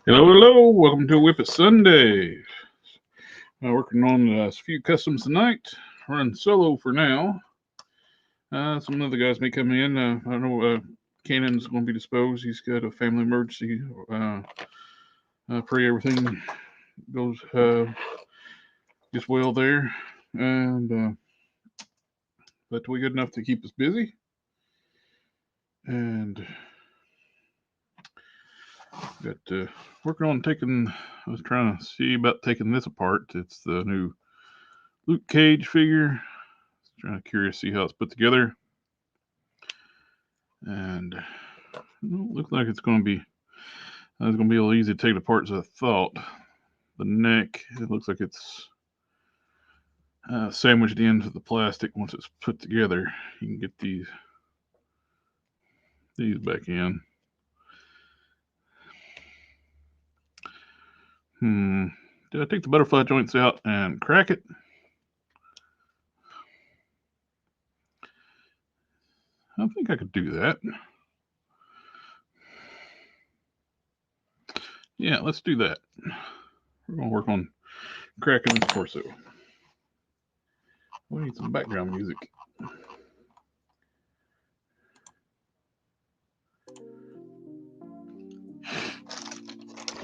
Hello, hello. Welcome to WIP IT Sunday. Working on a few customs tonight. Running solo for now. Some other guys may come in. I don't know. Cannon's going to be disposed. He's got a family emergency. Pray everything goes just well there. And but we good enough to keep us busy. And got working on taking. I was trying to see about taking this apart. It's the new Luke Cage figure. Trying to curious to see how it's put together. And it looks like it's going to be a little easy to take it apart as I thought. The neck, it looks like it's sandwiched into the plastic once it's put together. You can get these back in. Did I take the butterfly joints out and crack it? I think I could do that. Yeah, let's do that. We're going to work on cracking this torso. We need some background music.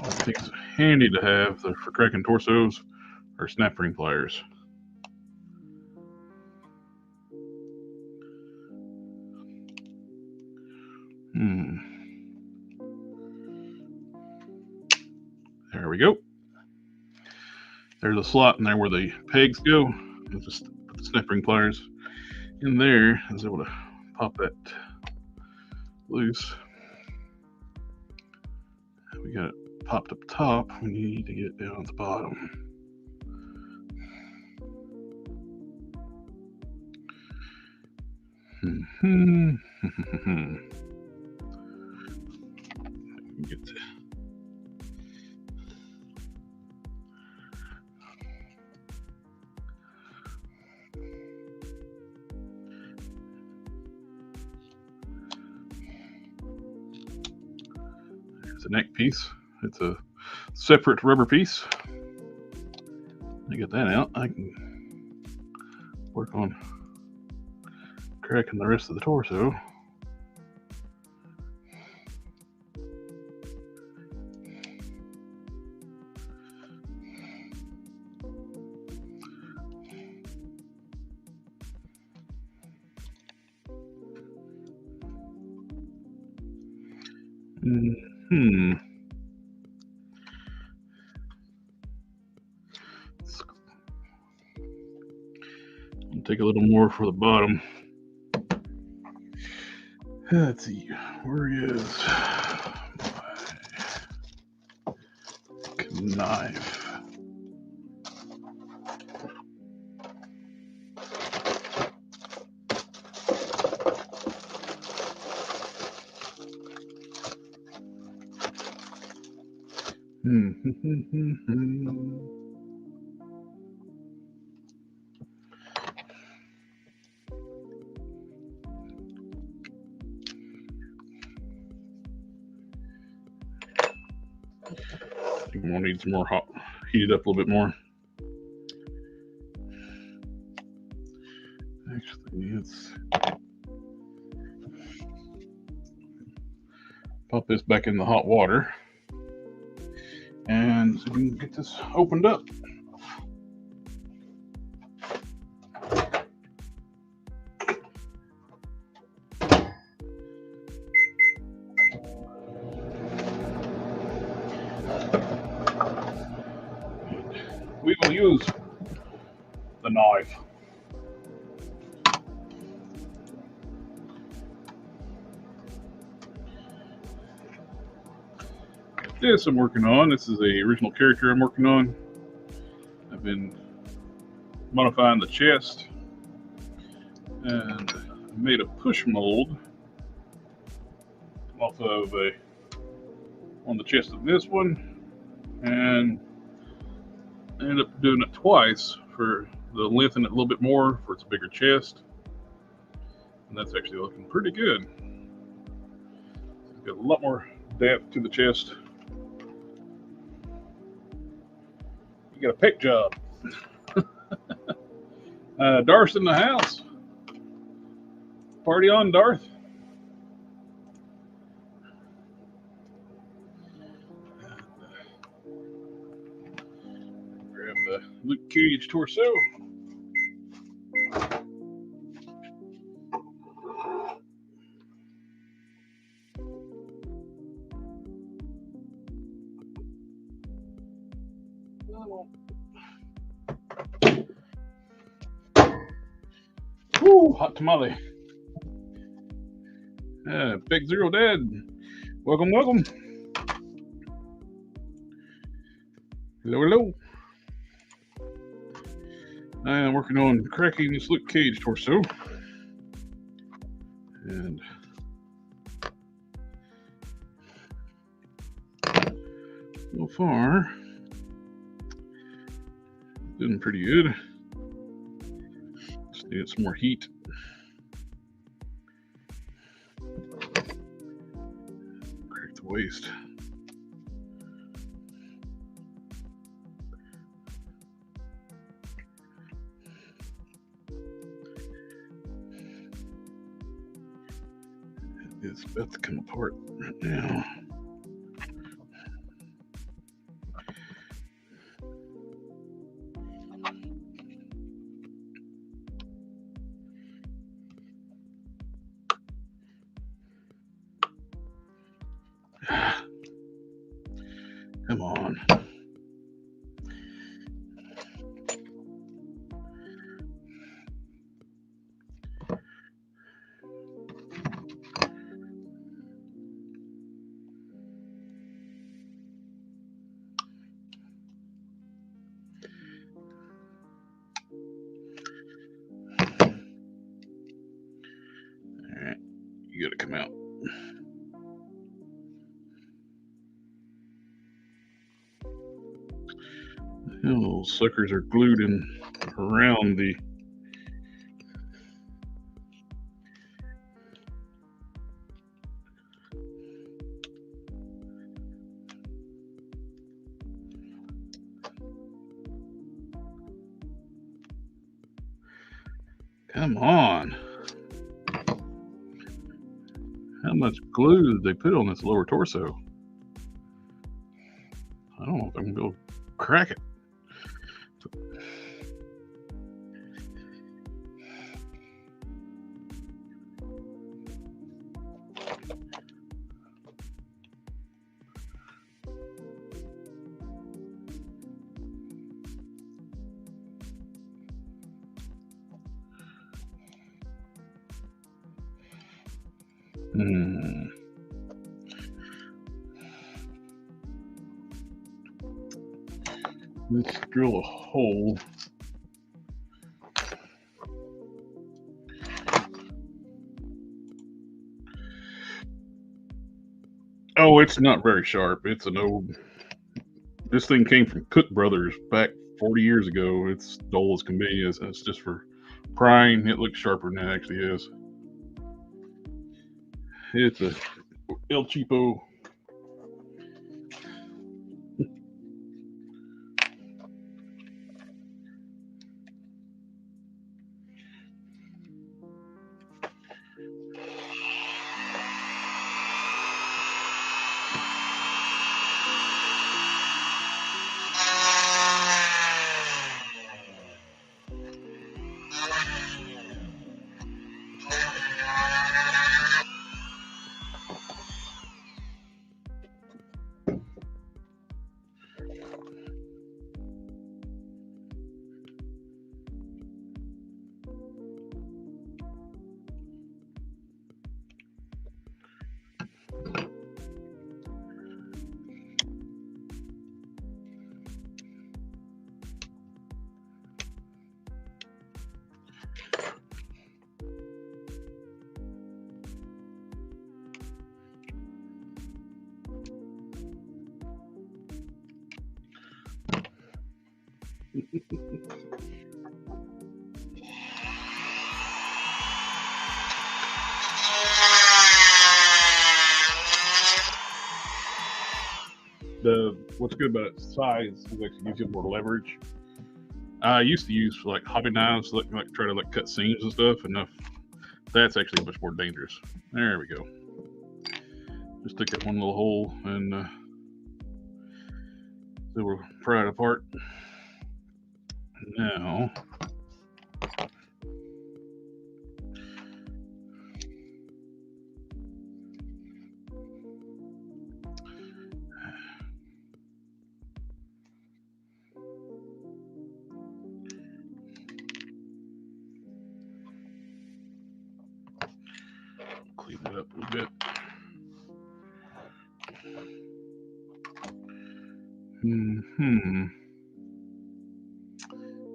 I think it's handy to have for cracking torsos or snap ring pliers. There we go. There's a slot in there where the pegs go. I'll just put the snap ring pliers in there. I was able to pop that loose. We got it popped up top. We need to get it down at the bottom. Get the There's a neck piece. It's a separate rubber piece. I get that out. I can work on cracking the rest of the torso. Take a little more for the bottom. Let's see, where is my knife? I think we'll need some more hot, heat it up a little bit more. Actually, let's pop this back in the hot water and so we can get this opened up. We will use the knife. This I'm working on. This is the original character I'm working on. I've been modifying the chest and made a push mold off of on the chest of this one, and I ended up doing it twice for the lengthen it a little bit more for its bigger chest, and that's actually looking pretty good. It's got a lot more depth to the chest. You got a pick job. Darth's in the house. Party on, Darth. Grab the Luke Cage torso. Woo, hot tamale. Big Zero Dad. Welcome, welcome. Hello, hello. I am working on cracking this Luke Cage torso. And so far, doing pretty good. Just need some more heat. Crack the waist. It's about to come apart right now. Come on. Alright, you gotta come out. Those suckers are glued in around the Come on. How much glue did they put on this lower torso? I don't know if I'm gonna be able to crack it. Let's drill a hole. Oh, it's not very sharp. It's an old. This thing came from Cook Brothers back 40 years ago. It's dull as can be. It's just for prying. It looks sharper than it actually is. It's a El Cheapo. what's good about its size is it actually gives you more leverage. I used to use like hobby knives, like try to like cut seams and stuff, and that's actually much more dangerous. There we go. Just took that one little hole and so we'll pry it apart. Now, clean it up a little bit.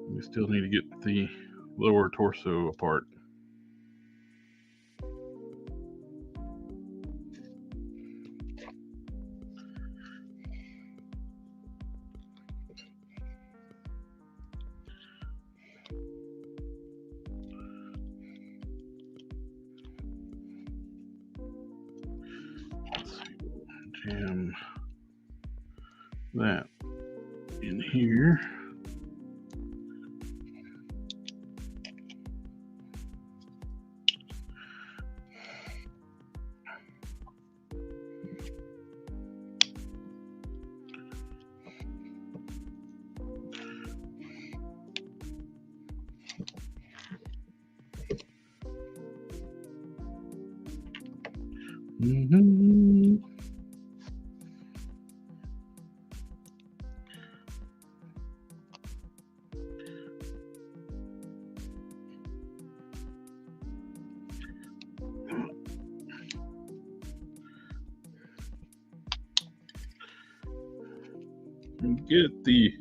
We still need to get the lower torso apart. Let's see, jam that in here. Get the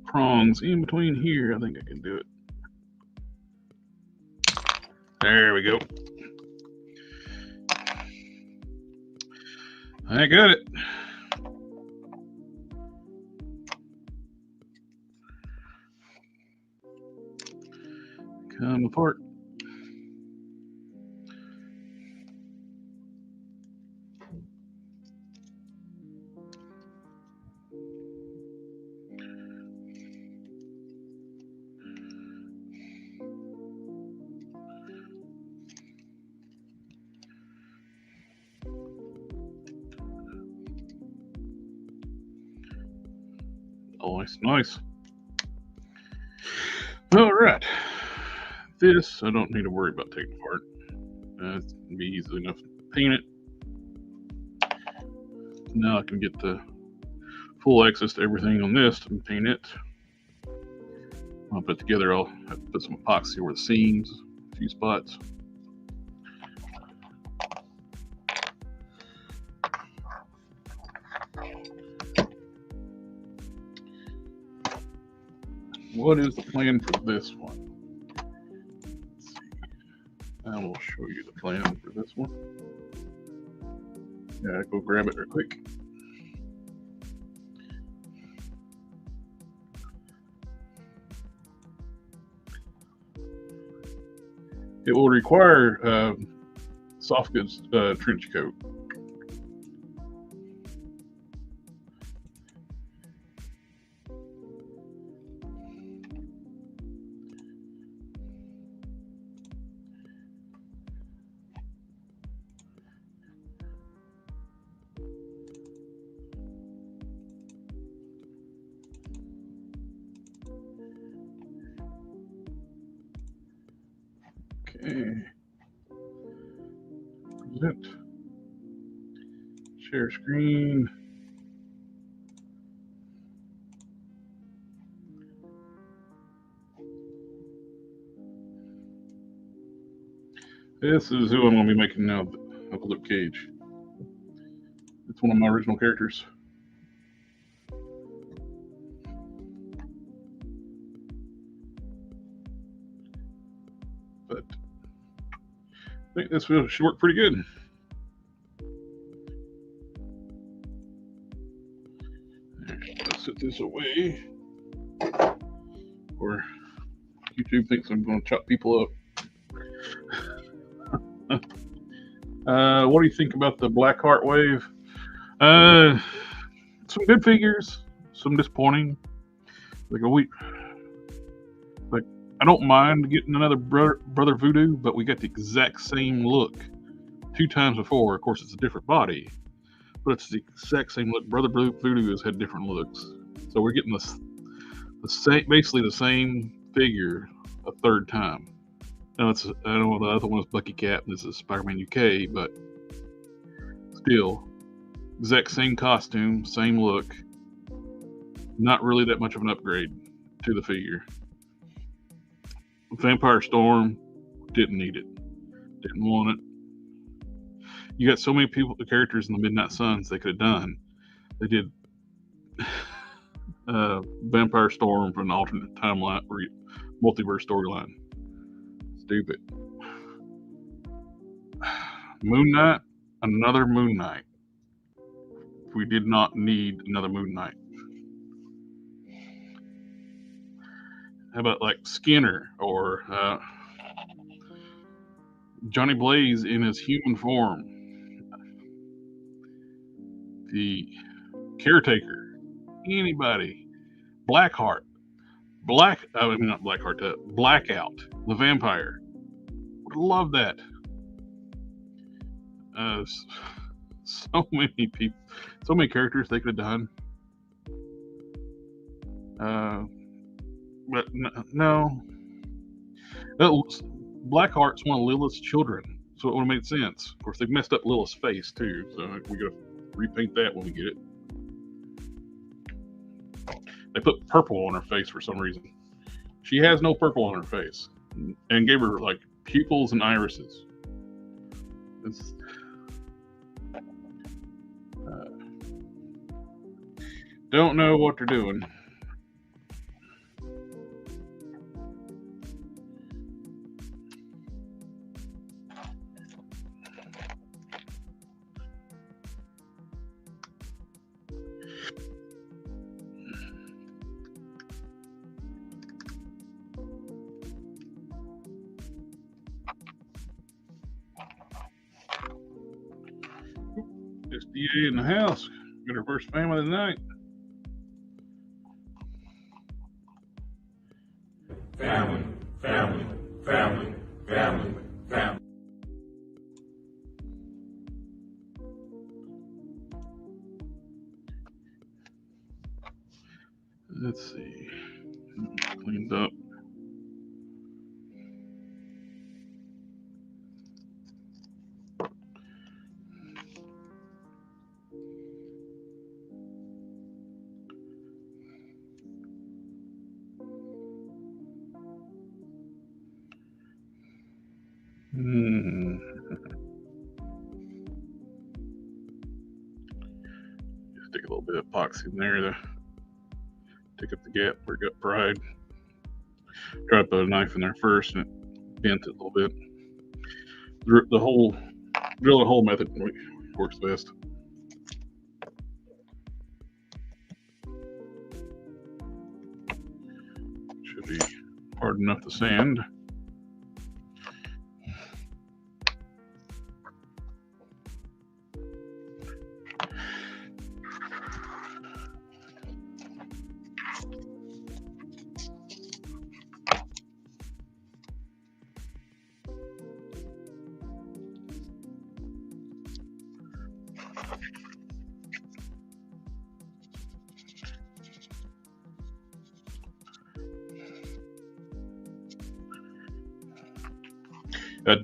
prongs in between here. I think I can do it. There we go. I got it. Come apart. Nice. All right. This I don't need to worry about taking apart. It's gonna be easy enough to paint it. Now I can get the full access to everything on this and paint it. I'll put it together. I'll have to put some epoxy over the seams, a few spots. What is the plan for this one? Let's see. I will show you the plan for this one. Yeah, go grab it real quick. It will require soft goods trench coat. Okay. Present. Share screen. This is who I'm going to be making now, Uncle Luke Cage. It's one of my original characters. But I think this should work pretty good. Let's set this away. Or YouTube thinks I'm going to chop people up. What do you think about the Black Heart wave? Some good figures, some disappointing. Like I don't mind getting another Brother Voodoo, but we got the exact same look 2 times before. Of course, it's a different body, but it's the exact same look. Brother Voodoo has had different looks, so we're getting the same, basically the same figure a 3rd time. Now I know the other one is Bucky Cat, and this is Spider-Man UK, but still, exact same costume, same look. Not really that much of an upgrade to the figure. Vampire Storm, didn't need it. Didn't want it. You got so many characters in the Midnight Suns they could have done. They did Vampire Storm for an alternate timeline or multiverse storyline. Stupid. Moon Knight, another Moon Knight. We did not need another Moon Knight. How about like Skinner or Johnny Blaze in his human form? The Caretaker, anybody, Blackheart, not Blackheart, Blackout, the vampire. Would love that. So many people, so many characters they could have done. But no. Blackheart's one of Lilith's children, so it would have made sense. Of course, they've messed up Lilith's face too, so we gotta repaint that when we get it. They put purple on her face for some reason. She has no purple on her face, and gave her like pupils and irises. Don't know what they're doing. SDA in the house. Got our first family tonight. Family, family, family, family, family. Let's see. Cleaned up. Just stick a little bit of epoxy in there to take up the gap where it got pried. Try to put a knife in there first and it bent it a little bit. The whole drill and hole method works best. Should be hard enough to sand.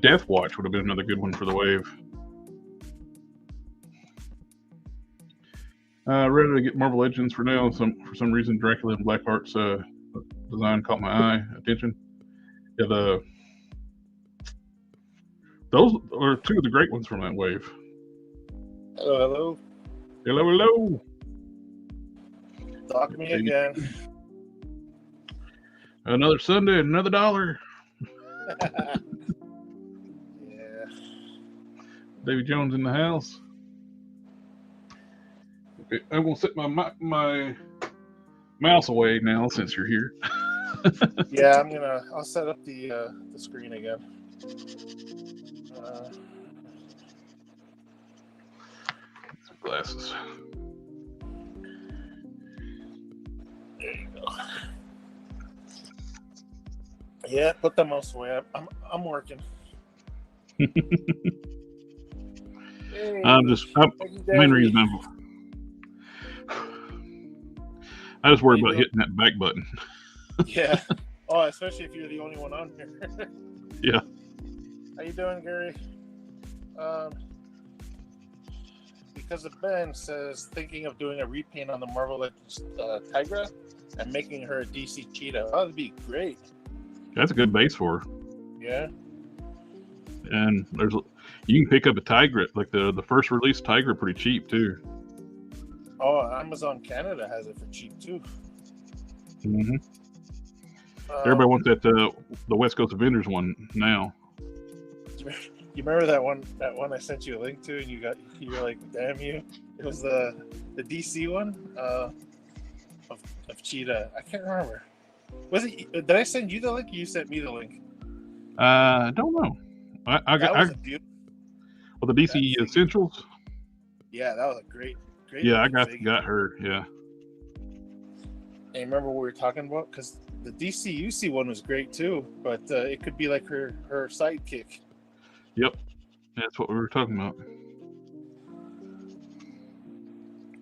Death Watch would have been another good one for the wave. Ready to get Marvel Legends for now. For some reason, Dracula and Blackheart's design caught my attention. Yeah, those are 2 of the great ones from that wave. Hello, hello. Hello, hello. Talk to me again. Another Sunday, another $1. Yeah. Davy Jones in the house. Okay, I'm gonna set my mouse away now since you're here. Yeah, I'll set up the screen again. glasses. There you go. Yeah, put the mouse away. I'm working. Hey, I'm main reason I just worry about hitting that back button. Yeah. Oh, especially if you're the only one on here. Yeah. How you doing, Gary? Because of Ben says thinking of doing a repaint on the Marvel Legends Tigra and making her a DC Cheetah. Oh, that'd be great. That's a good base for her. Yeah. And you can pick up a Tigra, like the first release Tigra, pretty cheap too. Oh, Amazon Canada has it for cheap too. Mm-hmm. Everybody wants that the West Coast Avengers one now. You remember that one I sent you a link to, and you were like, "Damn you!" It was the DC one of Cheetah. I can't remember. Was it? Did I send you the link? Or you sent me the link. I don't know. I was a beautiful. Well, the DC Essentials. Yeah, that was a great. Yeah, I got her. Yeah. And remember what we were talking about? Because the DC UC one was great too, but it could be like her sidekick. Yep, that's what we were talking about.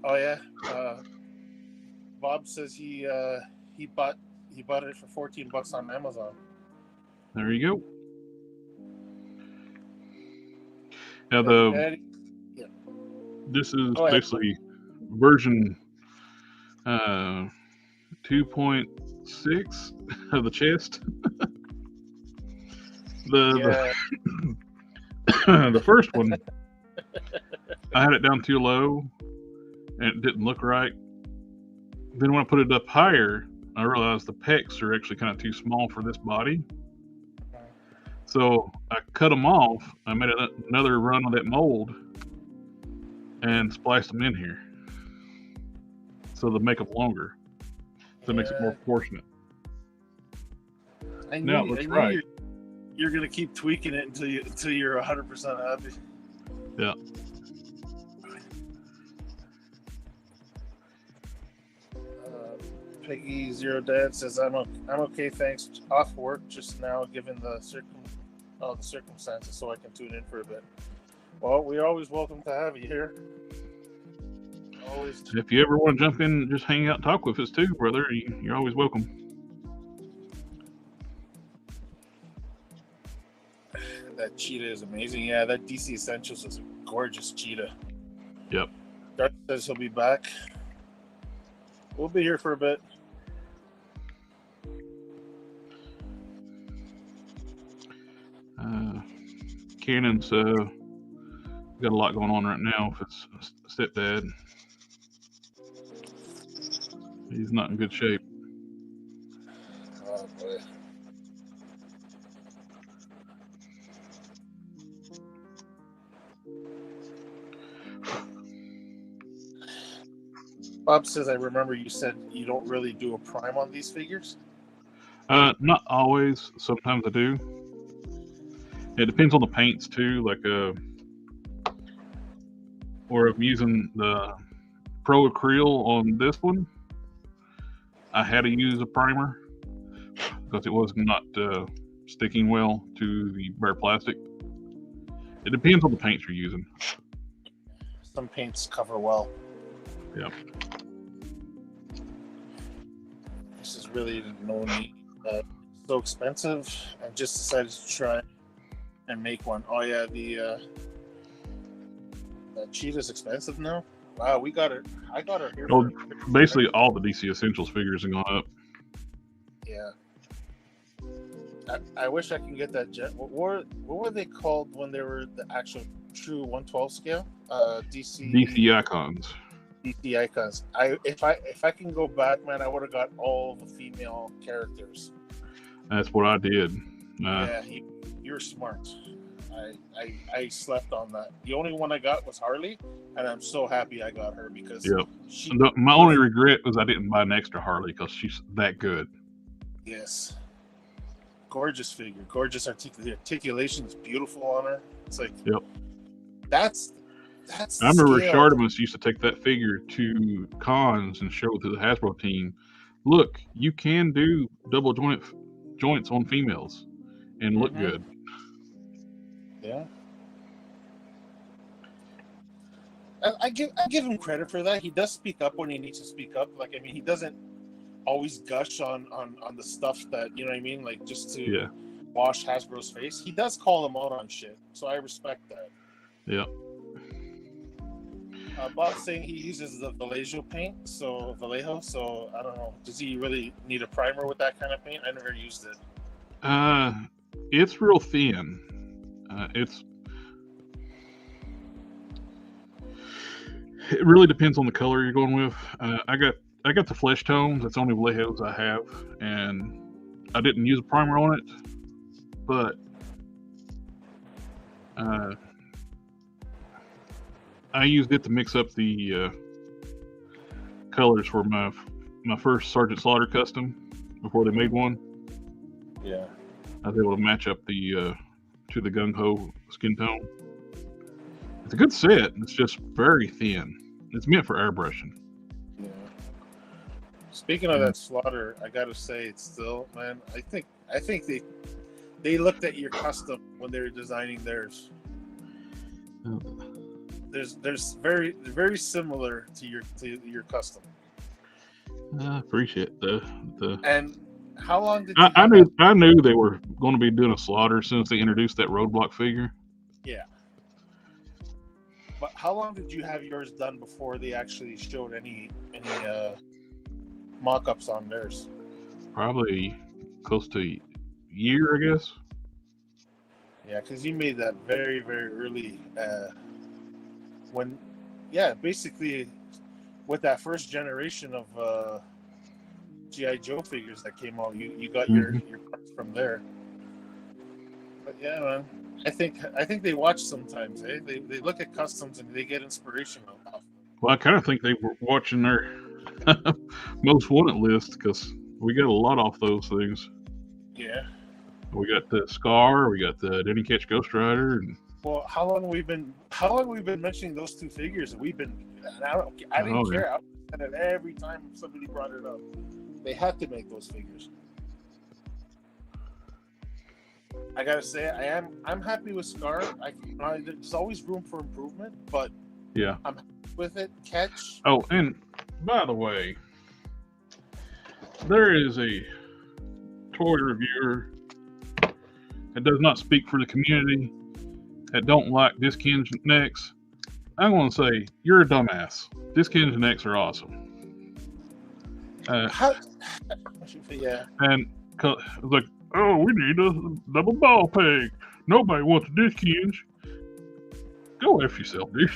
Oh yeah, Bob says he bought it for $14 on Amazon. There you go. Now this is basically version 2.6 of the chest. The first one, I had it down too low and it didn't look right. Then when I put it up higher, I realized the pecs are actually kind of too small for this body. So I cut them off. I made another run of that mold and spliced them in here. So to make them longer. So it makes it more proportionate. Now it looks right. You're gonna keep tweaking it until you're 100% happy. Yeah. Peggy Zero Dad says I'm okay, thanks. Off work just now, given the circumstances, so I can tune in for a bit. Well, we're always welcome to have you here. Always. If you ever want to jump in, just hang out and talk with us too, brother. You're always welcome. That cheetah is amazing. Yeah, that DC Essentials is a gorgeous cheetah. Yep. Darth says he'll be back. We'll be here for a bit. Cannon's got a lot going on right now with his stepdad. He's not in good shape. Oh boy. Bob says, I remember you said you don't really do a prime on these figures? Not always. Sometimes I do. It depends on the paints too. Like, or if I'm using the Pro Acryl on this one, I had to use a primer because it was not sticking well to the bare plastic. It depends on the paints you're using. Some paints cover well. Yeah. This is really no need. So expensive. I just decided to try and make one. Oh yeah, the cheetah's expensive now. Wow, we got it. I got her here. Well, basically all the DC Essentials figures have gone up. Yeah. I wish I can get that jet. What were they called when they were the actual true 112 scale? DC Icons. DC Icons. If I can go back, man, I would have got all the female characters. That's what I did. Yeah, you're smart. I slept on that. The only one I got was Harley, and I'm so happy I got her because my only regret was I didn't buy an extra Harley because she's that good. Yes. Gorgeous figure. Gorgeous articulation is beautiful on her. It's like, yep. That's That's I the remember scale. Shardimus used to take that figure to cons and show it to the Hasbro team. Look, you can do double joints on females and look good. Yeah. I give him credit for that. He does speak up when he needs to speak up. Like, I mean, he doesn't always gush on the stuff that, you know what I mean, like just to wash Hasbro's face. He does call them out on shit, so I respect that. Yeah. Bob's saying he uses the Vallejo paint, so Vallejo. So I don't know. Does he really need a primer with that kind of paint? I never used it. It's real thin. It really depends on the color you're going with. I got the flesh tones. That's the only Vallejos I have, and I didn't use a primer on it, but I used it to mix up the colors for my first Sergeant Slaughter custom before they made one. Yeah, I was able to match up the to the gung ho skin tone. It's a good set. It's just very thin. It's meant for airbrushing. Yeah. Speaking of that Slaughter, I gotta say, it's still, man. I think they looked at your custom when they were designing theirs. There's very similar to your custom. I appreciate the. And how long did you I knew they were going to be doing a Slaughter as soon as they introduced that roadblock figure. Yeah. But how long did you have yours done before they actually showed any mock-ups on theirs? Probably close to a year, I guess. Yeah, because you made that very, very early. Basically with that first generation of G.I. Joe figures that came out, you got your parts from there. But yeah, man, I think they watch sometimes. Eh? They look at customs and they get inspiration off. Well, I kind of think they were watching their most wanted list because we got a lot off those things. Yeah. We got the Scar, we got the Didn't Catch Ghost Rider, and well, how long we've been mentioning those two figures? I didn't care. I said it every time somebody brought it up. They had to make those figures. I gotta say, I'm happy with Scar. There's always room for improvement, but yeah, I'm happy with it. Catch. Oh, and by the way, there is a toy reviewer that does not speak for the community, that don't like disc hinge necks. I'm going to say, you're a dumbass. Disc hinge necks are awesome. Yeah. And it's like, oh, we need a double ball peg. Nobody wants a disc hinge. Go F yourself, dude.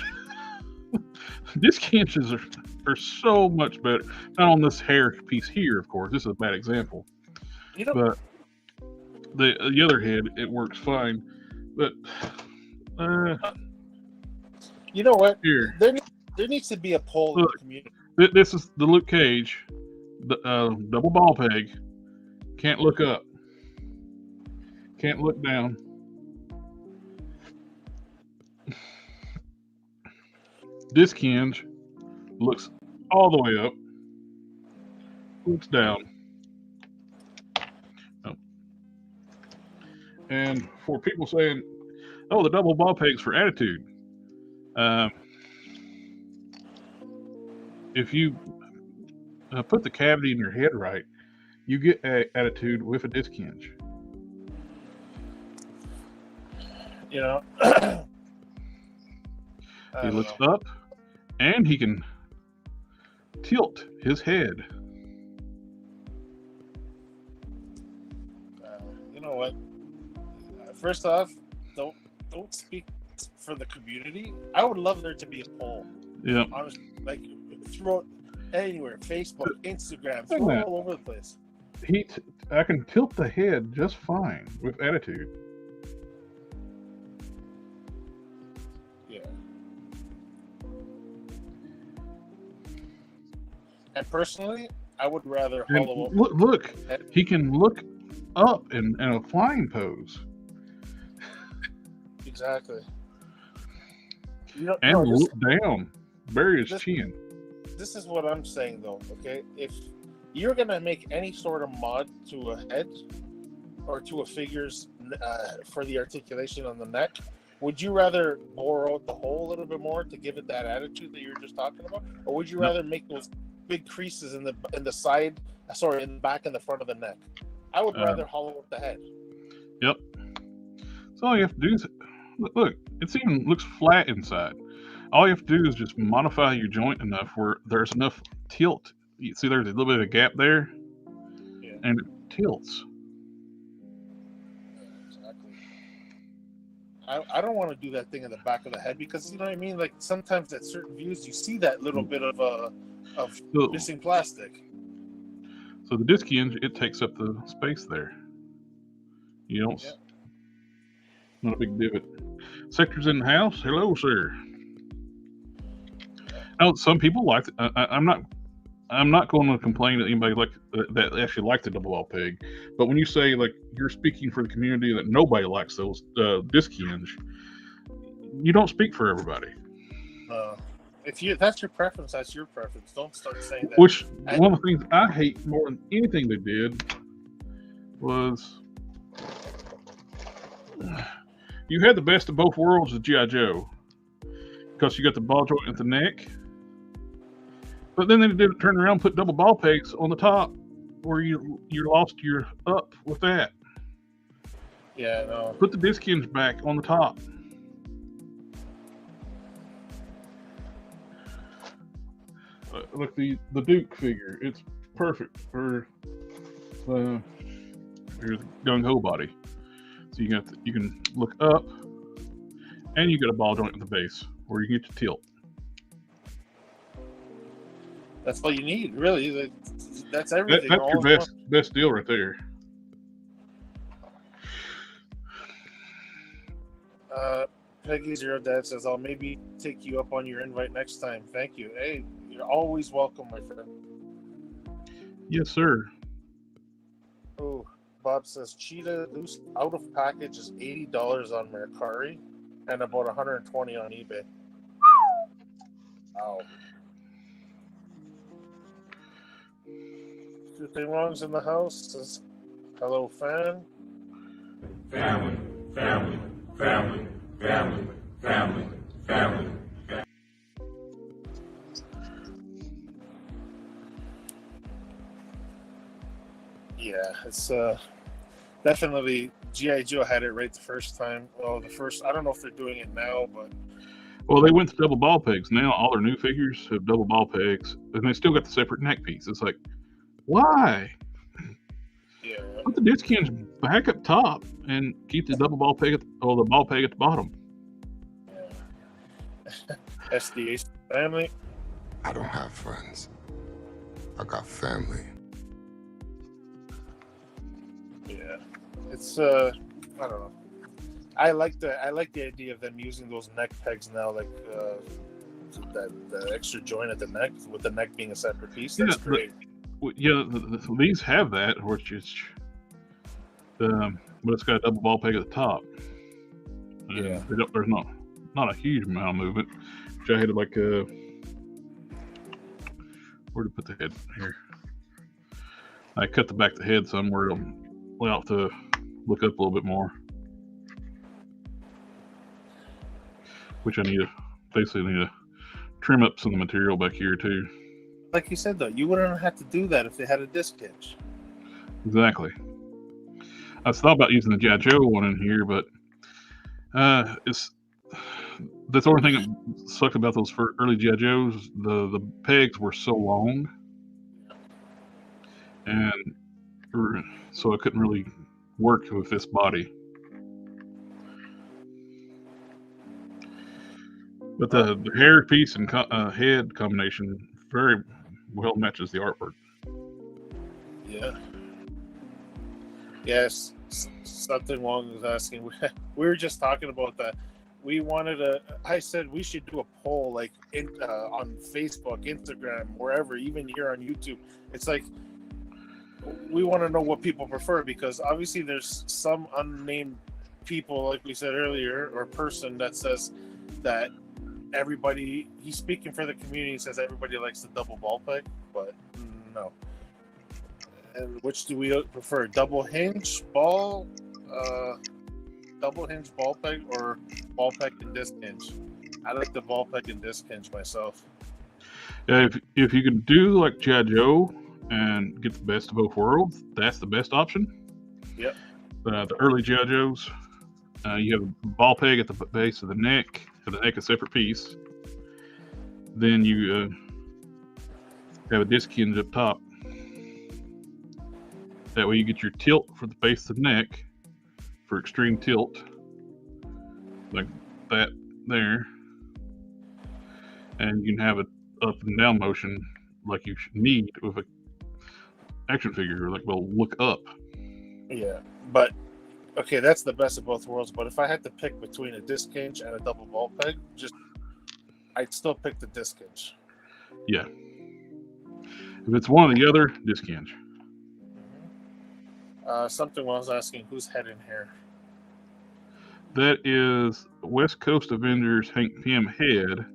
Disc hinges are so much better. Not on this hair piece here, of course. This is a bad example. But the other head, it works fine. But you know what? Here, there needs to be a poll in the community. This is the Luke Cage, the double ball peg. Can't look up. Can't look down. Disc hinge looks all the way up. Looks down. Oh. And for people saying, "Oh, the double ball peg's for attitude," if you put the cavity in your head right, you get attitude with a disc hinge. You know, he looks up, and he can tilt his head. You know what? First off, don't speak for the community. I would love there to be a poll. Yeah. Honestly, like throw it anywhere, Facebook, Instagram, throw it all over the place. I can tilt the head just fine with attitude. Yeah. And personally, I would rather hollow up. Look, he can look up in a flying pose. Exactly. and no, look down, bury his chin. This is what I'm saying though. Okay, if you're gonna make any sort of mod to a head or to a figure's for the articulation on the neck, would you rather bore out the hole a little bit more to give it that attitude that you were just talking about, or would you rather make those big creases in the side, in the back and the front of the neck? I would rather hollow out the head. Yep. So all you have to do is look. It even looks flat inside. All you have to do is just modify your joint enough where there's enough tilt. You see, there's a little bit of a gap there, and it tilts. Exactly. I don't want to do that thing in the back of the head because you know what I mean. Like sometimes at certain views, you see that little bit of missing plastic. So the disc hinge, it takes up the space there. You don't. Yeah. Not a big divot. Sector's in the house. Hello, sir. Now, some people like. I'm not going to complain that anybody that actually liked the double ball peg, but when you say like you're speaking for the community that nobody likes those disc hinge, you don't speak for everybody. If that's your preference, that's your preference. Don't start saying that. Which one of the things I hate more than anything they did was you had the best of both worlds of G.I. Joe because you got the ball joint at the neck, but then they did turn around and put double ball pegs on the top where you lost your up with that. Yeah, no. Put the disc hinge back on the top. Like the Duke figure, it's perfect for your gung ho body. So you can look up, and you get a ball joint at the base where you get to tilt. That's all you need, really. That's everything. That's your best deal right there. Peggy Zero Dad says, "I'll maybe take you up on your invite next time." Thank you. Hey, you're always welcome, my friend. Yes, sir. Oh, Bob says Cheetah loose out of package is $80 on Mercari and about $120 on eBay. Wow. Two thing wrongs in the house says, "Hello, fan." Family, family, family, family, family, family. Yeah, it's definitely G.I. Joe had it right the first time. Well, I don't know if they're doing it now, but well, they went to double ball pegs. Now all their new figures have double ball pegs, and they still got the separate neck piece. It's like, why? Yeah. Put the disc hinge back up top and keep the double ball peg the ball peg at the bottom. Yeah. SDA family. I don't have friends. I got family. Yeah, it's I don't know. I like the idea of them using those neck pegs now, like the extra joint at the neck, with the neck being a separate piece. That's great. These have that, which is but it's got a double ball peg at the top. Yeah, there's not a huge amount of movement. Which I had like where to put the head here. I cut the back of the head somewhere. I'll have to look up a little bit more. Which I basically need to trim up some of the material back here too. Like you said though, you wouldn't have to do that if they had a disc hinge. Exactly. I thought about using the G.I. Joe one in here, but that's the only thing that sucked about those early G.I. Joes. The pegs were so long, and so I couldn't really work with this body. But the hair piece and head combination very well matches the artwork. Yeah. Yes. Something Wong was asking. We were just talking about that. I said we should do a poll like on Facebook, Instagram, wherever, even here on YouTube. It's like we want to know what people prefer, because obviously there's some unnamed people, like we said earlier, or person that says that he's speaking for the community, says everybody likes the double ball peg, but no. And which do we prefer? Double hinge ball peg, or ball peg and disc hinge? I like the ball peg and disc hinge myself. Yeah, if you can do like G.I. Joe and get the best of both worlds, that's the best option. Yep. The early G.I. Joes, you have a ball peg at the base of the neck, so the neck a separate piece. Then you have a disc hinge up top. That way you get your tilt for the base of the neck for extreme tilt, like that there. And you can have it up and down motion like you need with a action figure, like will look up. Yeah, but okay, that's the best of both worlds. But if I had to pick between a disc hinge and a double ball peg, I'd still pick the disc hinge. Yeah. If it's one or the other, disc hinge. Something I was asking, who's head in here? That is West Coast Avengers Hank Pym head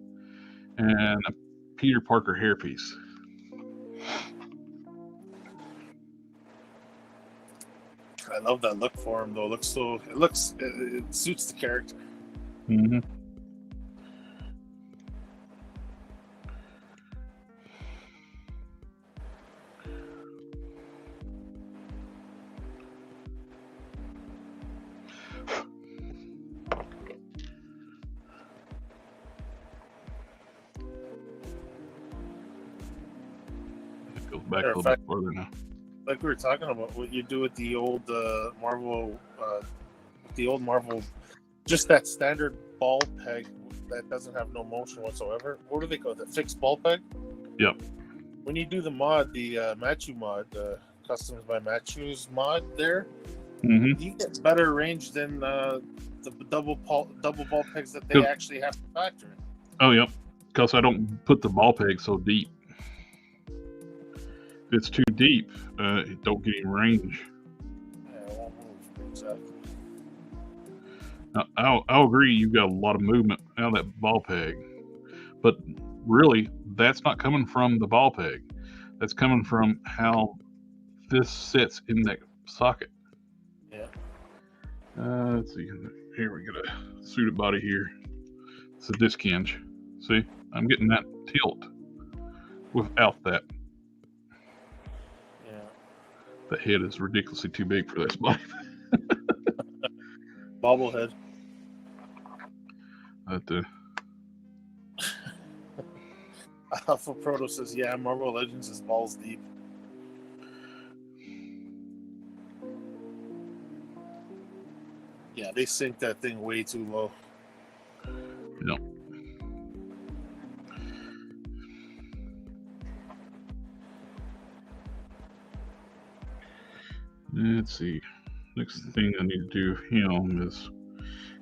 and a Peter Parker hairpiece. I love that look for him, though. It suits the character. Mm-hmm. It goes back a little bit further now. Like we were talking about, what you do with the old Marvel, just that standard ball peg that doesn't have no motion whatsoever. What do they call it? The fixed ball peg? Yep. When you do the mod, the Machu mod, Customs by Machu's mod there, Mm-hmm. you get better range than the double ball pegs that they actually have to factor in. Oh, yep. Because I don't put the ball peg so deep. If it's too deep, it don't get any range. Yeah, it won't move. Exactly. Now, I'll agree you've got a lot of movement out of that ball peg. But really, that's not coming from the ball peg. That's coming from how this sits in that socket. Yeah. Let's see. Here we got a suited body here. It's a disc hinge. See, I'm getting that tilt without that. Yeah. The head is ridiculously too big for this body. Bobblehead. But, Alpha Proto says, yeah, Marvel Legends is balls deep. Yeah, they sink that thing way too low. no. Let's see. Next thing I need to do with him is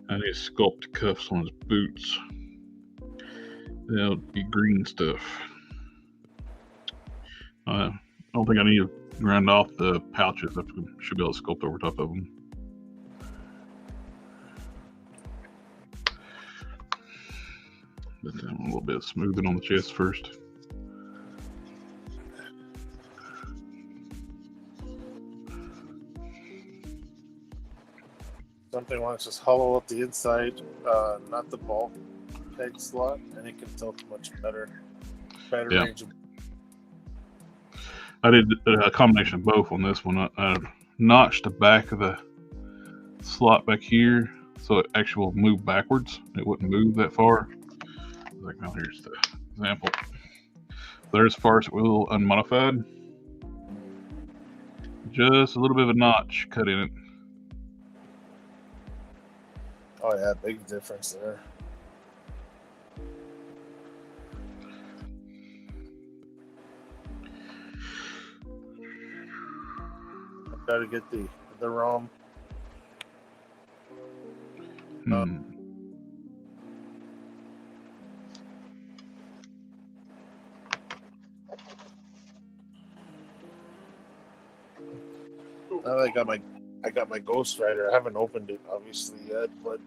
I need to sculpt cuffs on his boots. That'll be green stuff. I don't think I need to grind off the pouches. I should be able to sculpt over top of them. But a little bit of smoothing on the chest first. Something wants to just hollow up the inside, not the ball peg slot, and it can tilt much better Yeah. range. I did a combination of both on this one. I notched the back of the slot back here so it actually will move backwards. It wouldn't move that far. Like, now here's the example. There's as far as it will unmodified. Just a little bit of a notch cut in it. Oh yeah, big difference there. I've got to get the ROM. Now that I got my Ghost Rider. I haven't opened it obviously yet, but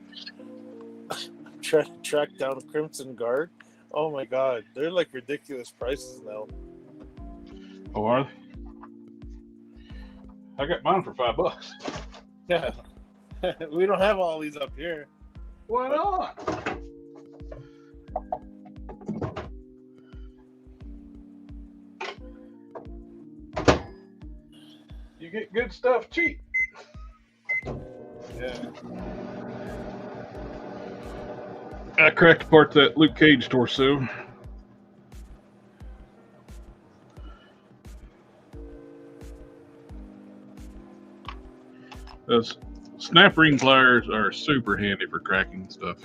I'm track down Crimson Guard. Oh my god, they're like ridiculous prices now. Oh, are they? I got mine for $5. Yeah, we don't have all these up here. Why not? You get good stuff cheap. Yeah. I cracked apart that Luke Cage torso. Those snap ring pliers are super handy for cracking stuff.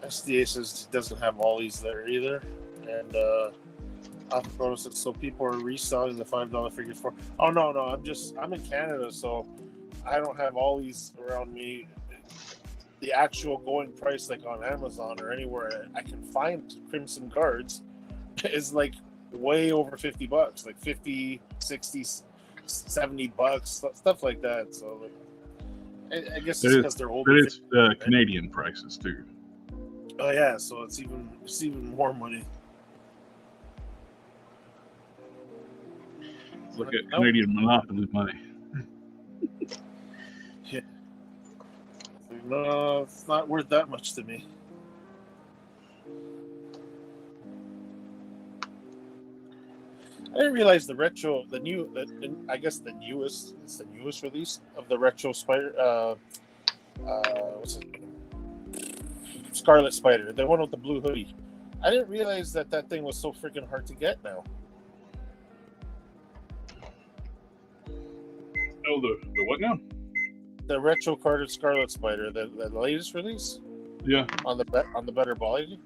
SDA says it doesn't have all these there either, and Alpha said so people are reselling the $5 figures for. Oh no, I'm in Canada, so I don't have all these around me. The actual going price, like on Amazon or anywhere I can find Crimson Guards, is like way over $50, like 50, 60, $70, stuff like that. So I guess it's because they're older. But it's Canadian prices too. Oh yeah, so it's even more money. Look at Canadian monopoly money. Yeah. No, it's not worth that much to me. I didn't realize the newest release of the retro spider. What's it? Scarlet Spider, the one with the blue hoodie. I didn't realize that thing was so freaking hard to get now. Oh, the what now? The retro carded Scarlet Spider, the latest release. Yeah. On the better quality.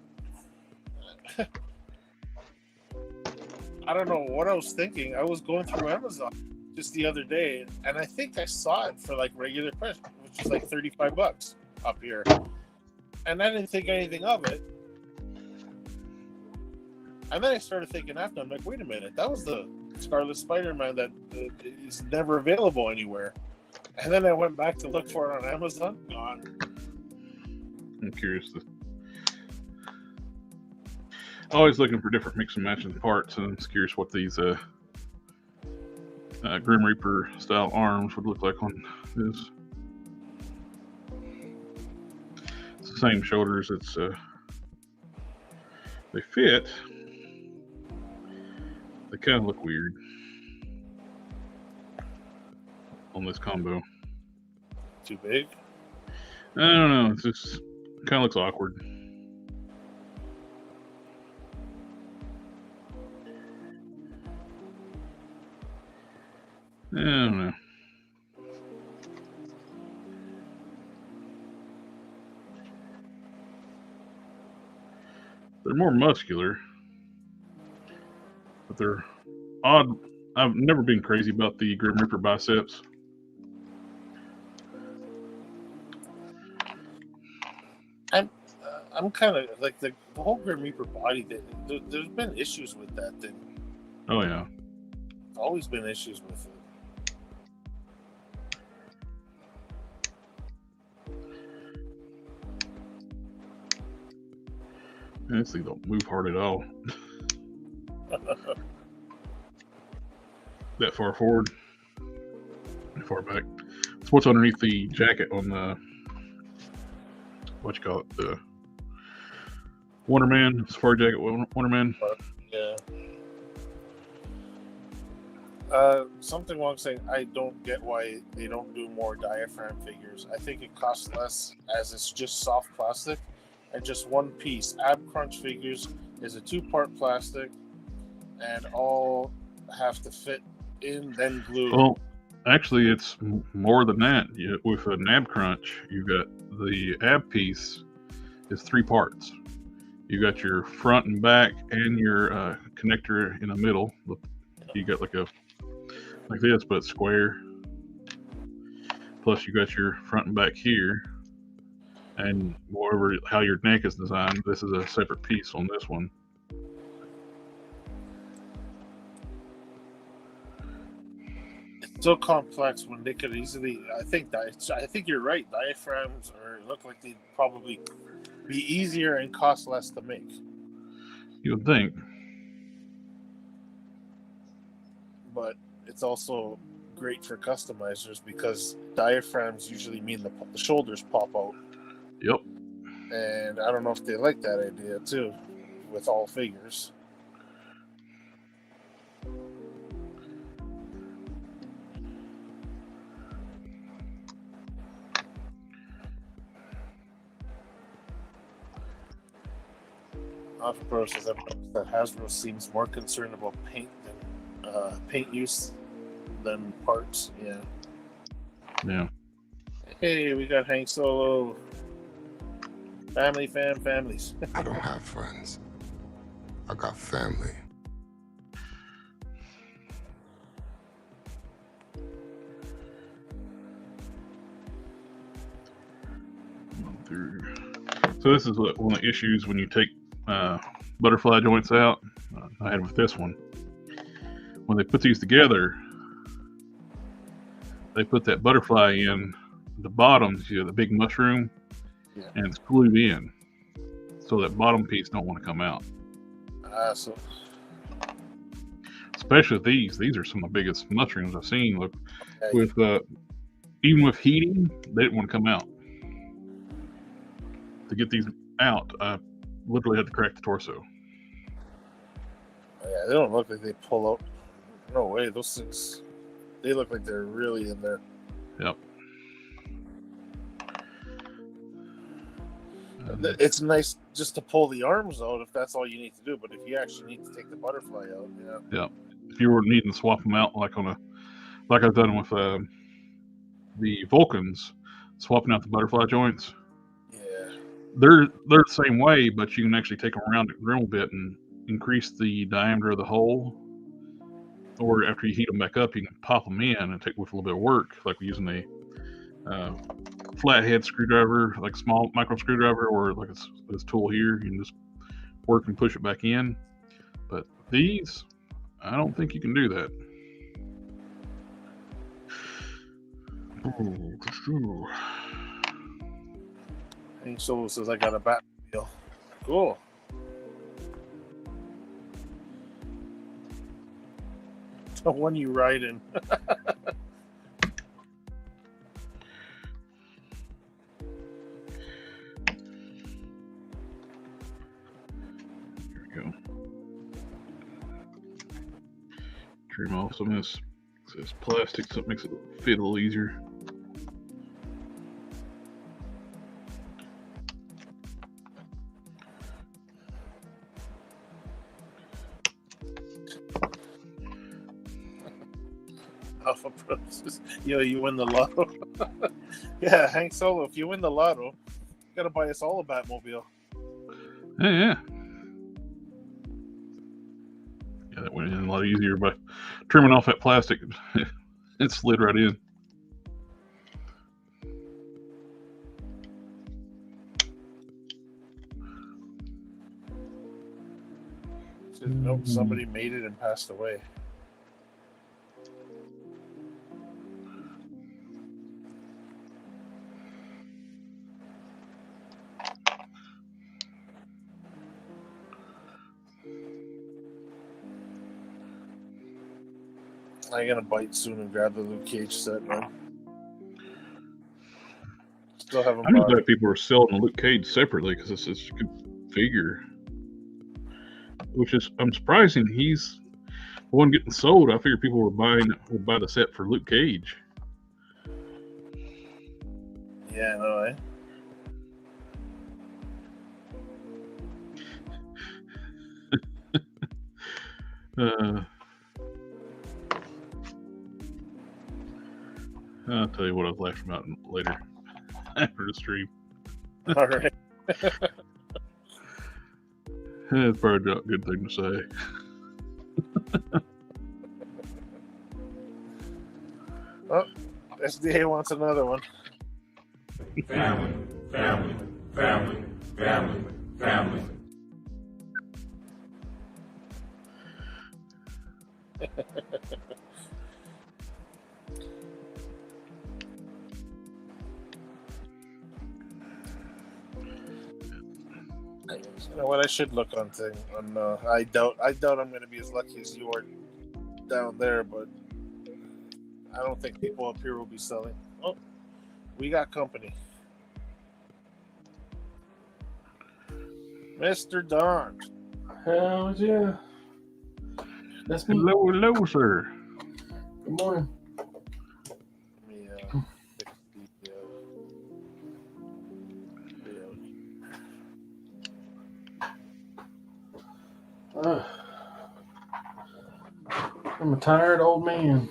I don't know what I was thinking. I was going through Amazon just the other day, and I think I saw it for like regular price, which is like $35 up here. And I didn't think anything of it. And then I started thinking after, I'm like, wait a minute, that was the Scarlet Spider-Man that is never available anywhere. And then I went back to look for it on Amazon. Gone. I'm curious. Always looking for different mix and matching parts, and I'm just curious what these Grim Reaper style arms would look like on this. It's the same shoulders. It's they fit. They kind of look weird on this combo. Too big? I don't know. It's just kind of looks awkward. I don't know. They're more muscular, but they're odd. I've never been crazy about the Grim Reaper biceps. I'm kind of like the whole Grim Reaper body. There's been issues with that thing. Oh yeah, always been issues with it. Man, this thing don't move hard at all. That far forward, that far back. It's what's underneath the jacket on the what you call it, the Wonder Man Safari jacket. Wonder Man. Yeah. Something wrong saying I don't get why they don't do more diaphragm figures. I think it costs less as it's just soft plastic and just one piece. Ab Crunch figures is a 2-part plastic and all have to fit in then glue. Well, actually, it's more than that. With an Ab Crunch, you got the ab piece is 3 parts. You got your front and back and your connector in the middle. You got like this, but square. Plus, you got your front and back here, and whatever how your neck is designed, this is a separate piece on this one. so complex when they could easily. I think you're right. Diaphragms look like they'd probably be easier and cost less to make. You would think. But it's also great for customizers because diaphragms usually mean the shoulders pop out. Yep. And I don't know if they like that idea too, with all figures. Alpha Pro says I've noticed that Hasbro seems more concerned about paint use than parts. Yeah. Yeah. Hey, we got Hank Solo. Families. I don't have friends. I got family. So this is one of the issues when you take butterfly joints out. I had with this one. When they put these together, they put that butterfly in the bottom, the big mushroom, and it's glued in. So that bottom piece don't want to come out. So especially these. These are some of the biggest mushrooms I've seen. Look, with even with heating, they didn't want to come out. To get these out, I literally had to crack the torso. Yeah, they don't look like they pull out. No way, those things. They look like they're really in there. Yep. It's nice just to pull the arms out if that's all you need to do. But if you actually need to take the butterfly out, yeah. If you were needing to swap them out, like I've done with the Vulcans, swapping out the butterfly joints. Yeah. They're the same way, but you can actually take them around a little bit and increase the diameter of the hole. Or after you heat them back up, you can pop them in and take with a little bit of work, like using a flathead screwdriver, like small micro screwdriver, or like this tool here. You can just work and push it back in. But these, I don't think you can do that. Hank Solo says I got a Batmobile. Cool. The one you ride in. There we go. Trim off some of this plastic so it makes it fit a little easier. Alpha Pro says, yo, you win the lotto. Yeah, Hank Solo, if you win the lotto, you gotta buy us all a Batmobile. Yeah. Yeah, that went in a lot easier by trimming off that plastic. It slid right in. Says, nope, somebody made it and passed away. I'm gonna bite soon and grab the Luke Cage set, man. Still haven't I'm just bought glad it. people are selling the Luke Cage separately because it's such a good figure. Which is, I'm surprising he's the one getting sold. I figured people would buy the set for Luke Cage. Yeah, no, I'll tell you what I was laughing about later after the stream. All right. It's probably a good thing to say. Oh, SDA wants another one. Family, family, family, family, family. You know what? I should look on thing. I doubt I'm going to be as lucky as you are down there, but I don't think people up here will be selling. Oh, we got company. Mr. Don. Hell yeah. That's me. Hello, hello, sir. Good morning. Let me fix the I'm a tired old man.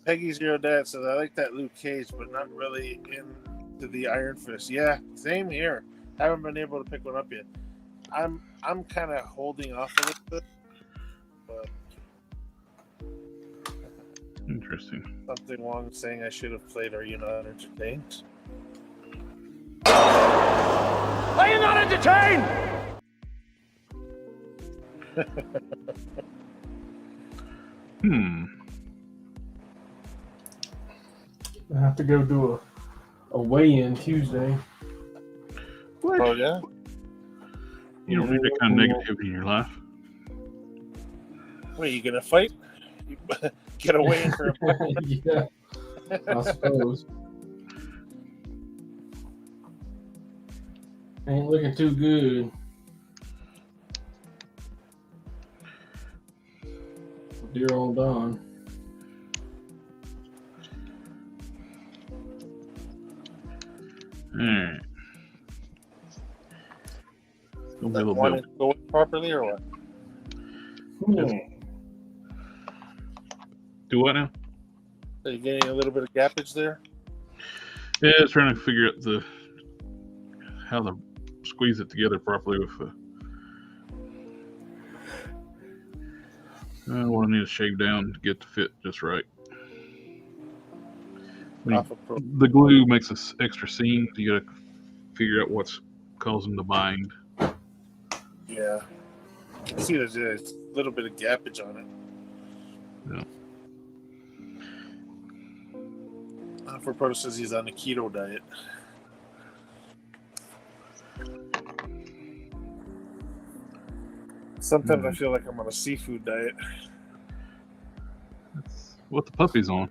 Peggy's your dad says I like that Luke Cage, but not really into the Iron Fist. Yeah, same here. Haven't been able to pick one up yet. I'm kind of holding off a little bit, but Interesting. something wrong saying I should have played. Are you not entertained? Are you not entertained? I have to go do a weigh-in Tuesday. What? Oh yeah. You don't need that kind of negativity in your life. Wait, you gonna fight? You get away for a fight? Yeah, I suppose. Ain't looking too good. Dear old Don. Alright. Gonna be a little Want bit. to go in properly or what? Do what now? Are you getting a little bit of gappage there? Yeah, I was trying to figure out how to squeeze it together properly with I want to need to shave down to get the fit just right. The glue makes this extra seam. You gotta figure out what's causing the bind. Yeah. I see there's a little bit of gappage on it. Yeah. For purposes, he's on a keto diet. Sometimes I feel like I'm on a seafood diet. That's what the puppy's on.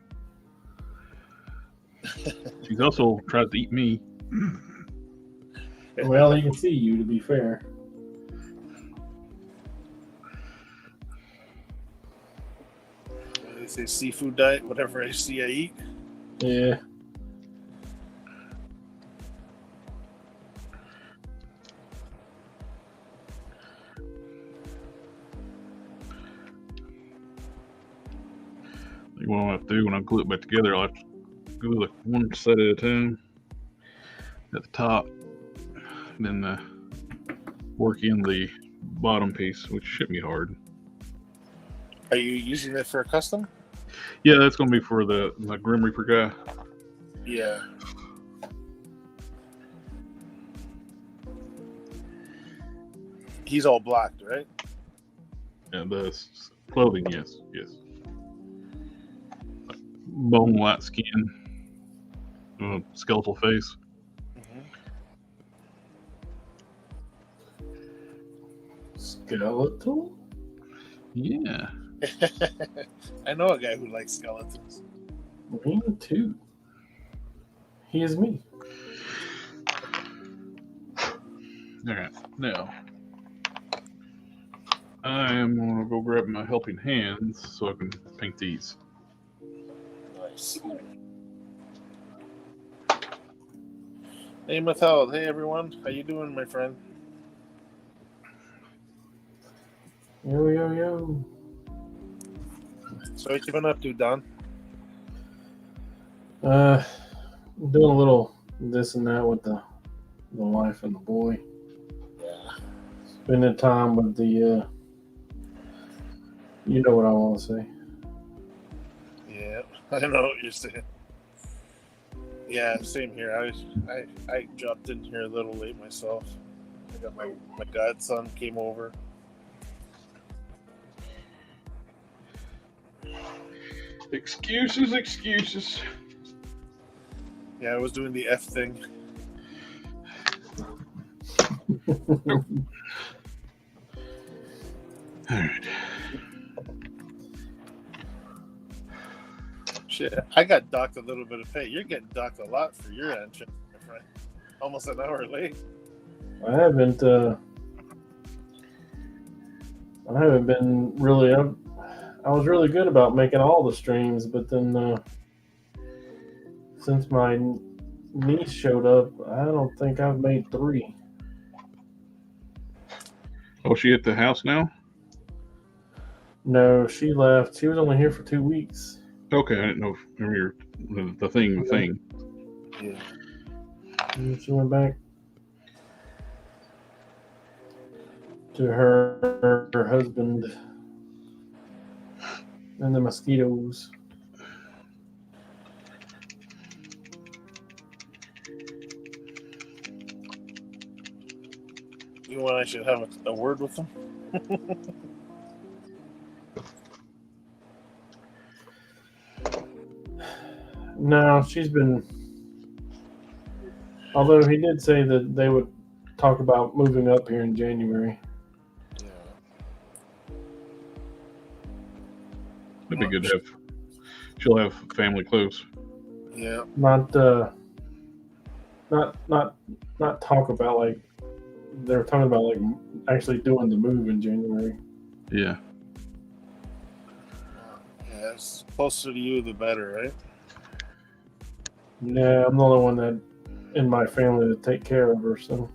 She's also tried to eat me. Well, he can see you, to be fair. They say seafood diet, whatever I see, I eat. Yeah. What I'll have to do when I glue it back together, I'll have to glue like one set at a time at the top, then work in the bottom piece, which shouldn't be hard. Are you using it for a custom? Yeah, that's gonna be for my Grim Reaper guy. Yeah. He's all black, right? And the clothing, yes. Like bone white skin, skeletal face. Skeletal? Yeah. I know a guy who likes skeletons. Me too. He is me. Alright, now I am gonna go grab my helping hands so I can paint these. Nice. Hey Matheld, hey everyone. How you doing, my friend? Yo. So what you been up to, Don? Doing a little this and that with the wife and the boy. Yeah. Spending time with the you know what I want to say. Yeah, I know what you're saying. Yeah, same here. I dropped in here a little late myself. I got my godson came over. Excuses. Yeah, I was doing the F thing. All right. Shit, I got docked a little bit of pay. You're getting docked a lot for your entrance, my friend. Almost an hour late. I haven't been really. I was really good about making all the streams, but then since my niece showed up, I don't think I've made 3. Oh, she at the house now? No, she left. She was only here for 2 weeks. Okay, I didn't know if you're the thing. Yeah. And she went back to her husband and the mosquitoes. You want I should have a word with them? No, she's been. Although he did say that they would talk about moving up here in January. Yeah. It'd be good to have. She'll have family close. Yeah. Not talk about like they're talking about like actually doing the move in January. Yeah. Yeah, it's closer to you, the better, right? Yeah, I'm the only one that in my family to take care of her, so.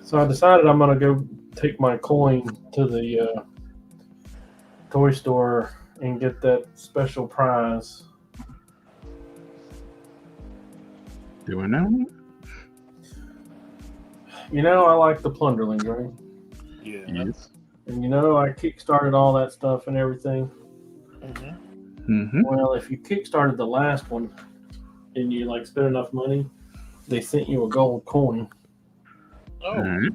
So I decided I'm gonna go take my coin to the toy store and get that special prize. Do I know? You know, I like the Plunderlings, right? Yeah. Yes. And you know, I kickstarted all that stuff and everything. Mm-hmm. Well, if you kickstarted the last one and you like spent enough money, they sent you a gold coin. Oh. All right.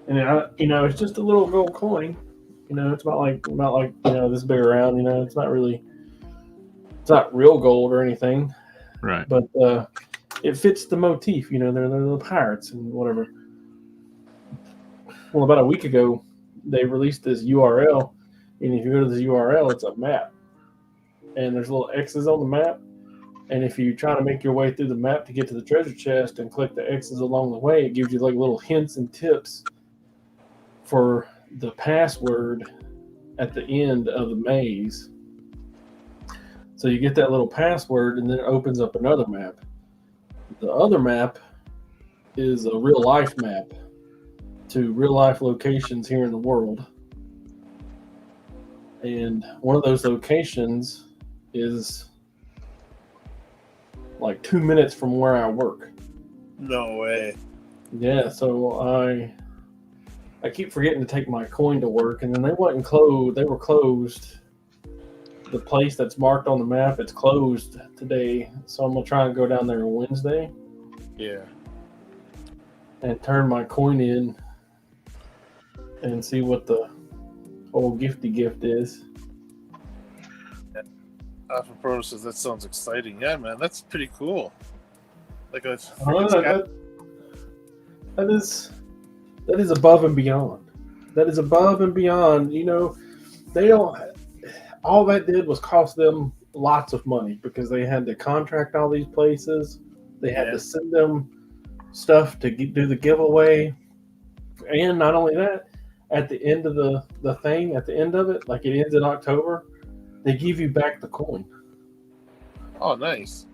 And you know, it's just a little gold coin. You know, it's about like this big around. You know, it's not real gold or anything. Right. But it fits the motif. You know, they're the pirates and whatever. Well, about a week ago, they released this URL, and if you go to this URL, it's a map, and there's little X's on the map. And if you try to make your way through the map to get to the treasure chest and click the X's along the way, it gives you like little hints and tips for the password at the end of the maze. So you get that little password, and then it opens up another map. The other map is a real life map to real life locations here in the world. And one of those locations is like 2 minutes from where I work. No way. Yeah, so I keep forgetting to take my coin to work, and then they went and closed. They were closed. The place that's marked on the map, it's closed today. So I'm gonna try and go down there on Wednesday Yeah. and turn my coin in and see what the old gifty gift is. Alpha Proto says that sounds exciting. Yeah, man, that's pretty cool. Like a That is above and beyond. That is above and beyond. You know, they don't. All that did was cost them lots of money because they had to contract all these places. They had to send them stuff to do the giveaway, and not only that, at the end of the thing, at the end of it, like it ends in October, they give you back the coin. Oh, nice.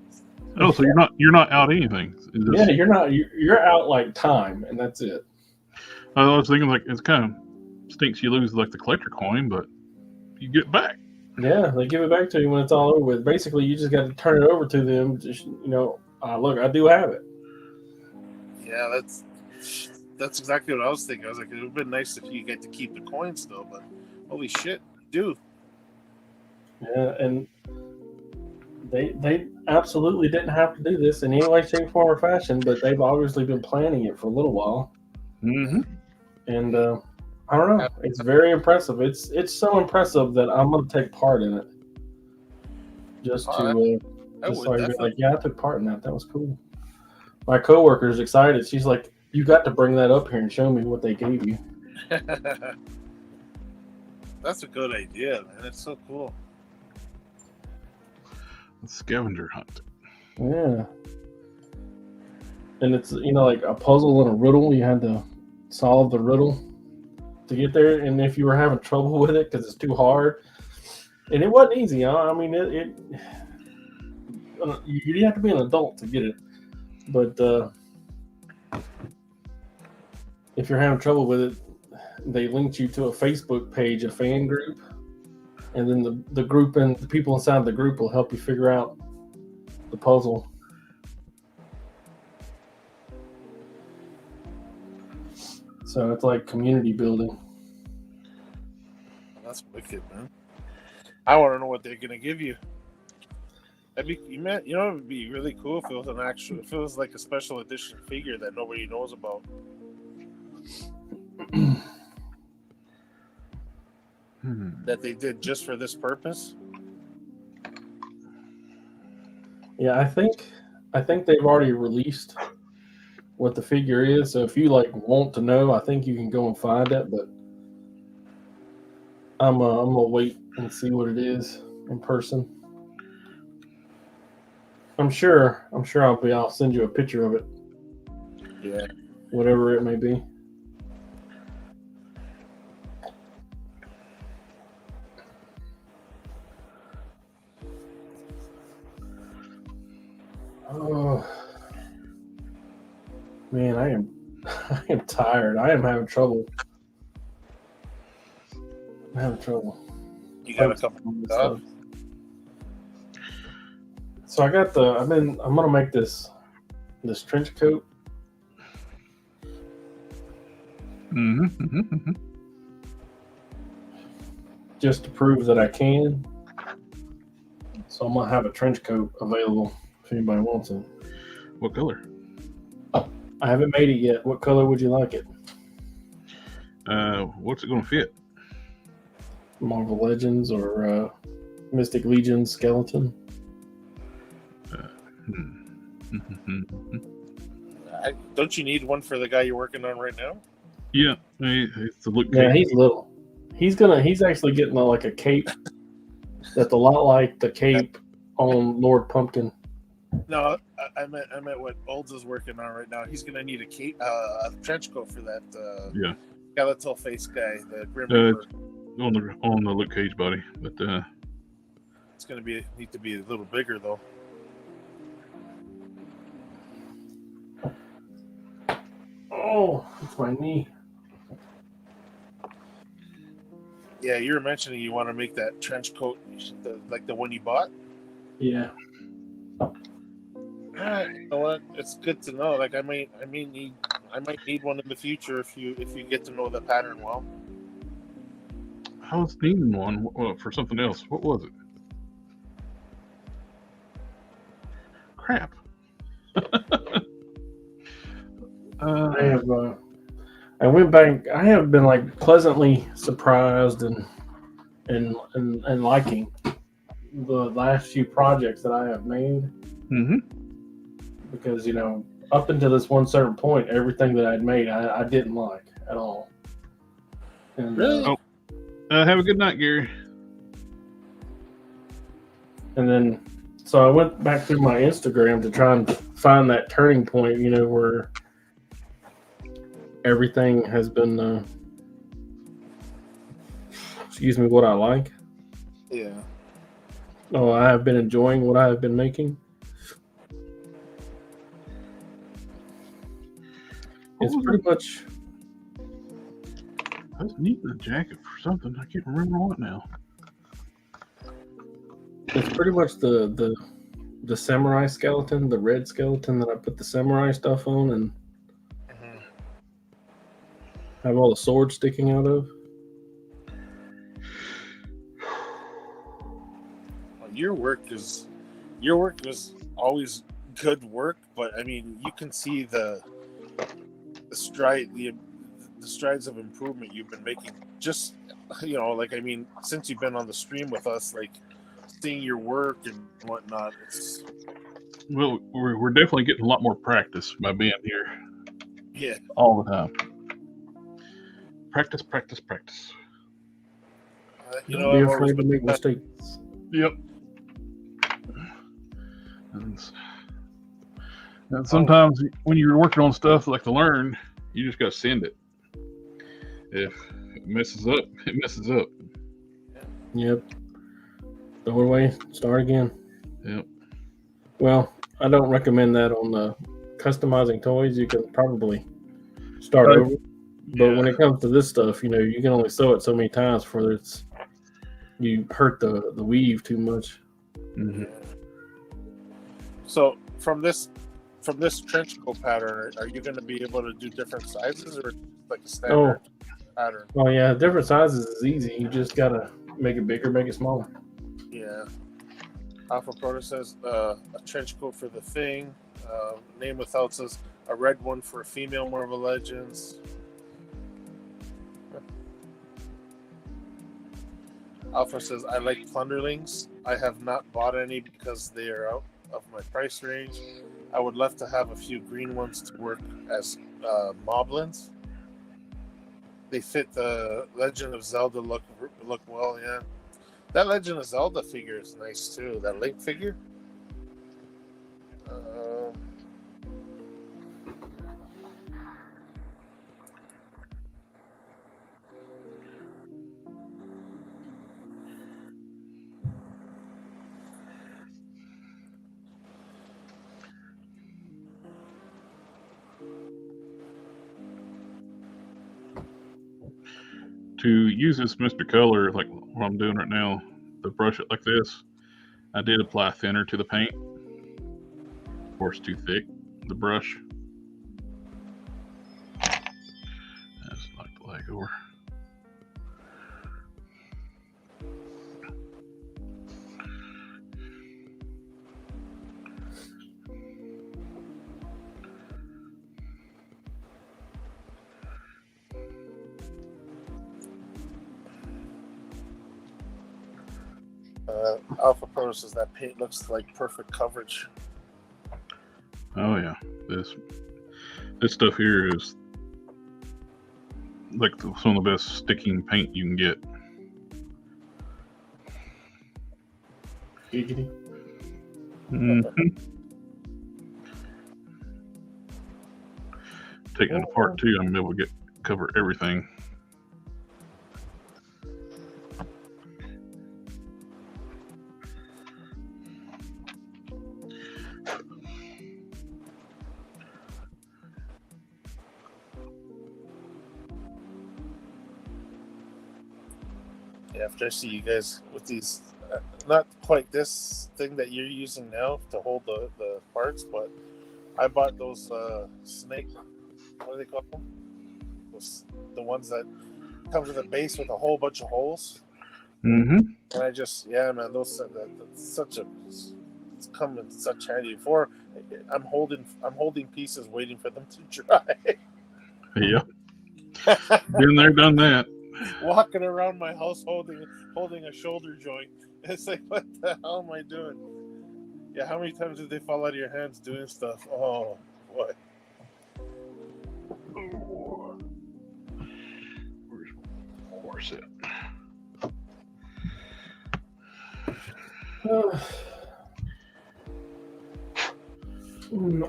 Oh, so you're not out anything. Yeah, you're out like time, and that's it. I was thinking like it's kind of stinks you lose like the collector coin, but you get it back. Yeah, they give it back to you when it's all over with. Basically, you just got to turn it over to them. Just, look, I do have it. Yeah, that's exactly what I was thinking. I was like, it would have been nice if you get to keep the coin still, but holy shit, dude. Yeah, and they absolutely didn't have to do this in any way, shape, form, or fashion, but they've obviously been planning it for a little while. Mm-hmm. And I don't know. It's very impressive. It's so impressive that I'm going to take part in it. Just to just so I can be like, yeah, I took part in that. That was cool. My coworker's excited. She's like, you got to bring that up here and show me what they gave you. That's a good idea, man. It's so cool. A scavenger hunt. Yeah. And it's, like a puzzle and a riddle. You had to solve the riddle to get there. And if you were having trouble with it because it's too hard, and it wasn't easy, I mean, you have to be an adult to get it. But if you're having trouble with it, they linked you to a Facebook page, a fan group, and then the group and the people inside the group will help you figure out the puzzle. So it's like community building. That's wicked, man. I want to know what they're gonna give you. It would be really cool if it was if it was like a special edition figure that nobody knows about. That they did just for this purpose. Yeah, I think they've already released what the figure is. So if you want to know, I think you can go and find it. But I'm gonna wait and see what it is in person. I'm sure I'll send you a picture of it. Yeah. Whatever it may be. Oh man, I am tired. I am having trouble. I'm having trouble. You got a couple of stuff. So I got I'm gonna make this trench coat. Mm-hmm. Just to prove that I can. So I'm gonna have a trench coat available if anybody wants it. What color? I haven't made it yet. What color would you like it? What's it gonna fit? Marvel Legends or Mystic Legion skeleton? Don't you need one for the guy you're working on right now? Yeah, it's a look. Yeah, he's little. He's actually getting like a cape that's a lot like the cape on Lord Pumpkin. No, I meant what Olds is working on right now. He's gonna need a cape, a trench coat for that. Skeletal face guy, the Grim Reaper. On the Luke Cage body, but it's gonna need to be a little bigger though. Oh, it's my knee. Yeah, you were mentioning you want to make that trench coat like the one you bought. Yeah. You know what? It's good to know. Like I might need one in the future if you get to know the pattern well. I was needing one for something else. What was it? Crap. I went back. I have been pleasantly surprised and liking the last few projects that I have made. Mm-hmm. Because up until this one certain point, everything that I'd made, I didn't like at all. And, really? Have a good night, Gary. And then, so I went back through my Instagram to try and find that turning point, where everything has been, what I like. Yeah. Oh, I have been enjoying what I have been making. It's pretty much. I was needing a jacket for something. I can't remember what now. It's pretty much the samurai skeleton, the red skeleton that I put the samurai stuff on and have all the swords sticking out of. your work is always good work, but I mean, you can see the strides of improvement you've been making. Just like I mean, since you've been on the stream with us, like seeing your work and whatnot. Well, we're definitely getting a lot more practice by being here. Yeah, all the time. Practice. Don't be afraid to make mistakes. Yep. And sometimes when you're working on stuff like to learn, you just got to send it. If it messes up, it messes up. Yep. Throw it away. Start again. Yep. Well, I don't recommend that on customizing toys. You can probably start over. But when it comes to this stuff, you can only sew it so many times before you hurt the weave too much. Mm-hmm. So from this trench coat pattern, are you going to be able to do different sizes or like a standard pattern? Oh yeah, different sizes is easy. You just gotta make it bigger, make it smaller. Yeah. Alpha Proto says a trench coat for the Thing. Name Without says a red one for female Marvel Legends. Alpha says I like Plunderlings. I have not bought any because they are out of my price range. I would love to have a few green ones to work as moblins. They fit the Legend of Zelda look well, yeah. That Legend of Zelda figure is nice too. That Link figure. To use this Mr. Color, like what I'm doing right now, to brush it like this, I did apply thinner to the paint. Of course, too thick, the brush. That's like the leg over. Alpha Pro says that paint looks like perfect coverage. Oh yeah, this stuff here is like some of the best sticking paint you can get. Giggity. Mm-hmm. Taking it apart too, I'm able to cover everything. After I see you guys with these, not quite this thing that you're using now to hold the parts, but I bought those snake, what do they call them? The ones that comes with a base with a whole bunch of holes. Mm-hmm. And I just, man, those it's come in such handy. Before I'm holding pieces waiting for them to dry. Yeah. Been there, done that. Walking around my house holding a shoulder joint. It's like, what the hell am I doing? Yeah, how many times did they fall out of your hands doing stuff? Oh, what? Where's my horse at?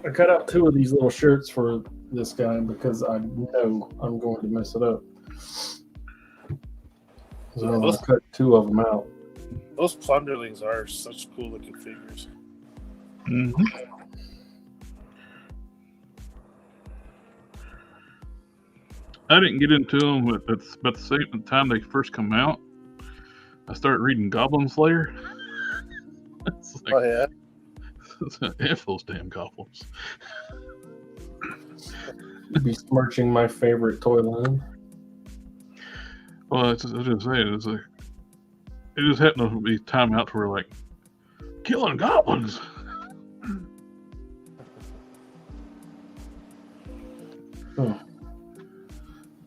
I cut out 2 of these little shirts for this guy because I know I'm going to mess it up. So I cut 2 of them out. Those Plunderlings are such cool looking figures. Mm-hmm. I didn't get into them at about the same time they first come out. I started reading Goblin Slayer. It's like, Oh yeah. F those damn goblins. You'd be smirching my favorite toy line. Well, I just say it. It's like it just happened to be time out to where like killing goblins.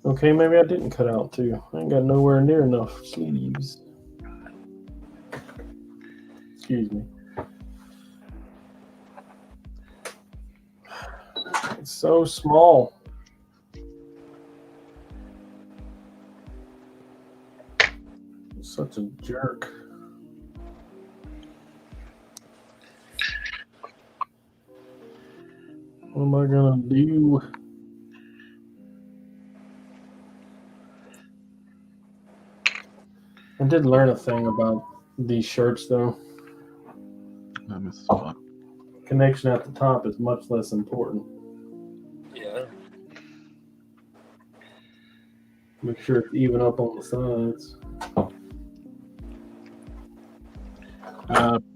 Okay, maybe I didn't cut out too. I ain't got nowhere near enough sleeves. Excuse me. It's so small. Such a jerk. What am I gonna do? I did learn a thing about these shirts though. I missed a spot. Connection at the top is much less important. Yeah. Make sure it's even up on the sides.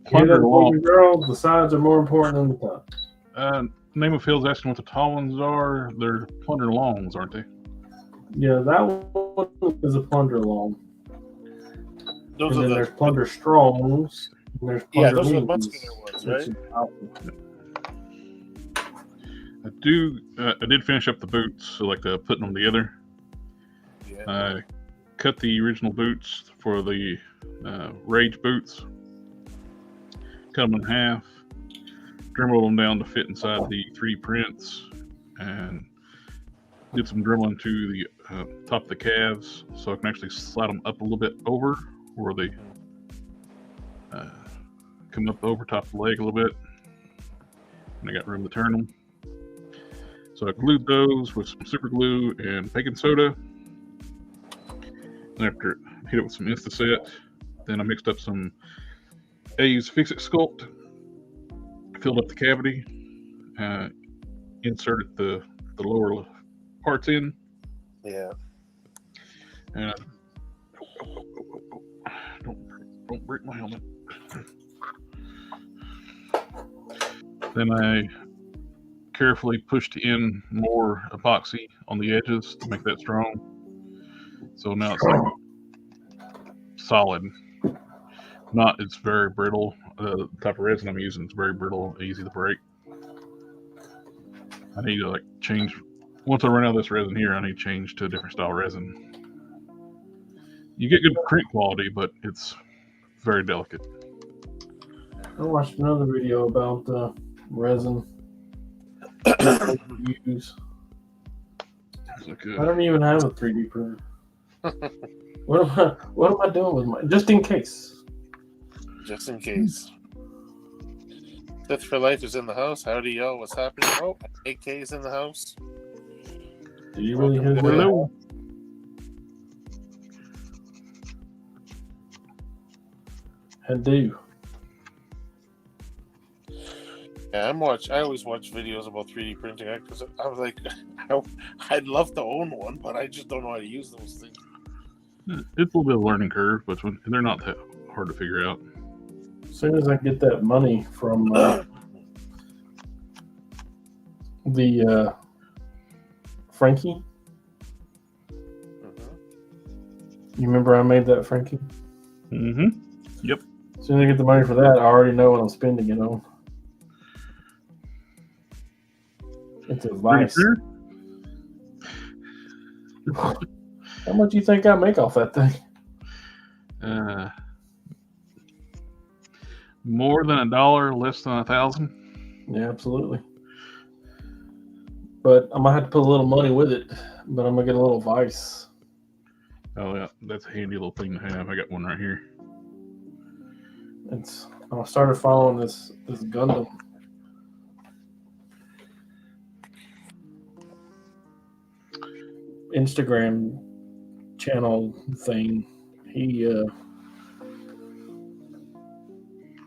Plunder long. Girl, the sides are more important than the top. Name of Phil's asking what the tall ones are. They're plunder longs, aren't they? Yeah, that one is a plunder long. Those And are then there's plunder strongs. And there's yeah, plunder those are the leans, muscular ones, which right? is alpha. I did finish up the boots, so like putting them together. Yeah. I cut the original boots for the Rage boots. Cut them in half. Dremelled them down to fit inside the 3D prints, and did some dremeling to the top of the calves, so I can actually slide them up a little bit over where they come up over top of the leg a little bit. And I got room to turn them. So I glued those with some super glue and baking soda. And after I hit it with some Instaset, then I mixed up some Aves Fixit Sculpt, filled up the cavity, inserted the lower parts in. Yeah. And don't break my helmet. Then I carefully pushed in more epoxy on the edges to make that strong. So now it's like solid. It's very brittle. The type of resin I'm using is very brittle, easy to break. I need to change. Once I run out of this resin here, I need to change to a different style resin. You get good print quality, but it's very delicate. I watched another video about resin use. I don't even have a 3D printer. What am I doing with mine? Just in case. Just in case. Death for Life is in the house. Howdy, y'all. What's happening? Oh, AK is in the house. Do you really hit Hello. I do. Yeah, I always watch videos about 3D printing because I was like, I'd love to own one, but I just don't know how to use those things. It's a little bit of a learning curve, but they're not that hard to figure out. As soon as I get that money from the Frankie, you remember I made that Frankie? Mm-hmm. Yep. As soon as I get the money for that, I already know what I'm spending it on. It's a vice. Sure? How much do you think I make off that thing? More than $1, less than 1,000. Yeah, absolutely. But I might have to put a little money with it. But I'm gonna get a little vice. Oh yeah, that's a handy little thing to have. I got one right here. I started following this Gundam. Instagram channel thing. He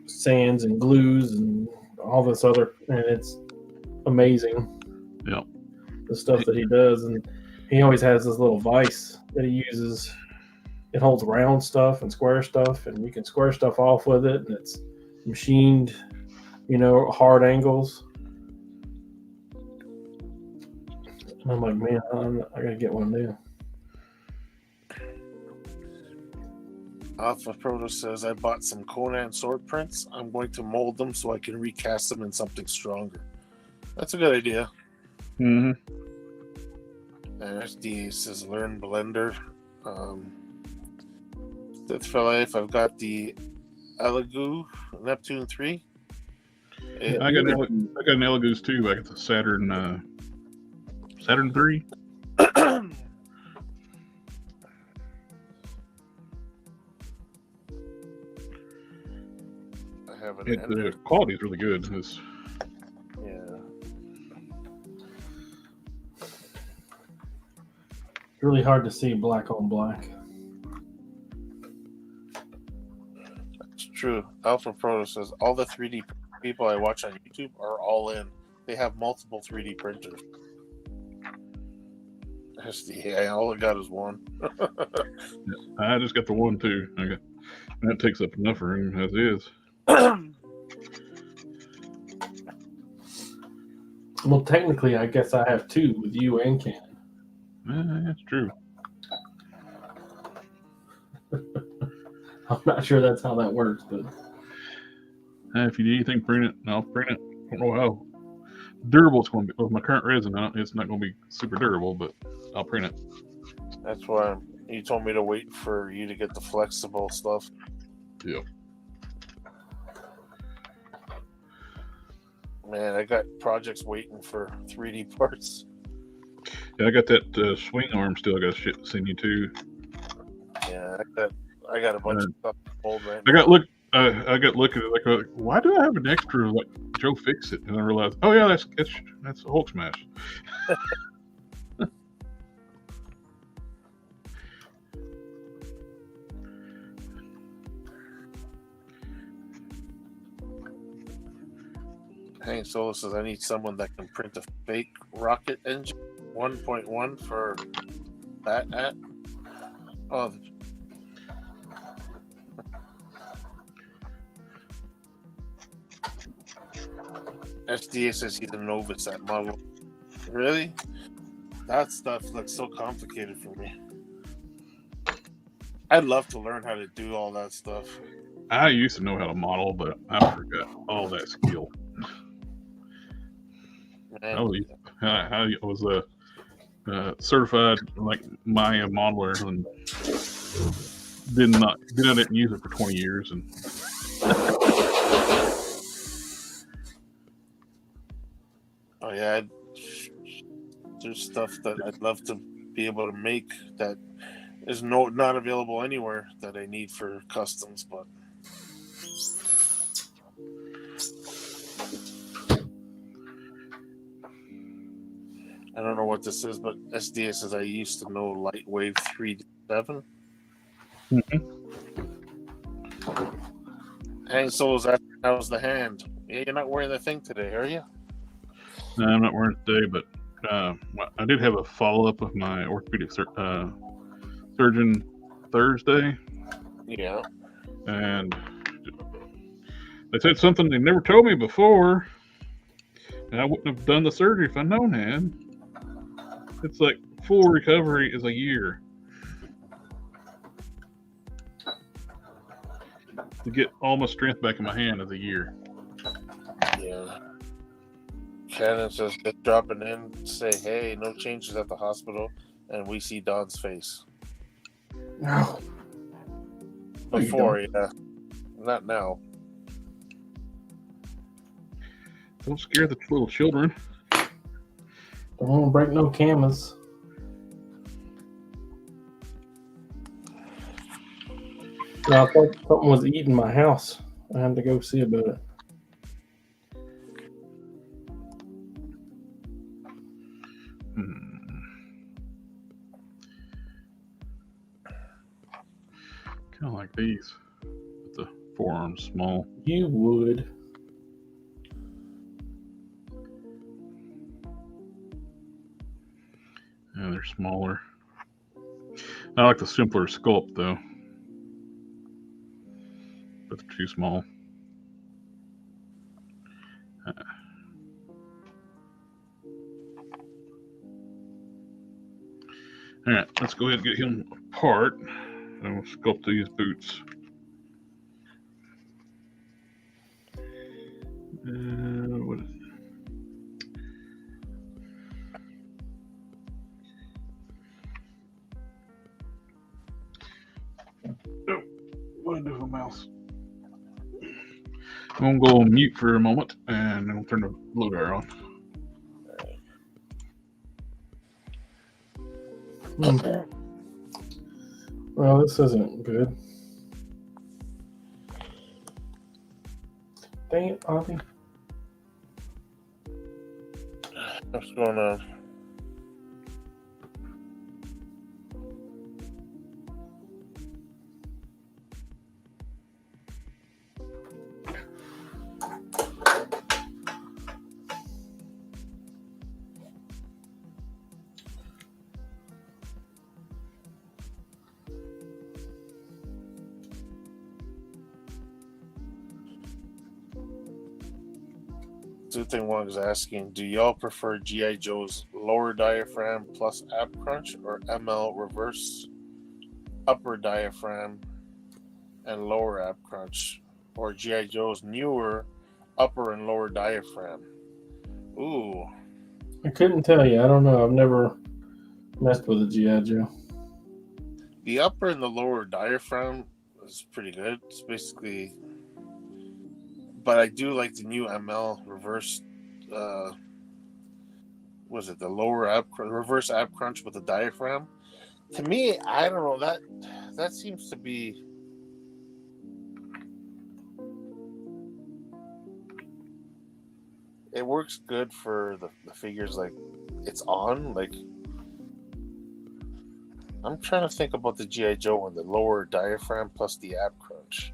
sands and glues and all this other, and it's amazing. Yep. The stuff that he does, and he always has this little vise that he uses. It holds round stuff and square stuff, and you can square stuff off with it, and it's machined, hard angles. And I'm like, man, I gotta get one new. Alpha Proto says, I bought some Conan sword prints. I'm going to mold them so I can recast them in something stronger. That's a good idea. Mm-hmm. And SD says, learn Blender. Death for Life, I've got the Elegoo Neptune 3. I got an Elegoo's too. I got the Saturn 3. The quality is really good. Yeah. It's really hard to see black on black. That's true. Alpha Proto says, all the 3D people I watch on YouTube are all in. They have multiple 3D printers. Yeah, all I got is one. I just got the one too. That takes up enough room as is. Well, technically, I guess I have two with you and Canon. That's true. I'm not sure that's how that works, but if you need anything, print it. I'll print it. I don't know how durable it's going to be. With my current resin, it's not going to be super durable, but I'll print it. That's why you told me to wait for you to get the flexible stuff. Yeah. Man, I got projects waiting for 3D parts. Yeah, I got that swing arm still. I got to send you too. Yeah, I got a bunch of stuff old right now. I got looking at it like, why do I have an extra like Joe Fixit? And I realized, oh yeah, that's a Hulk smash. Hank Solo says, I need someone that can print a fake rocket engine 1.1 for that at. Oh, SDA says he's a novice at model. Really? That stuff looks so complicated for me. I'd love to learn how to do all that stuff. I used to know how to model, but I forgot all that skill. I was a certified like Maya modeler and I didn't use it for 20 years and oh yeah, there's stuff that I'd love to be able to make that is not available anywhere that I need for customs, but I don't know what this is, but SDA says I used to know Lightwave 3D7. Hang Solo's asking, how's the hand? Yeah, you're not wearing the thing today, are you? No, I'm not wearing it today, but I did have a follow-up with my orthopedic surgeon Thursday. Yeah. And they said something they never told me before. And I wouldn't have done the surgery if I'd known that. It's like full recovery is a year. To get all my strength back in my hand is a year. Yeah. Shannon says, just dropping in, say, hey, no changes at the hospital, and we see Don's face. No. Before, yeah. Not now. Don't scare the little children. Don't want to break no cameras. No, I thought something was eating my house. I had to go see about it. Kind of like these, with the forearms small. You would. Yeah, they're smaller. I like the simpler Sculpt though, but they're too small. All right, let's go ahead and get him apart. and we'll sculpt these boots. What is Oh, what did I do with my mouse? I'm gonna go on mute for a moment, and then we'll turn the blow dryer on. Well, this isn't good. Dang it, Avi. What's going on? Two thing one was asking, do y'all prefer G.I. Joe's lower diaphragm plus ab crunch or ML reverse upper diaphragm and lower ab crunch, or G.I. Joe's newer upper and lower diaphragm? Ooh. I couldn't tell you. I don't know. I've never messed with a G.I. Joe. The upper and the lower diaphragm is pretty good. It's basically, but I do like the new ML reverse. Was it the lower reverse ab crunch with the diaphragm? To me, I don't know, that seems to be. It works good for the figures, like it's on. Like I'm trying to think about the G.I. Joe one, the lower diaphragm plus the ab crunch.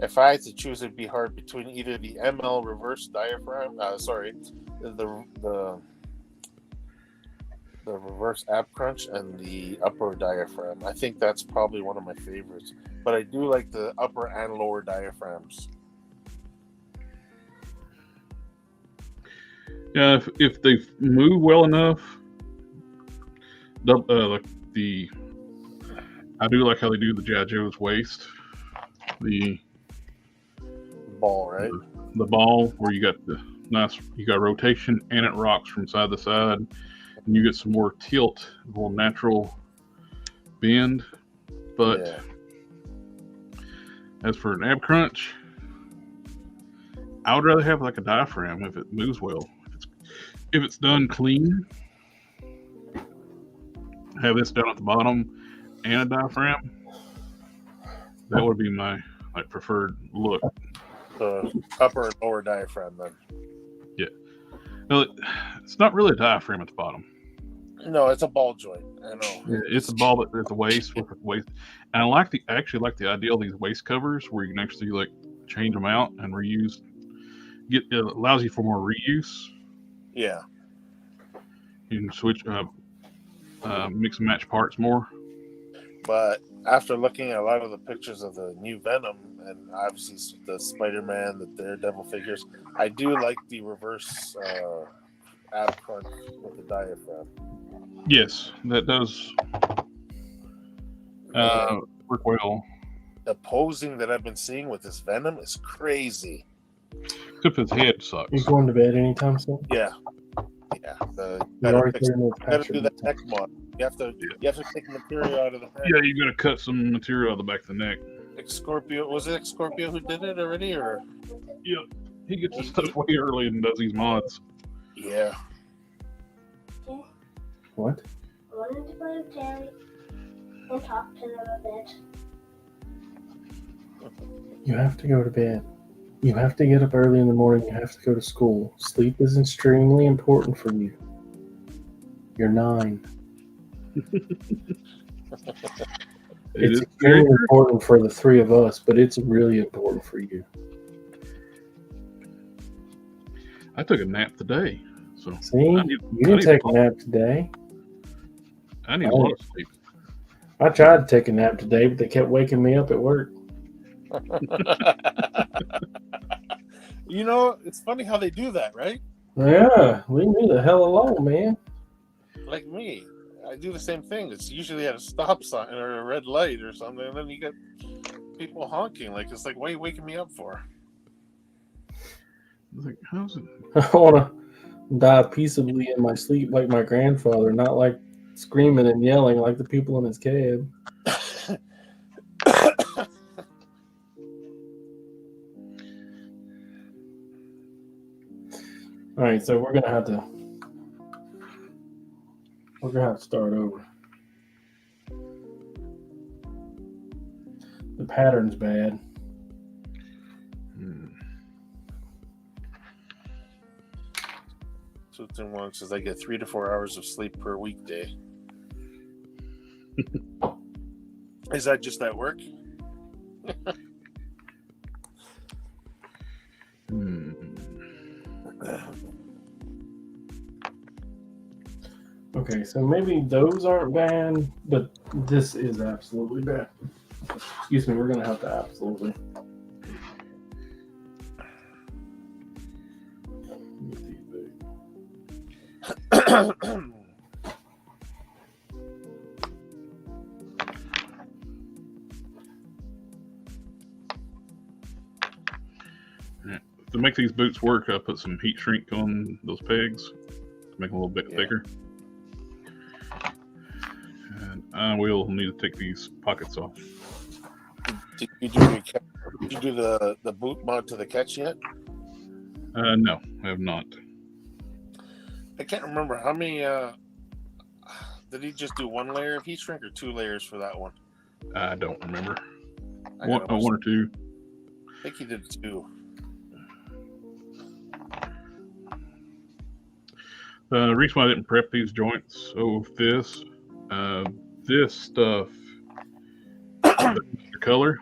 If I had to choose, it'd be hard between either the ML reverse diaphragm, the reverse ab crunch and the upper diaphragm. I think that's probably one of my favorites. But I do like the upper and lower diaphragms. Yeah, if they move well enough, I do like how they do the G.I. Joe's waist. The ball, right? The ball where you got rotation and it rocks from side to side, and you get some more tilt, a little natural bend. But yeah. As for an ab crunch, I would rather have like a diaphragm if it moves well. If it's done clean, have this down at the bottom and a diaphragm. That would be my preferred look. The upper and lower diaphragm, then. Yeah. No, it's not really a diaphragm at the bottom. No, it's a ball joint. I know. Yeah, it's a ball, but there's a waist with a waist. And I actually like the idea of these waist covers where you can actually change them out and reuse. It allows you for more reuse. Yeah. You can switch mix and match parts more. But after looking at a lot of the pictures of the new Venom and obviously the Spider-Man, the Daredevil figures, I do like the reverse ab crunch with the diaphragm. Yes, that does work well. The posing that I've been seeing with this Venom is crazy. Except his head sucks. You going to bed anytime soon? Yeah. Gotta do that neck mod. You have to take material out of the head. Yeah, you got to cut some material out of the back of the neck. Scorpio, was it Scorpio who did it already, or? Yep, he gets his stuff way early and does these mods. Yeah. What? I wanted to play with Terry and talk to them a bit. You have to go to bed. You have to get up early in the morning. You have to go to school. Sleep is extremely important for you. You're 9. It's extremely important for the 3 of us, but it's really important for you. I took a nap today. So see, you didn't take a nap today. I need a lot of sleep. I tried to take a nap today, but they kept waking me up at work. You know, it's funny how they do that, right? Yeah, leave me the hell alone, man. like me. I do the same thing. It's usually at a stop sign or a red light or something, and then you get people honking. Like, it's like, what are you waking me up for? Like, how's it? I want to die peaceably in my sleep like my grandfather, not like screaming and yelling like the people in his cab. All right, so we're gonna have to start over. The pattern's bad. So it's in one says I get 3 to 4 hours of sleep per weekday. Is that just at work? Okay, so maybe those aren't bad, but this is absolutely bad. Excuse me, we're gonna have to absolutely. To make these boots work, I put some heat shrink on those pegs to make them a little bit thicker. And I will need to take these pockets off. Did you do the boot mod to the catch yet? No, I have not. I can't remember how many. Did he just do 1 layer of heat shrink or 2 layers for that one? I don't remember. One One or two. I think he did 2. The reason why I didn't prep these joints this stuff, the color,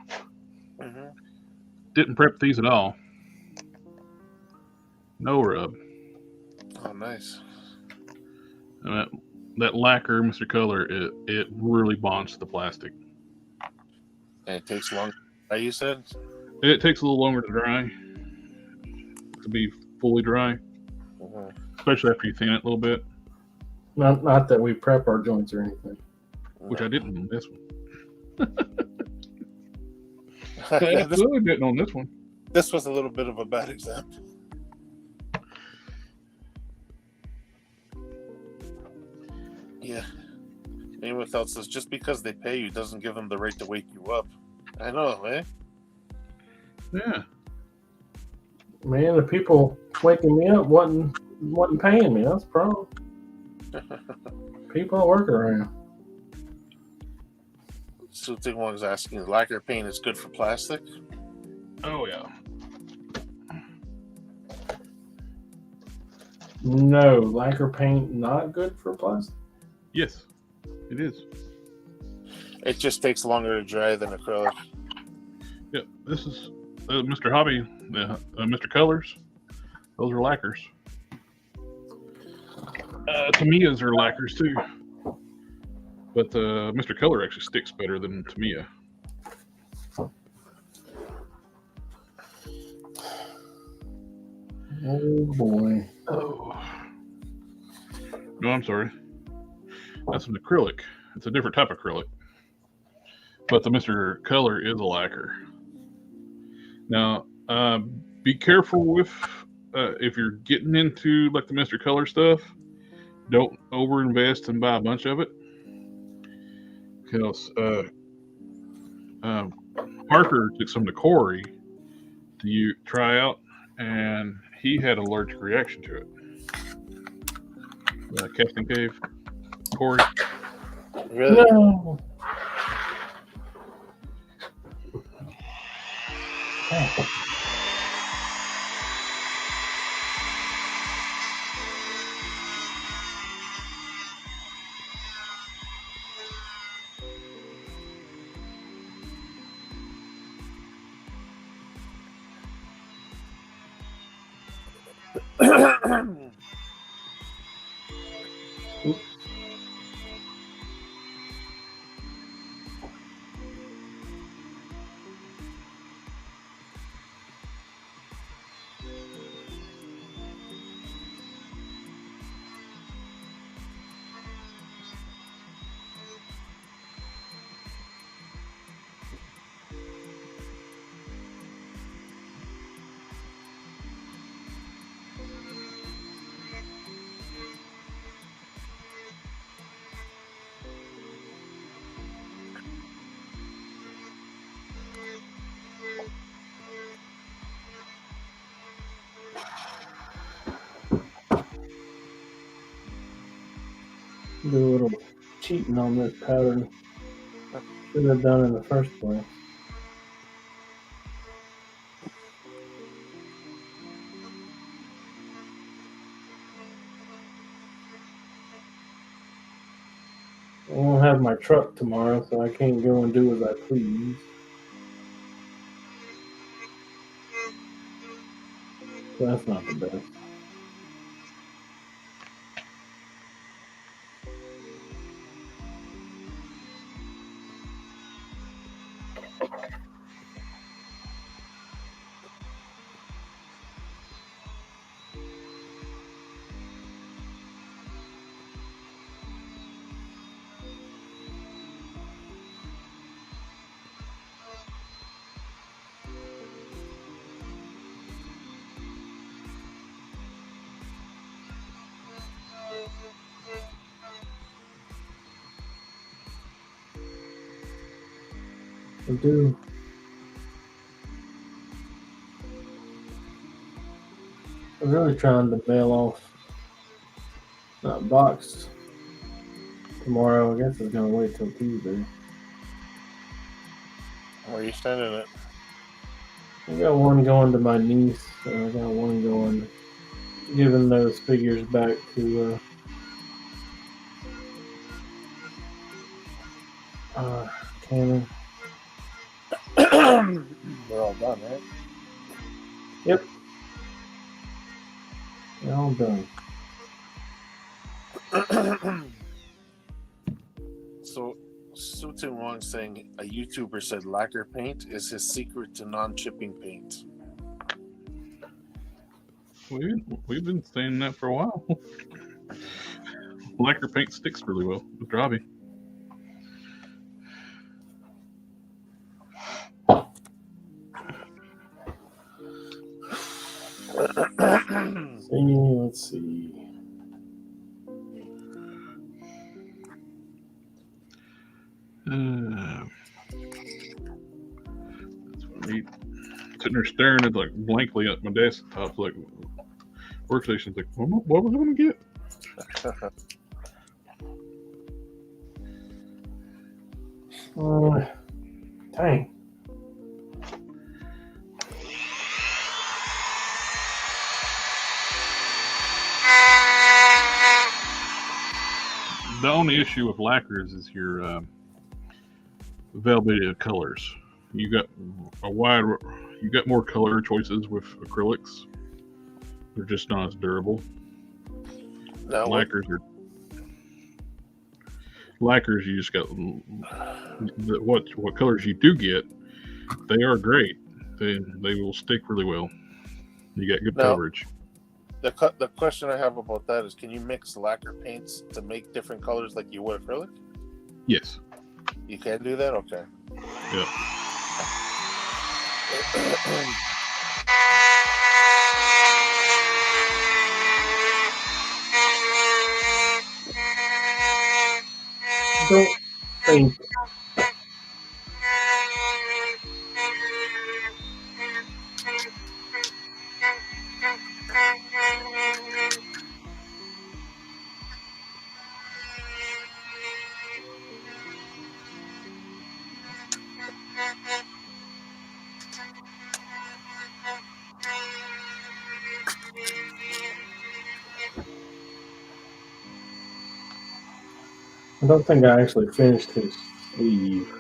didn't prep these at all. No rub. Oh, nice. And that lacquer, Mr. Color, it really bonds to the plastic. And it takes long. You said it takes a little longer to dry, to be fully dry, especially after you thin it a little bit. Not that we prep our joints or anything. Which I didn't on this one. Yeah, Absolutely didn't on this one. This was a little bit of a bad example. Yeah. Anyone else says just because they pay you doesn't give them the right to wake you up. I know, eh? Yeah. Man, the people waking me up wasn't paying me. That's the problem. People I work around. So thing one was asking, lacquer paint is good for plastic? Oh yeah. No, lacquer paint not good for plastic. Yes, it is. It just takes longer to dry than acrylic. Yep, this is Mr. Hobby, Mr. Colors. Those are lacquers. Tamiya's are lacquers too. But Mr. Color actually sticks better than Tamiya. Oh boy. Oh. No, I'm sorry. That's an acrylic. It's a different type of acrylic. But the Mr. Color is a lacquer. Now, be careful with if you're getting into like the Mr. Color stuff. Don't overinvest and buy a bunch of it. Because Harker took some to Corey to try out, and he had an allergic reaction to it. Casting Cave, Corey. Really? No. do a little cheating on this pattern. Should have done in the first place. I won't have my truck tomorrow, so I can't go and do as I please. So that's not the best. I do. I'm really trying to mail off that box tomorrow. I guess it's gonna wait till Tuesday. Where are you sending it? I got one going to my niece, and I got one going, giving those figures back to Canon. They're all done, right? Yep. They're all done. So, Sutin Wong saying a YouTuber said lacquer paint is his secret to non-chipping paint. We've been saying that for a while. Lacquer paint sticks really well with drawing. Let's see. Sitting there staring at blankly at my desktop, workstation's what was I going to get? Dang. The only issue with lacquers is your velvety of colors. You got more color choices with acrylics. They're just not as durable. Now, lacquers, you just got what colors you do get. They are great. They will stick really well. You got good coverage. The question I have about that is, can you mix lacquer paints to make different colors like you would acrylic? Yes. You can do that? Okay. Yeah. Don't think. I don't think I actually finished his sleeve.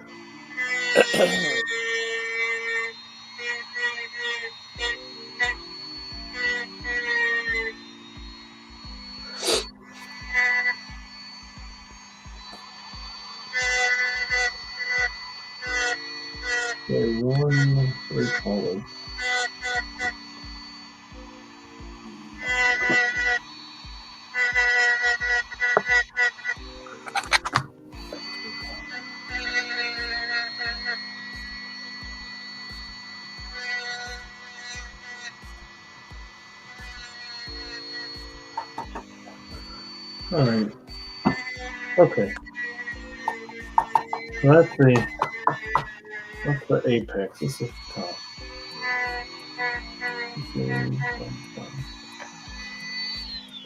Okay, one, three colors. All right. Okay. So that's the apex. This is the top. Okay.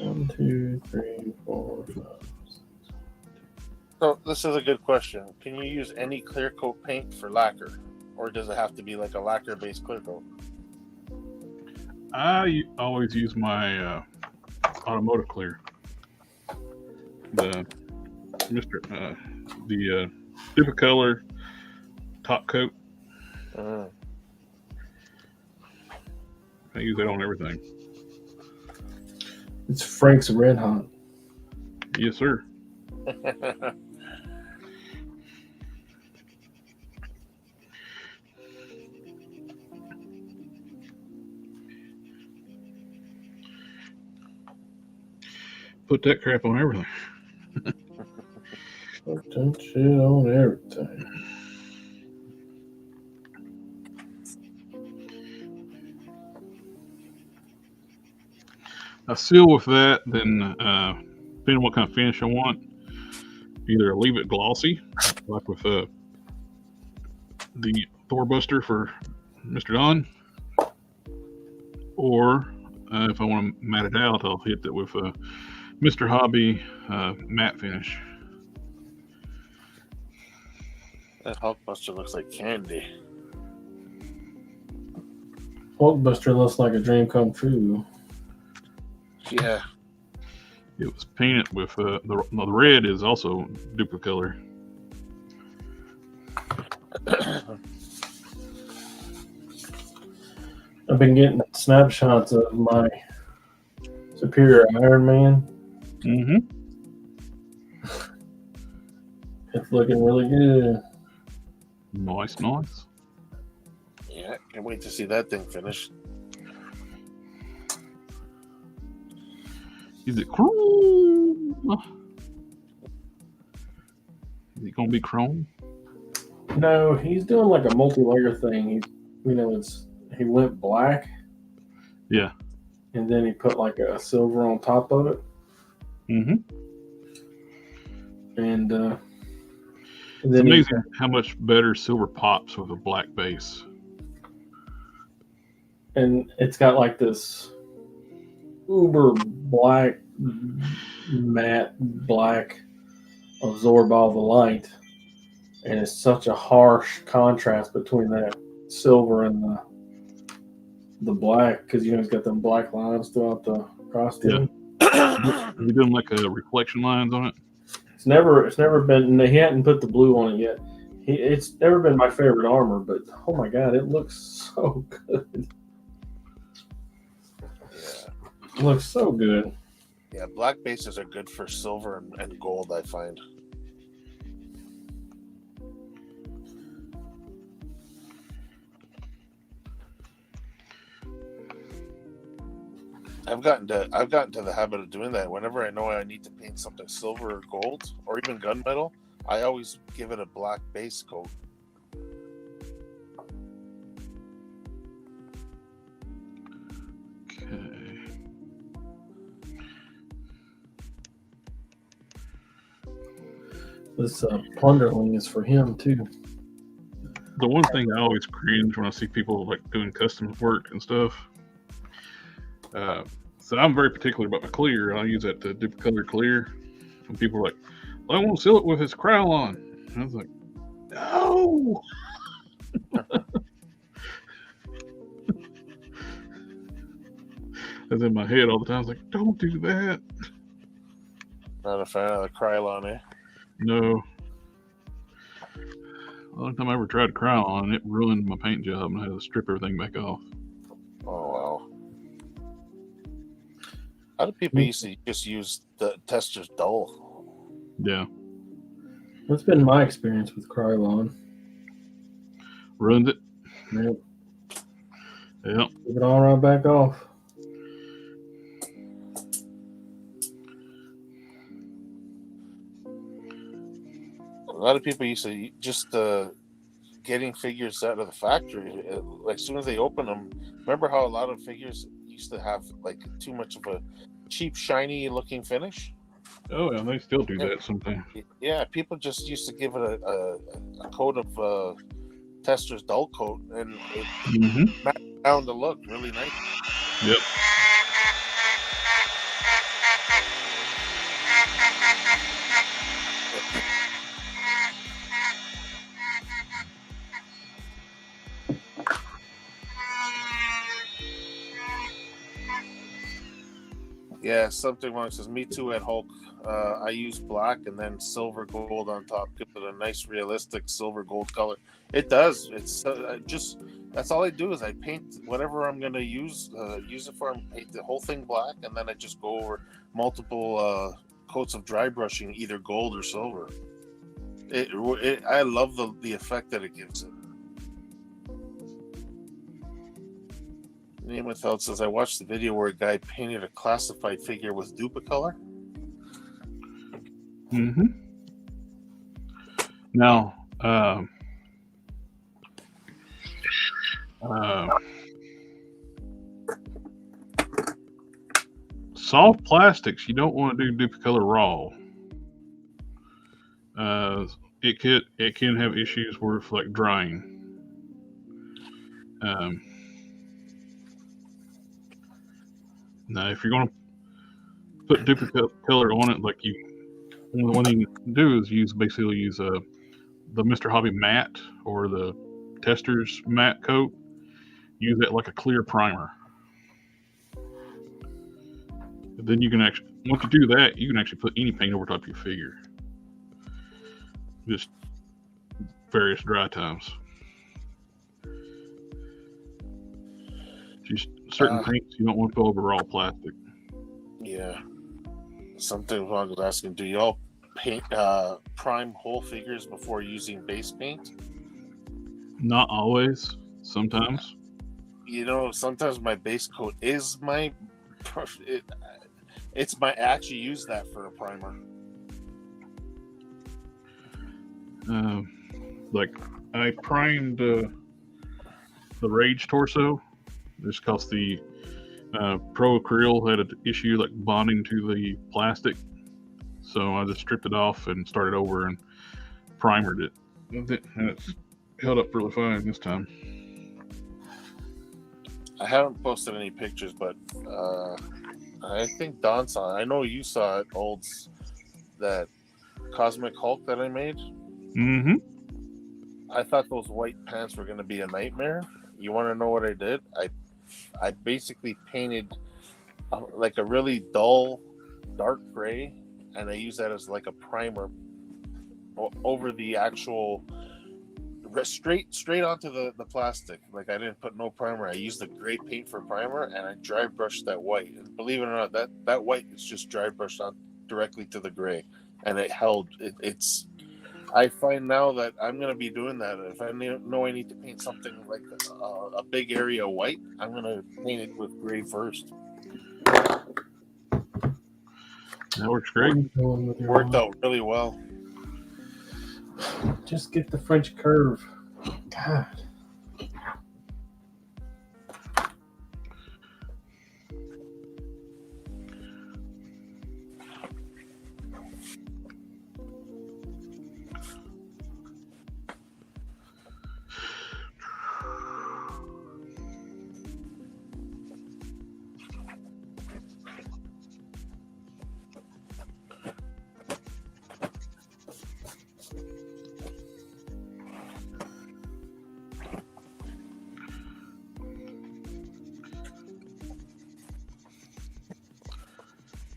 1, 2, 3, 4, 5, 6. So this is a good question. Can you use any clear coat paint for lacquer, or does it have to be like a lacquer-based clear coat? I always use my automotive clear. The Duplicolor top coat. I use that on everything. It's Frank's Red Hot. Yes, sir. Put that crap on everything. Put that shit on everything. I seal with that, then depending on what kind of finish I want, either leave it glossy, like with the Thor Buster for Mr. Don, or if I want to matte it out, I'll hit that with Mr. Hobby matte finish. That Hulkbuster looks like candy. Hulkbuster looks like a dream come true. Yeah. It was painted with the red is also Duplicolor. I've been getting snapshots of my Superior Iron Man. Mm-hmm. It's looking really good. Nice, nice. Yeah, can't wait to see that thing finish. Is it chrome? Is it gonna be chrome? No, he's doing like a multi-layer thing. He went black. Yeah. And then he put like a silver on top of it. Mm-hmm. And then it's amazing how much better silver pops with a black base. And it's got like this uber black, matte black absorb all the light. And it's such a harsh contrast between that silver and the black, because it's got them black lines throughout the costume. Yeah. You doing like reflection lines on it? It's never been. He hadn't put the blue on it yet. It's never been my favorite armor, but oh my god, it looks so good. Yeah. It looks so good. Yeah, black bases are good for silver and gold, I find. I've gotten to the habit of doing that. Whenever I know I need to paint something silver or gold or even gunmetal, I always give it a black base coat. Okay. This plunderling is for him too. The one thing I always cringe when I see people like doing custom work and stuff. So I'm very particular about my clear. I use that Duplicolor clear. And people are like, well, I want to seal it with his Krylon. And I was like, no. That's in my head all the time. I was like, don't do that. Not a fan of the Krylon, eh? No. The only time I ever tried Krylon, it ruined my paint job and I had to strip everything back off. Oh, wow. A lot of people used to just use the Tester's dull. Yeah. That's been my experience with Krylon. Ruined it? Yep. Yep. Keep it all right back off. A lot of people used to just getting figures out of the factory. Like, as soon as they open them, remember how a lot of figures used to have like too much of a cheap, shiny looking finish? Oh, yeah, they still do that sometimes. Yeah, people just used to give it a coat of Tester's dull coat, and it found the look really nice. Yep. Yeah, something wrong says me too at Hulk. I use black and then silver gold on top, give it a nice realistic silver gold color. It does. It's just that's all I do is I paint whatever I'm gonna use it for. I paint the whole thing black, and then I just go over multiple coats of dry brushing, either gold or silver. I love the effect that it gives it. Name Without says, I watched the video where a guy painted a classified figure with Duplicolor. Mm-hmm. Now, soft plastics, you don't want to do Duplicolor raw. It can have issues with like drying. Now, if you're going to put Duplicolor on it, like one thing you can do is use the Mr. Hobby matte or the Tester's matte coat. Use that like a clear primer. And then you can actually, once you do that, you can actually put any paint over top of your figure. Just various dry times. Just certain paints you don't want to go over raw plastic. Yeah. Something I was asking, do y'all paint prime whole figures before using base paint? Not always. Sometimes. You know, sometimes my base coat is I actually use that for a primer. Like I primed the Rage torso just because the Pro Acryl had an issue like bonding to the plastic, so I just stripped it off and started over and primered it, and it's held up really fine this time. I haven't posted any pictures, but I think Don saw it. I know you saw it, Olds, that Cosmic Hulk that I made. Mm-hmm. I thought those white pants were going to be a nightmare. You want to know what I did? I basically painted like a really dull, dark gray, and I used that as like a primer over the actual straight onto the plastic. Like I didn't put no primer. I used the gray paint for primer, and I dry brushed that white. And believe it or not, that white is just dry brushed on directly to the gray, and it held. It's. I find now that I'm going to be doing that. If I know I need to paint something like a big area white, I'm going to paint it with gray first. That works great. Worked out really well. Just get the French curve. God.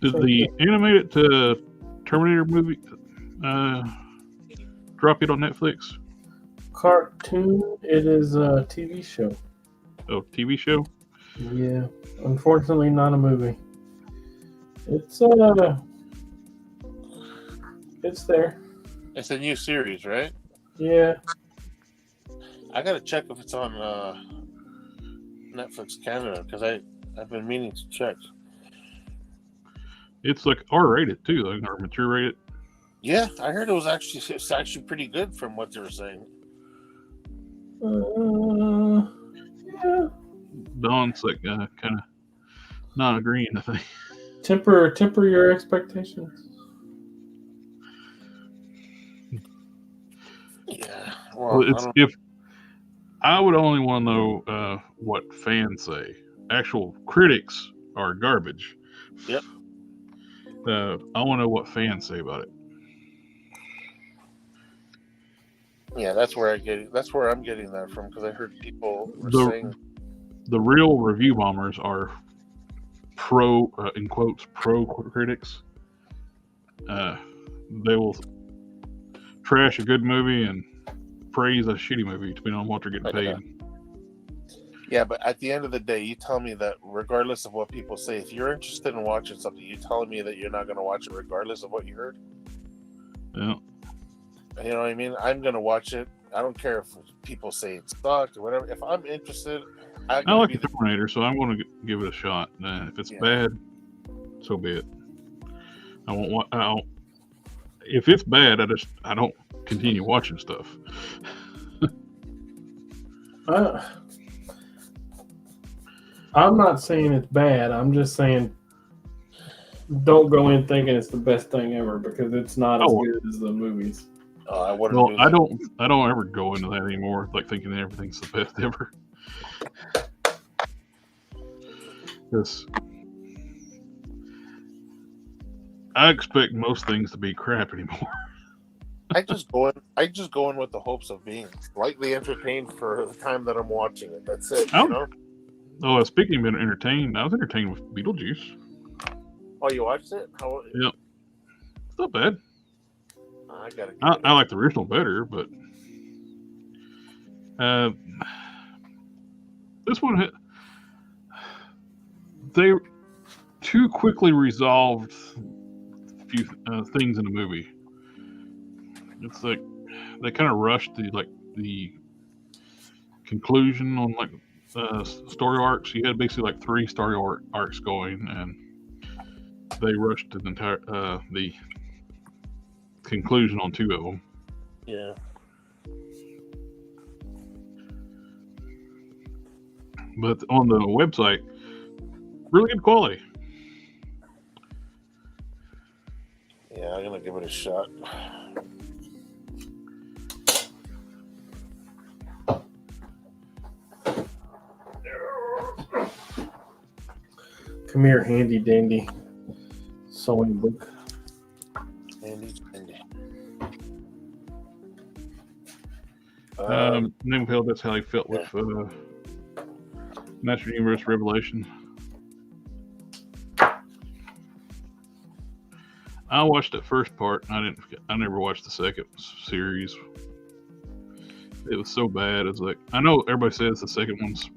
Did the animated Terminator movie drop it on Netflix? Cartoon, it is a TV show. Oh, TV show? Yeah. Unfortunately, not a movie. It's there. It's a new series, right? Yeah. I gotta check if it's on Netflix Canada, because I've been meaning to check. It's like R-rated too, like, or mature rated. Yeah, I heard it's actually pretty good from what they were saying. Yeah. Don's like kind of not agreeing, I think. Temper your expectations. Yeah. Well, if I would only want to know what fans say. Actual critics are garbage. Yep. I want to know what fans say about it. Yeah, that's where I'm getting that from, because I heard people were saying the real review bombers are pro, in quotes, pro critics, they will trash a good movie and praise a shitty movie, depending on what they're getting paid. Yeah, but at the end of the day, you tell me that regardless of what people say, if you're interested in watching something, you telling me that you're not going to watch it regardless of what you heard? Yeah. You know what I mean? I'm going to watch it. I don't care if people say it sucked or whatever. If I'm interested, I like the Terminator, so I'm going to give it a shot. If it's bad, so be it. I won't. If it's bad, I don't continue watching stuff. I'm not saying it's bad. I'm just saying don't go in thinking it's the best thing ever, because it's not as good as the movies. I wouldn't. I don't ever go into that anymore, like thinking that everything's the best ever. Because I expect most things to be crap anymore. I just go in with the hopes of being slightly entertained for the time that I'm watching it. That's it. You know? Oh, speaking of being entertained, I was entertained with Beetlejuice. Oh, you watched it? Yep. It's not bad. I like the original better, but this one they too quickly resolved a few things in the movie. It's like they kind of rushed the conclusion on story arcs. You had basically like 3 story arcs going, and they rushed the entire the conclusion on 2 of them. Yeah. But on the website, really good quality. Yeah, I'm gonna give it a shot. Come here, handy dandy sewing book. Handy dandy. Name of Hell, that's how he felt with Master Universe Revelation. I watched the first part. I never watched the second series. It was so bad. It's like, I know everybody says the second one's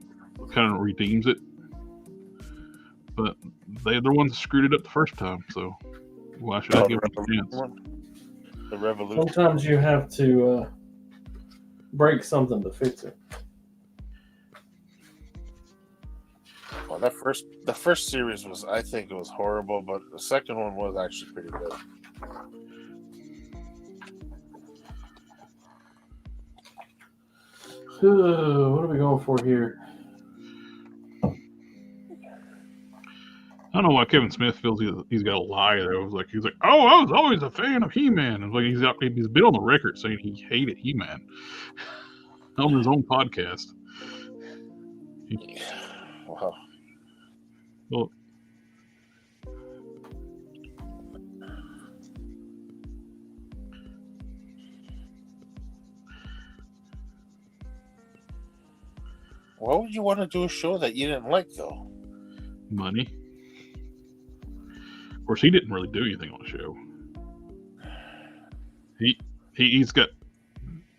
kind of redeems it, but they're the ones that screwed it up the first time. So why should I give them a chance? The Revolution. Sometimes you have to break something to fix it. Well, the first series was, I think it was horrible, but the second one was actually pretty good. What are we going for here? I don't know why Kevin Smith feels he's got a lie there. He's like, oh, I was always a fan of He-Man. And like he's been on the record saying he hated He-Man on his own podcast. Wow. Well, why would you want to do a show that you didn't like, though? money. Of course, he didn't really do anything on the show. He's got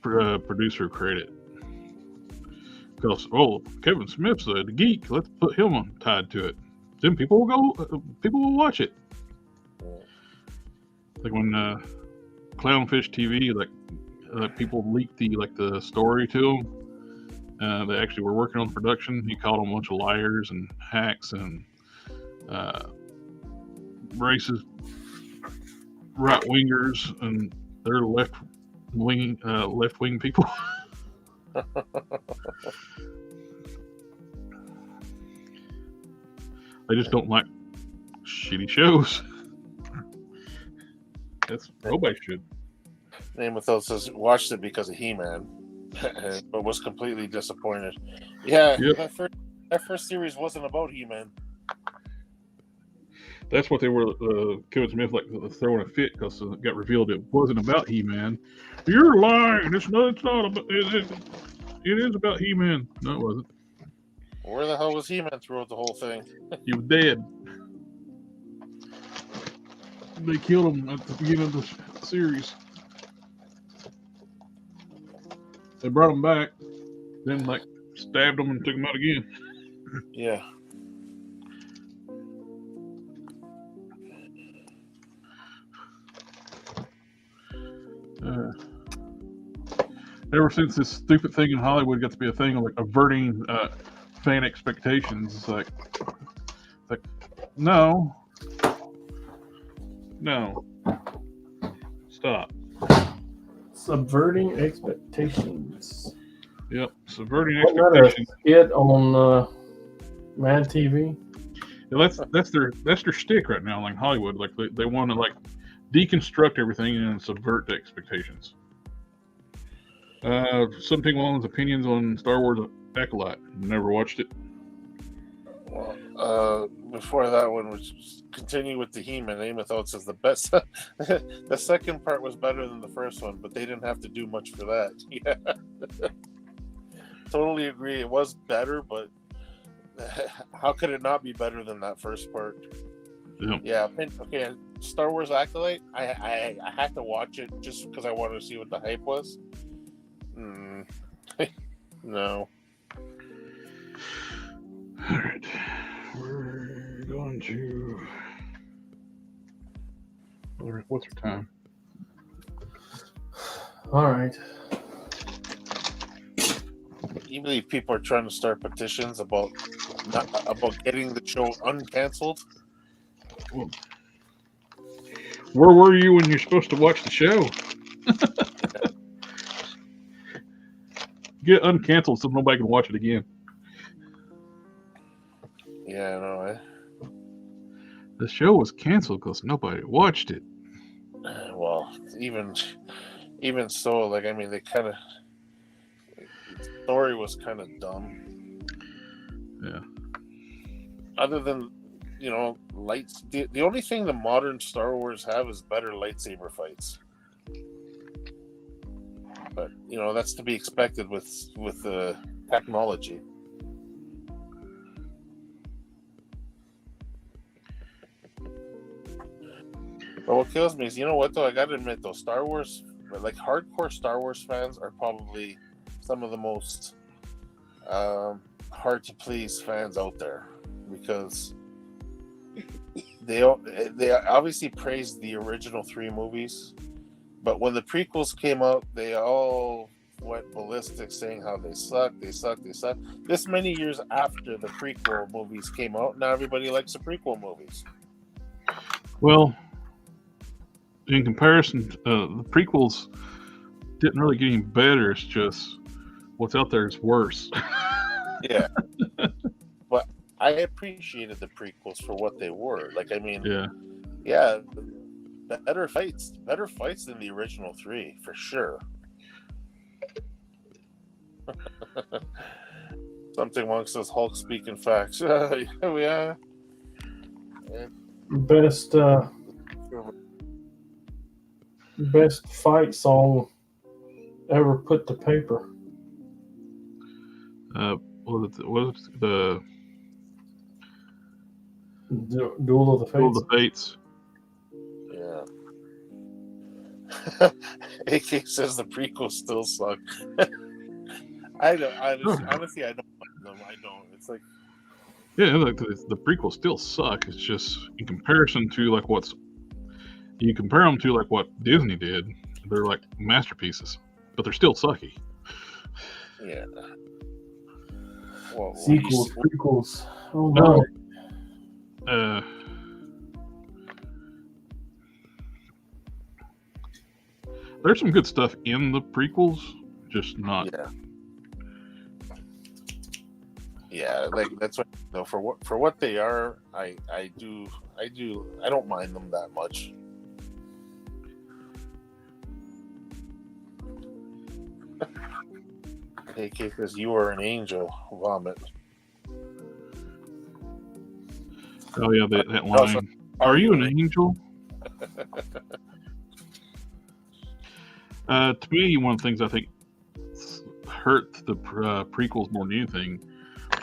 producer credit. Because, Kevin Smith's the geek. Let's put him tied to it. Then people will watch it. Like when Clownfish TV, people leaked the story to him. They actually were working on the production. He called them a bunch of liars and hacks and racist right wingers, and they're left wing people. They just don't like shitty shows. Nobody should. Name with those says watched it because of He-Man, but was completely disappointed. Yeah, yep. that first series wasn't about He-Man. That's what they were. Kevin Smith throwing a fit because it got revealed it wasn't about He-Man. You're lying. It's not about. It is about He-Man. No, it wasn't. Where the hell was He-Man throughout the whole thing? He was dead. They killed him at the beginning of the series. They brought him back, then like stabbed him and took him out again. Yeah. Ever since this stupid thing in Hollywood got to be a thing of like averting fan expectations, it's like no, stop. Subverting expectations. Yep, subverting Wasn't that expectations. a skit on Mad TV? Yeah, that's their shtick right now, like Hollywood. Like they want to like deconstruct everything and subvert the expectations. Something along with opinions on Star Wars Acolyte. Never watched it. Well, before that one, which continue with the He-Man, Amethod says the best. The second part was better than the first one, but they didn't have to do much for that. Yeah, totally agree. It was better, but how could it not be better than that first part? Yeah. Okay. Star Wars Acolyte. I had to watch it just because I wanted to see what the hype was. No. All right, we're going to. What's our time? All right. You believe people are trying to start petitions about getting the show uncanceled? Well, where were you when you're supposed to watch the show? Get uncanceled so nobody can watch it again. Yeah, I know. The show was canceled because nobody watched it. Well, even so, like, I mean, they kind of, the story was kind of dumb. Yeah. Other than, lights, the only thing the modern Star Wars have is better lightsaber fights. But that's to be expected with the technology. But what kills me is, you know what though? I gotta admit though, Star Wars, like hardcore Star Wars fans, are probably some of the most hard to please fans out there, because they obviously praised the original 3 movies, but when the prequels came out, they all went ballistic, saying how they suck. This many years after the prequel movies came out, now everybody likes the prequel movies. Well, in comparison, the prequels didn't really get any better. It's just what's out there is worse. Yeah. But I appreciated the prequels for what they were. Like, I mean, yeah, better fights than the original 3, for sure. Something Monk says Hulk speaking facts. Yeah. Best fight song ever put to paper. Was it the Duel of the Fates? Duel of the Fates. Yeah. AK says the prequels still suck. I don't. Honestly, I don't like them. I don't. It's like, yeah, like the prequels still suck. It's just in comparison to like you compare them to like what Disney did. They're like masterpieces, but they're still sucky. Yeah. Well, Sequels, prequels. Oh no. There's some good stuff in the prequels, just not. Yeah, like that's what for what they are. I don't mind them that much. AK says you are an angel. Vomit. Oh yeah, that line. Are you an angel? To me, one of the things I think hurt the prequels more than anything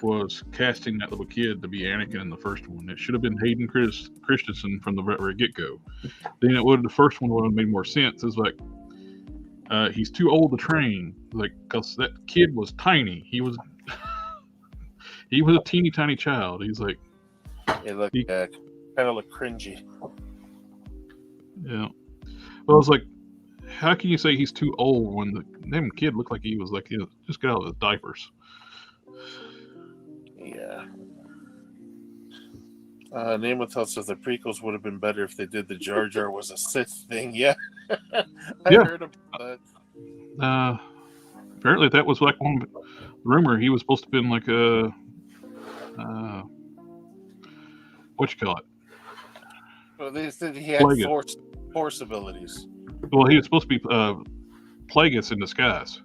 was casting that little kid to be Anakin in the first one. It should have been Hayden Christensen from the very get-go. Then the first one would have made more sense. It's like, he's too old to train, like, because that kid was tiny. He was a teeny tiny child. He's like, It looked kind of looked cringy. Yeah. Well, I was like, how can you say he's too old when the damn kid looked like he was like, just got out of his diapers? Yeah. Namathel says the prequels would have been better if they did the Jar Jar was a Sith thing. Yeah. I heard about that. Apparently that was like one rumor. He was supposed to have been like a, what you call it? Well, they said he had force abilities. Well, he was supposed to be Plagueis in disguise.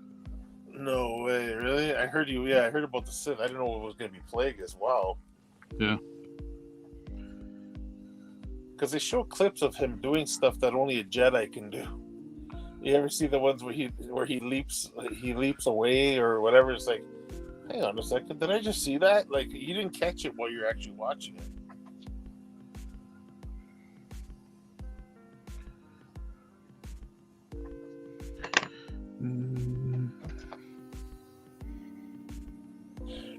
No way, really? I heard you. Yeah, I heard about the Sith. I didn't know it was going to be Plagueis. Wow. Yeah. Because they show clips of him doing stuff that only a Jedi can do. You ever see the ones where he leaps away or whatever? It's like, hang on a second, did I just see that? Like, you didn't catch it while you're actually watching it.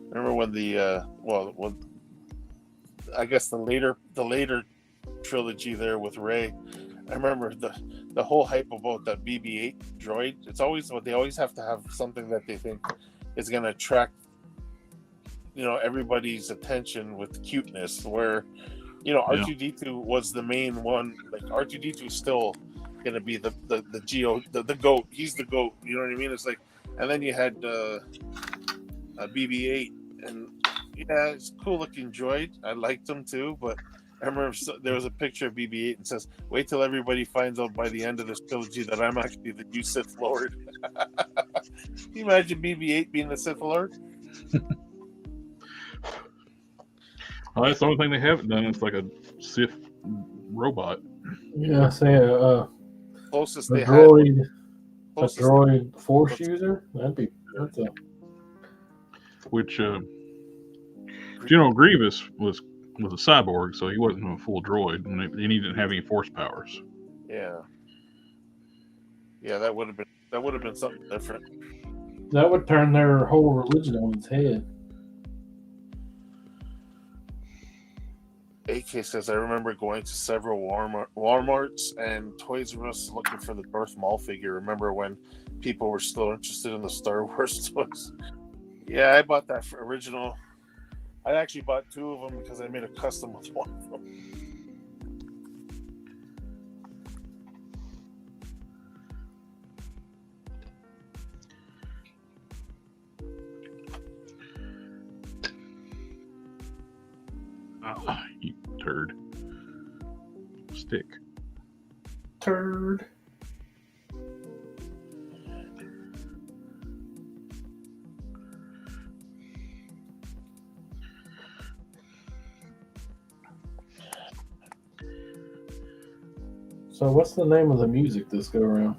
Remember when I guess the later trilogy there with Rey. I remember the whole hype about that BB-8 droid. It's always they always have to have something that they think is going to attract, everybody's attention with cuteness. Where, R2D2 was the main one. Like R2D2 is still going to be the goat. He's the goat. You know what I mean? It's like, and then you had a BB-8, and yeah, it's a cool looking droid. I liked him too, but I remember there was a picture of BB-8 and says, "Wait till everybody finds out by the end of this trilogy that I'm actually the new Sith Lord." Can you imagine BB-8 being the Sith Lord? Well, that's the only thing they haven't done. It's like a Sith robot. Yeah, say Closest a they droid, had. a droid Force user. That's a. Which General Grievous was a cyborg, so he wasn't a full droid, and he didn't have any force powers. Yeah, that would have been something different. That would turn their whole religion on its head. AK says, I remember going to several Walmarts and Toys R Us looking for the Darth Maul figure. Remember when people were still interested in the Star Wars toys? Yeah, I bought that for original. I actually bought two of them because I made a custom with one of them. You turd. Stick. Turd. So what's the name of the music this go around?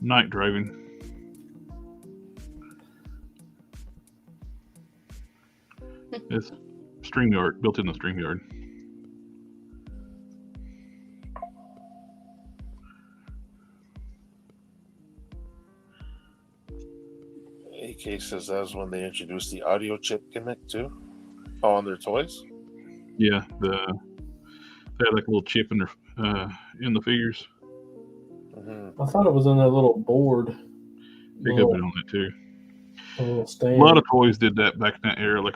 Night Driving. It's StreamYard, built in the StreamYard. AK says that was when they introduced the audio chip gimmick too. Oh, on their toys? Yeah, they had like a little chip in the figures. Mm-hmm. I thought it was in that little board. They could have been on it too. A little stand. A lot of toys did that back in that era. Like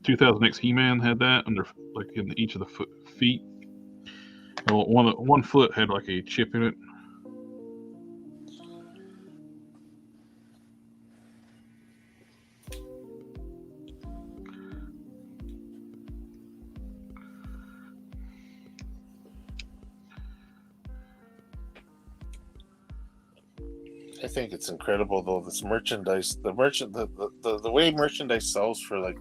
2000X He-Man had that under like in each of the feet. Well, one foot had like a chip in it. I think it's incredible though, this merchandise, the way merchandise sells for like,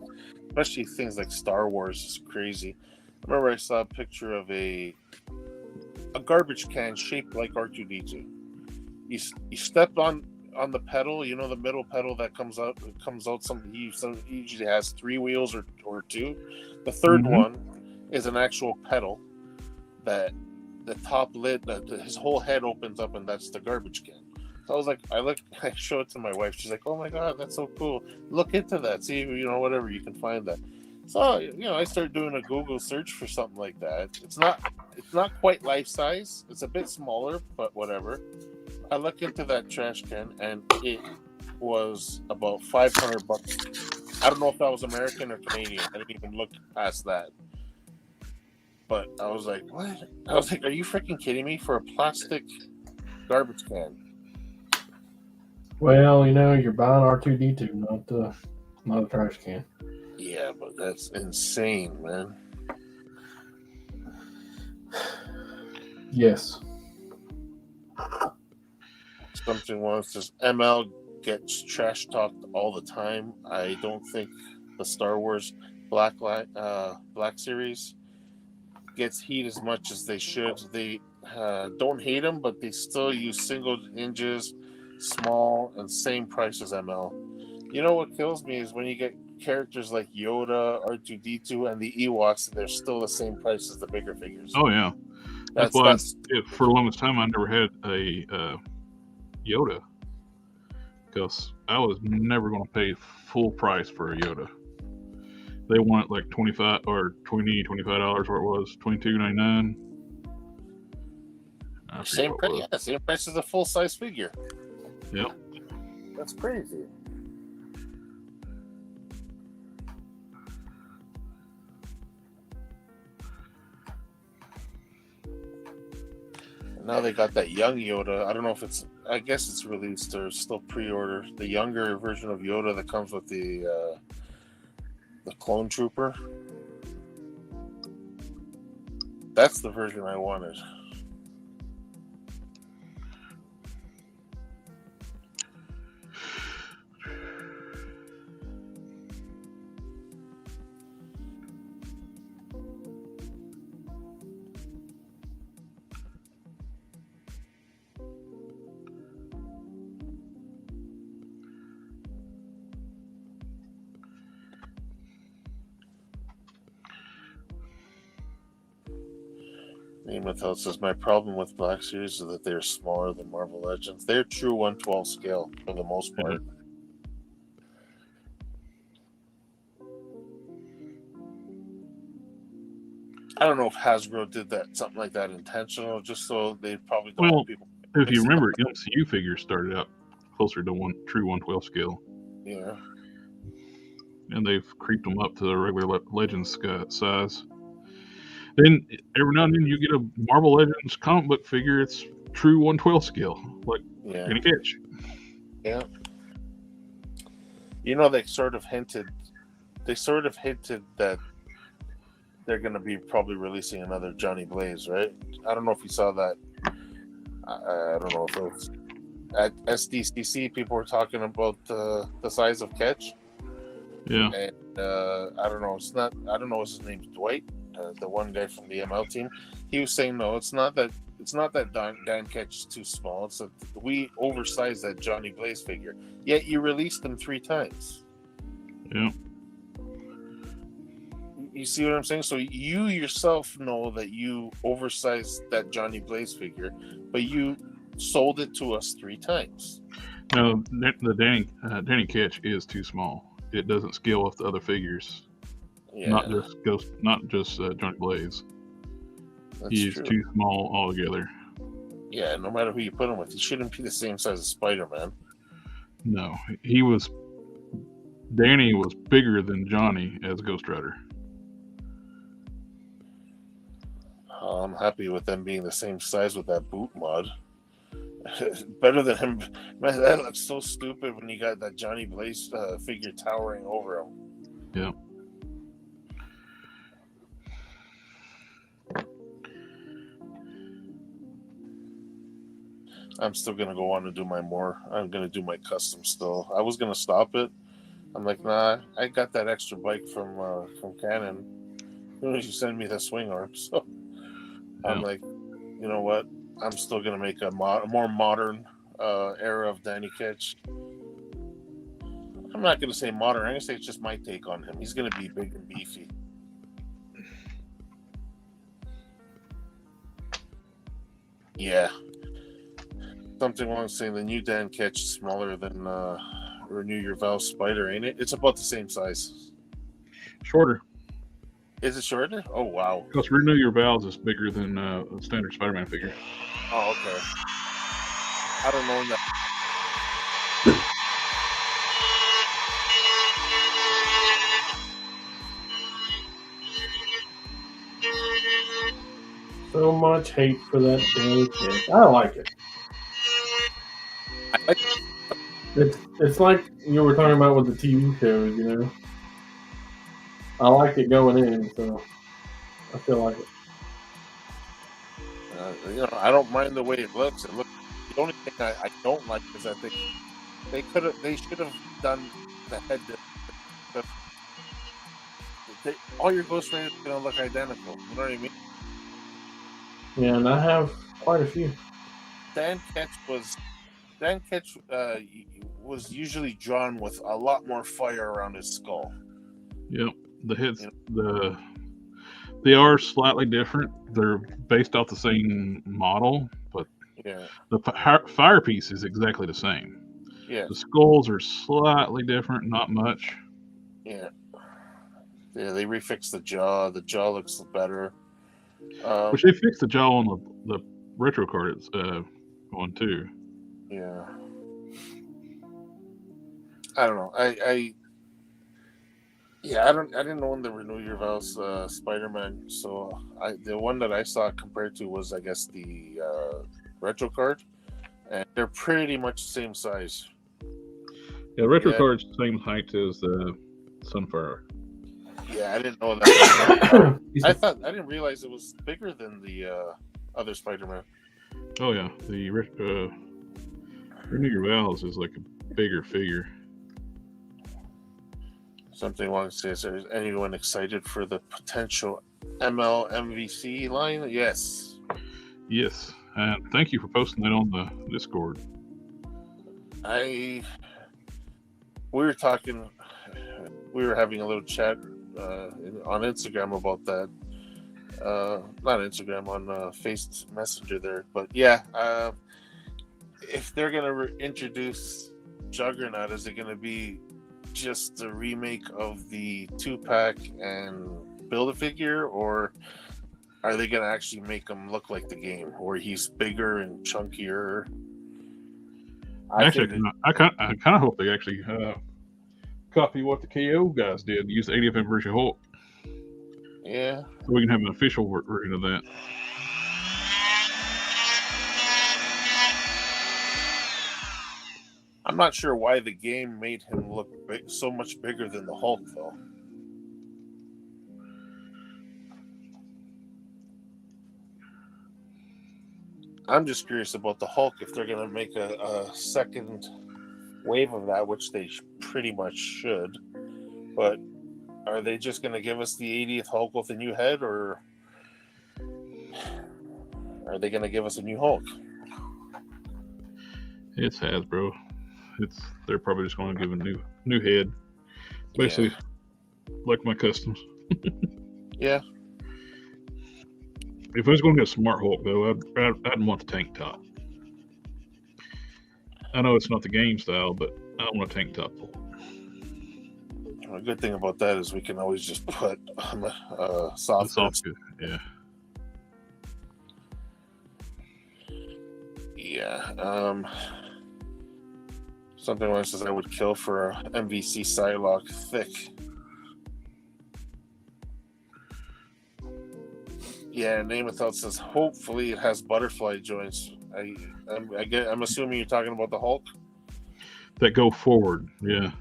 especially things like Star Wars is crazy. I remember I saw a picture of a garbage can shaped like R2D2. You stepped on on the pedal, you know, the middle pedal that comes out. Something he usually has 3 wheels or 2. The third one is an actual pedal that the top lid, his whole head opens up, and that's the garbage can. So I show it to my wife. She's like, "Oh my god, that's so cool! Look into that. See, whatever you can find that." So I start doing a Google search for something like that. It's not quite life size. It's a bit smaller, but whatever. I look into that trash can, and it was about $500. I don't know if that was American or Canadian. I didn't even look past that. But I was like, "What?" I was like, "Are you freaking kidding me for a plastic garbage can?" Well, you're buying R2D2, not a trash can. Yeah, but that's insane, man. Yes. Something once just ML gets trash talked all the time. I don't think the Star Wars Black Series gets heat as much as they should. They don't hate them, but they still use single hinges, small, and same price as ML. You know what kills me is when you get characters like Yoda, R2D2, and the Ewoks, and they're still the same price as the bigger figures. Oh yeah, that's why for the longest time I never had a Yoda, because I was never going to pay full price for a Yoda. They want like $25 or $25, where it was $22.99. Same price, same price as a full size figure. Yep. That's crazy. Now they got that young Yoda. I don't know if I guess it's released or still pre-order. The younger version of Yoda that comes with the clone trooper. That's the version I wanted. Mattel says, "My problem with Black Series is that they're smaller than Marvel Legends. They're true 1/12 scale for the most part." I don't know if Hasbro did something like that intentional, just so they probably don't want people. If you remember, MCU figures started out closer to true 1/12 scale. Yeah. And they've creeped them up to the regular Legends size. Then every now and then you get a Marvel Legends comic book figure. It's true 1/12 scale, like Danny Ketch. Yeah. They sort of hinted that they're going to be probably releasing another Johnny Blaze, right? I don't know if you saw that. I don't know if it was at SDCC. People were talking about the size of Ketch. Yeah. And I don't know. I don't know if his name's Dwight. The one guy from the ML team, he was saying no, it's not that Dan Ketch is too small. It's that we oversized that Johnny Blaze figure. Yet you released him 3 times. Yeah. You see what I'm saying? So you yourself know that you oversized that Johnny Blaze figure, but you sold it to us 3 times. No, the Danny Ketch is too small. It doesn't scale with the other figures. Yeah. Not just Johnny Blaze. He's true. too small altogether. Yeah, no matter who you put him with, he shouldn't be the same size as Spider-Man. No, Danny was bigger than Johnny as Ghost Rider. I'm happy with them being the same size with that boot mod. Better than him. Man, that looks so stupid when you got that Johnny Blaze figure towering over him. Yeah. I'm still gonna go on and do I'm gonna do my custom still. I was gonna stop it. I'm like, nah, I got that extra bike from Canon. As soon as you send me the swing arm, so I'm like, you know what? I'm still gonna make a more modern era of Danny Ketch. I'm not going to say modern. I'm going to say it's just my take on him. He's going to be big and beefy. Yeah. Something wrong saying the new Dan Ketch is smaller than Renew Your Vows Spider, ain't it? It's about the same size. Shorter. Is it shorter? Oh, wow. Because Renew Your Vows is bigger than a standard Spider-Man figure. Oh, okay. I don't know that. So much hate for that Danny Ketch. I like it. I like It's like you were talking about with the TV shows, you know. I like it going in, so I feel like it. I don't mind the way it looks. The only thing I don't like is I think they should have done the head. All your Ghost Riders are gonna look identical. You know what I mean? Yeah, and I have quite a few. Dan Ketch was usually drawn with a lot more fire around his skull. Yep. The heads, they are slightly different. They're based off the same model, but the fire piece is exactly the same. Yeah. The skulls are slightly different, not much. Yeah. Yeah, they refixed the jaw. The jaw looks better. Which they fixed the jaw on the retro card one too. Yeah. I don't know. I didn't own the Renew Your Vows Spider-Man, so the one that I saw compared to was, I guess, the retro card, and they're pretty much the same size. Yeah, the retro card's the same height as the Sunfire. Yeah, I didn't know that. I didn't realize it was bigger than the other Spider-Man. Oh yeah, the Renew Your Vows is like a bigger figure. Something along says, is anyone excited for the potential ML MVC line? Yes. Yes, and thank you for posting that on the Discord. We were having a little chat on Instagram about that. Not Instagram, on Face Messenger there. But yeah, if they're going to introduce Juggernaut, is it going to be just a remake of the 2-pack and Build-A-Figure, or are they going to actually make him look like the game, where he's bigger and chunkier? I kind of hope they actually copy what the KO guys did, use the 80th anniversary Hulk. Yeah. So we can have an official version of that. I'm not sure why the game made him look so much bigger than the Hulk, though. I'm just curious about the Hulk, if they're going to make a second wave of that, which they pretty much should. But are they just going to give us the 80th Hulk with a new head, or are they going to give us a new Hulk? It's Hasbro. They're probably just going to give a new head, basically, like my customs. Yeah. If I was going to get a Smart Hulk, though, I'd want the tank top. I know it's not the game style, but I want a tank top Hulk. A good thing about that is we can always just put soft goods. Yeah. Yeah. Something like says I would kill for a MVC Psylocke thick. Yeah, Name Without says hopefully it has butterfly joints. I'm assuming you're talking about the Hulk. That go forward, yeah.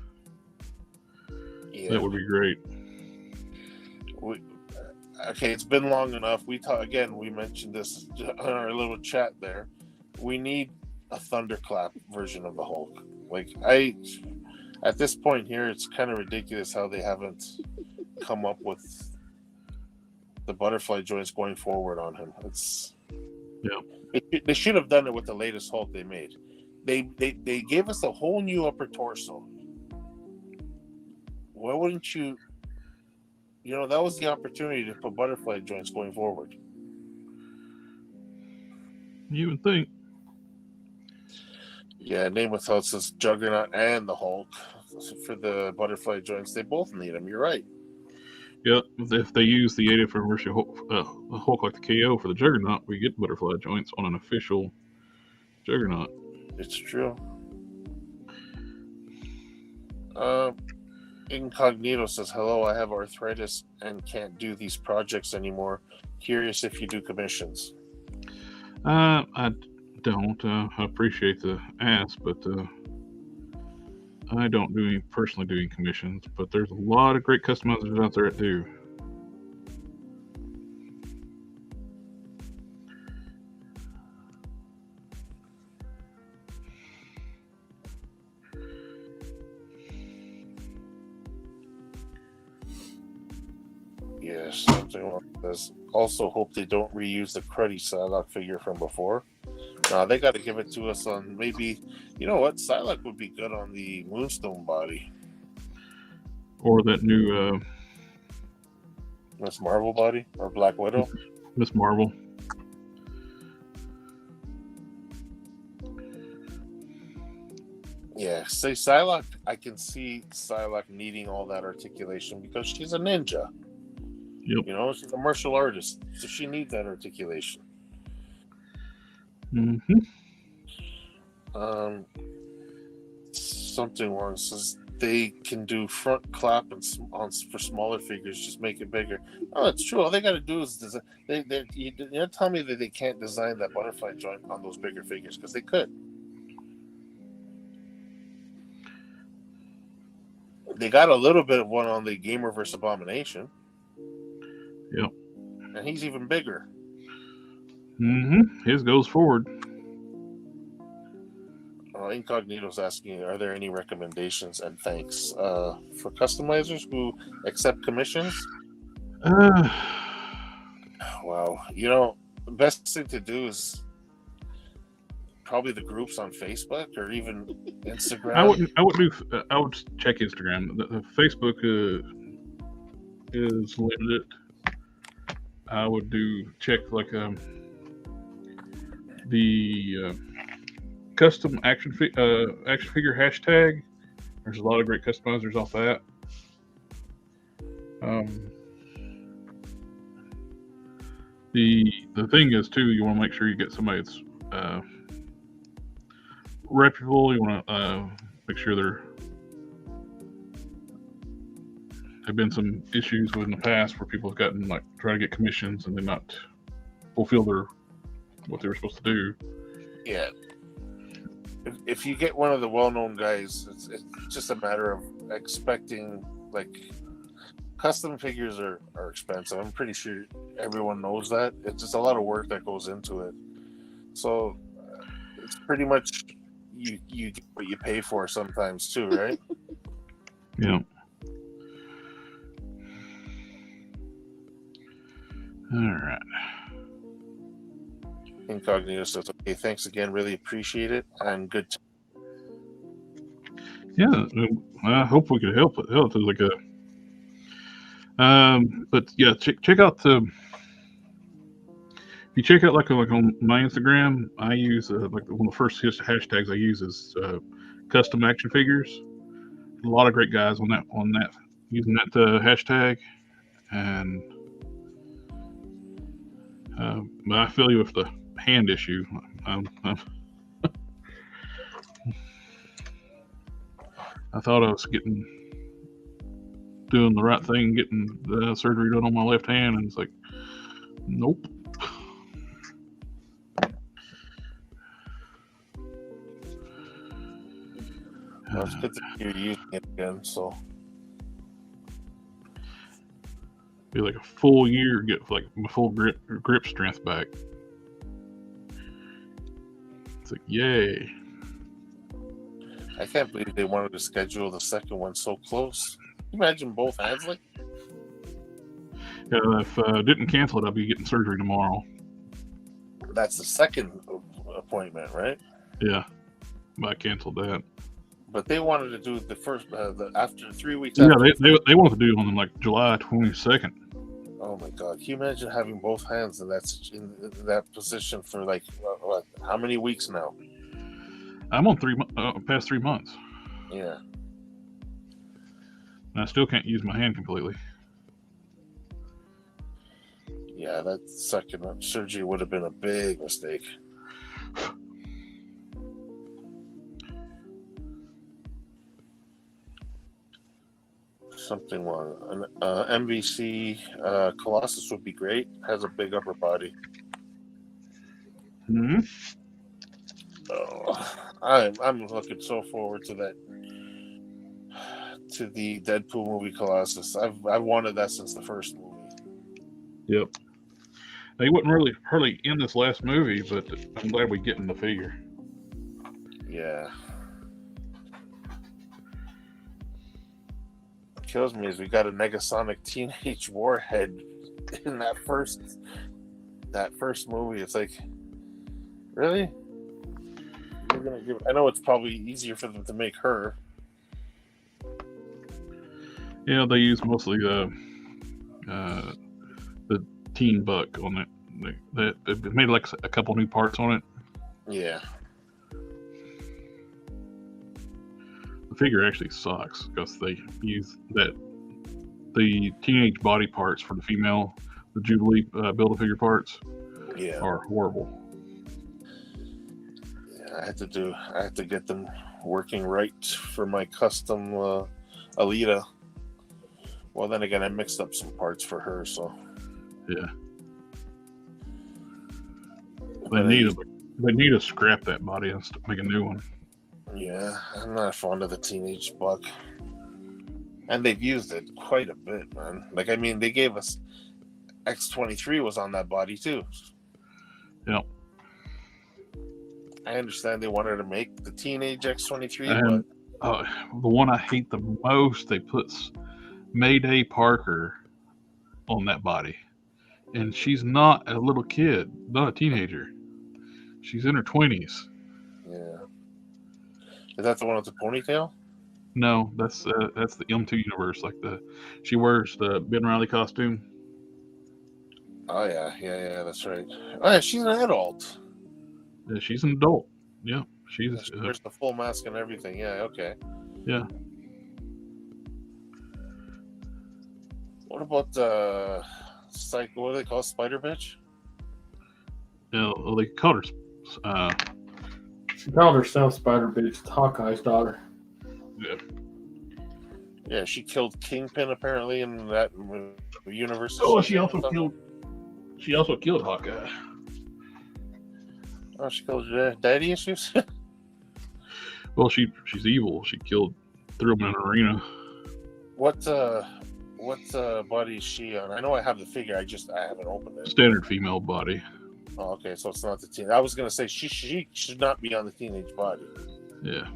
That would be great. Okay, it's been long enough. We mentioned this on our little chat there. We need a thunderclap version of the Hulk. At this point here, it's kind of ridiculous how they haven't come up with the butterfly joints going forward on him. They should have done it with the latest Hulk they made. they gave us a whole new upper torso. Why wouldn't you? You know, that was the opportunity to put butterfly joints going forward. You would think. Yeah, Name Without says Juggernaut and the Hulk for the butterfly joints. They both need them. You're right. Yep, if they use the 80th anniversary Hulk like the KO for the Juggernaut, we get butterfly joints on an official Juggernaut. It's true. Incognito says, hello, I have arthritis and can't do these projects anymore. Curious if you do commissions. I don't. I appreciate the ask, but I don't personally do any commissions, but there's a lot of great customizers out there that do. Yes, something like this. Also hope they don't reuse the cruddy Psylocke figure from before. They got to give it to us on maybe, you know what, Psylocke would be good on the Moonstone body. Or that new Miss Marvel body or Black Widow. Miss Marvel. Yeah, say Psylocke. I can see Psylocke needing all that articulation because she's a ninja. Yep. You know, she's a martial artist, so she needs that articulation. Mm-hmm. Something one says they can do front clap and for smaller figures, just make it bigger. Oh, it's true. All they got to do is design. You tell me that they can't design that butterfly joint on those bigger figures because they could. They got a little bit of one on the Gamer vs. Abomination. Yep. And he's even bigger. Mm-hmm. His goes forward. Incognito's asking, are there any recommendations and thanks for customizers who accept commissions? Wow. You know, the best thing to do is probably the groups on Facebook or even Instagram. I would check Instagram. The Facebook is limited. I would check like the custom action figure hashtag. There's a lot of great customizers off that. The thing is too, you want to make sure you get somebody that's reputable. You want to make sure there've been some issues in the past where people have gotten try to get commissions and they not fulfill what they were supposed to do. Yeah. If you get one of the well-known guys, it's just a matter of expecting, custom figures are expensive. I'm pretty sure everyone knows that. It's just a lot of work that goes into it. So it's pretty much you get what you pay for sometimes too, right? Yeah. All right. Incognito says, okay, thanks again. Really appreciate it. And good. Yeah, I hope we could help it. But yeah, check out if you check out on my Instagram, I use one of the first hashtags I use is custom action figures. A lot of great guys on that using that hashtag, and but I feel you with the hand issue. I thought I was doing the right thing, getting the surgery done on my left hand, and it's like, nope. Well, it's good that you're using it again, so. Be like a full year, get my full grip strength back. It's like, yay. I can't believe they wanted to schedule the second one so close. Can you imagine both hands If I didn't cancel it, I'll be getting surgery tomorrow. That's the second appointment, right? Yeah. I canceled that. But they wanted to do the first, after 3 weeks. Yeah, after they want to do it on like July 22nd. Oh my God! Can you imagine having both hands in that position for like what? How many weeks now? I'm on past 3 months. Yeah. And I still can't use my hand completely. Yeah, that second surgery would have been a big mistake. Something wrong. An MVC Colossus would be great. Has a big upper body. Mm-hmm. Oh, I'm looking so forward to that. To the Deadpool movie Colossus. I've wanted that since the first movie. Yep. He wasn't really hardly in this last movie, but I'm glad we get in the figure. Yeah. What kills me is we got a Negasonic Teenage Warhead in that first movie. It's like, really? We're gonna give. I know it's probably easier for them to make her. Yeah, they use mostly the teen buck on it. They made like a couple new parts on it. Yeah. The figure actually sucks because they use the teenage body parts for the female, the Jubilee Build-A-Figure parts, Yeah. are horrible. Yeah, I had to get them working right for my custom Alita. Well, then again, I mixed up some parts for her, so Yeah. They need to scrap that body and make a new one. yeah, I'm not fond of the teenage buck. And they've used it quite a bit, man. Like, I mean, they gave us X-23 was on that body too. Yep. I understand they wanted to make the teenage X-23, And the one I hate the most, they put Mayday Parker on that body. And she's not a little kid, not a teenager. She's in her 20s. yeah. Is that the one with the ponytail? No, that's the M2 universe. Like she wears the Ben Riley costume. Oh yeah, that's right. Oh yeah, she's an adult. Yeah, she's an adult. Yeah, She wears the full mask and everything. Yeah, okay. Yeah. What about what do they call Spider Bitch? Yeah, they called her. She called herself Spider Bitch. It's Hawkeye's daughter. Yeah. Yeah, she killed Kingpin apparently in that universe. Oh, she also killed Hawkeye. Oh, she killed daddy issues. Well, she's evil. She threw him in an arena. What body is she on? I know I have the figure. I haven't opened it. Standard female body. Oh, okay, so it's not the teen. I was gonna say she should not be on the teenage body. Yeah.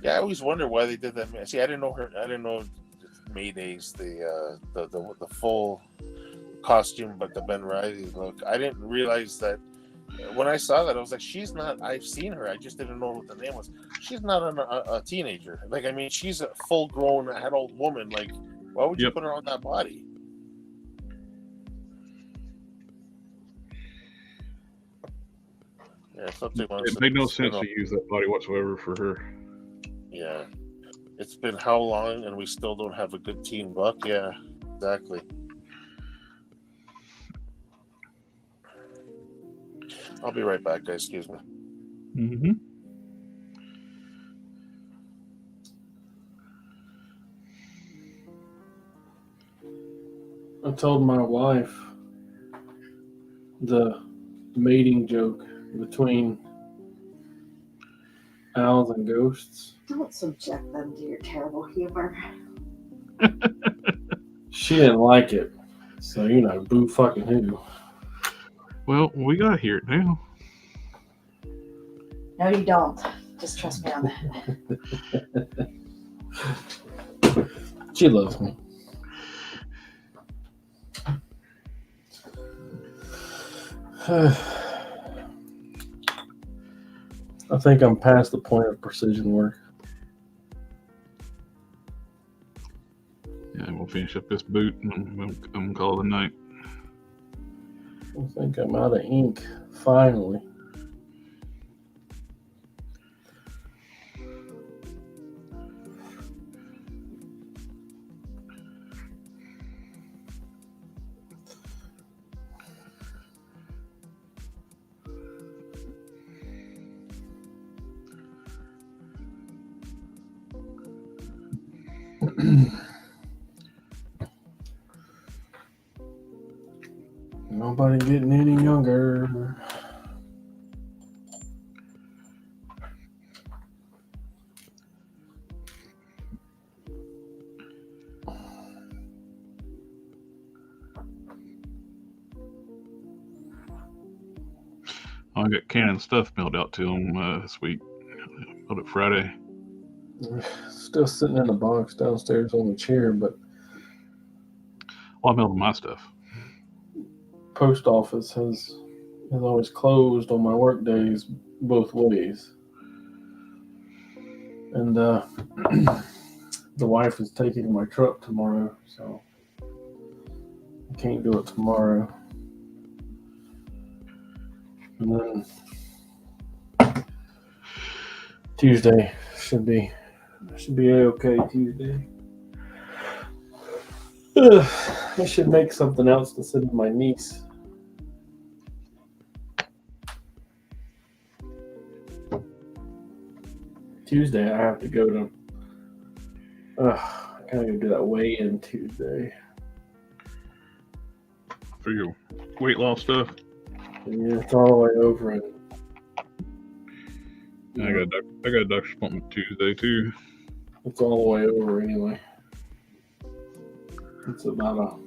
Yeah, I always wonder why they did that. See, I didn't know Mayday's the full costume, but the Ben Riley look. I didn't realize that when I saw that. I was like, she's not. I've seen her. I just didn't know what the name was. She's not a teenager. Like, I mean, she's a full-grown adult woman. Like, why would you put her on that body? Yeah, something. It made no sense to use that body whatsoever for her. Yeah. It's been how long and we still don't have a good teen buck? Yeah, exactly. I'll be right back, guys. Excuse me. Mm-hmm. I told my wife the mating joke between owls and ghosts. Don't subject them to your terrible humor. She didn't like it. So, boo fucking who. Well, we got to hear it now. No, you don't. Just trust me on that. She loves me. I think I'm past the point of precision work. Yeah, we'll finish up this boot and we'll call it a night. I think I'm out of ink, finally. Nobody getting any younger. I got Canon stuff mailed out to them this week. Mailed it Friday. Still sitting in the box downstairs on the chair, but Well, I mailed them my stuff. post office has always closed on my work days both ways. And the wife is taking my truck tomorrow, so I can't do it tomorrow. And then Tuesday should be okay. Tuesday. I should make something else to send to my niece. Tuesday I have to go to. I gotta go do that weigh-in Tuesday. For your weight loss stuff. Yeah, it's all the way over it. I got a doctor's appointment Tuesday too. It's all the way over anyway. It's about an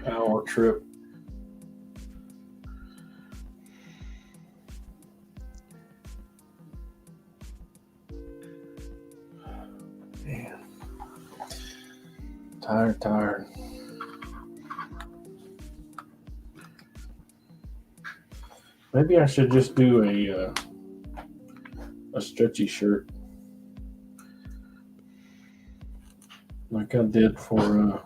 hour trip. Man. Tired. Maybe I should just do a stretchy shirt. Like I did for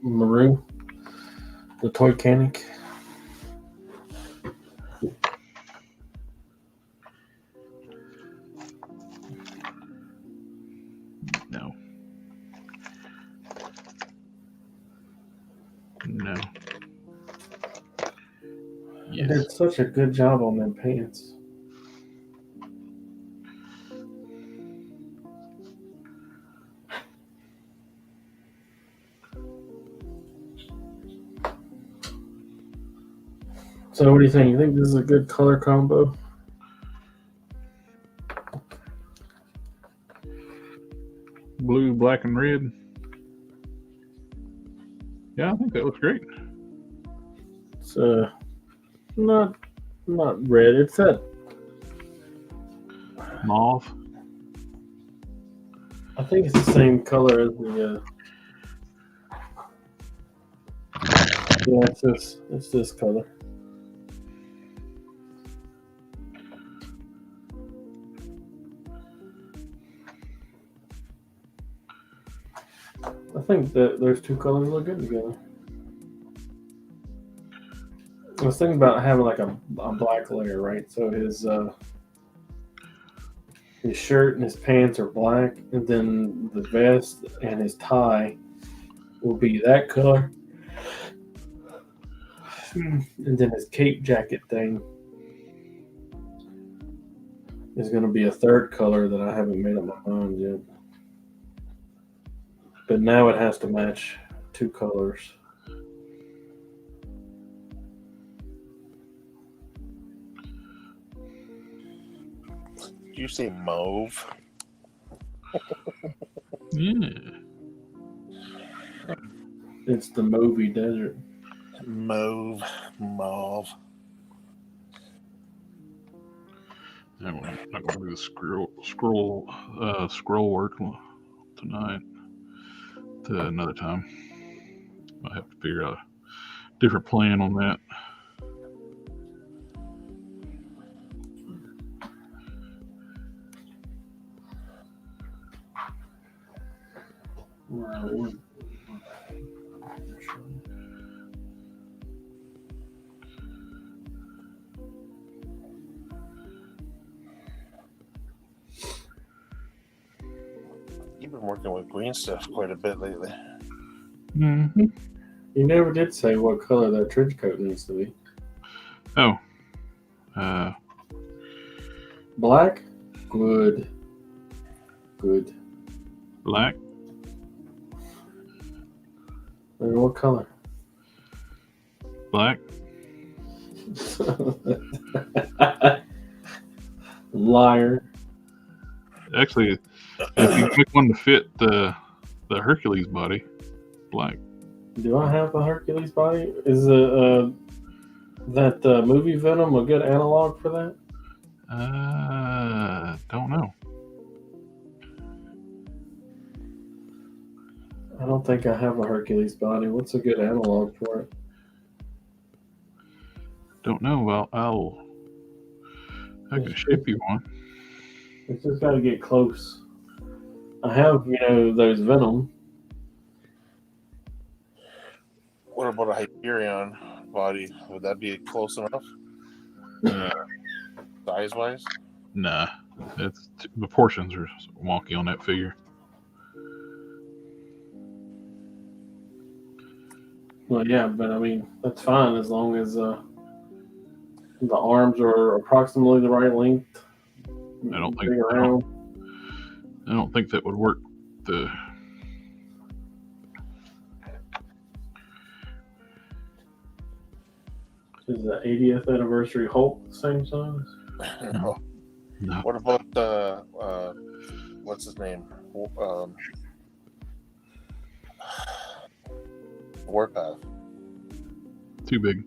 Maru, the toy canic. No. You did such a good job on them pants. So what do you think? You think this is a good color combo? Blue, black, and red. Yeah, I think that looks great. It's not red. It's that Mauve. I think it's the same color as the. Yeah, it's this color. I think that those two colors look good together. I was thinking about having like a black layer, right? So his shirt and his pants are black, and then the vest and his tie will be that color. And then his cape jacket thing is going to be a third color that I haven't made up my mind yet. But now it has to match two colors. Did you say mauve? Yeah. It's the Mauve Desert. Mauve. I'm not going to do the scroll work tonight. To another time. I have to figure out a different plan on that. You've been working with green stuff quite a bit lately. Mm-hmm. You never did say what color that trench coat needs to be. Oh. Black? Good. Good. Black. And what color? Black. Liar. Actually, if you pick one to fit the Hercules body, black. Do I have the Hercules body? Is that movie Venom a good analog for that? Don't know. I don't think I have a Hercules body. What's a good analog for it? Don't know. Well, I can ship you one. It's just got to get close. I have, those Venom. What about a Hyperion body? Would that be close enough, size-wise? Nah, the proportions are wonky on that figure. Well, yeah, but I mean, that's fine as long as the arms are approximately the right length. I don't think that would work. Is the 80th anniversary Hulk the same size? No. No. What about what's his name? Warpath. Too big.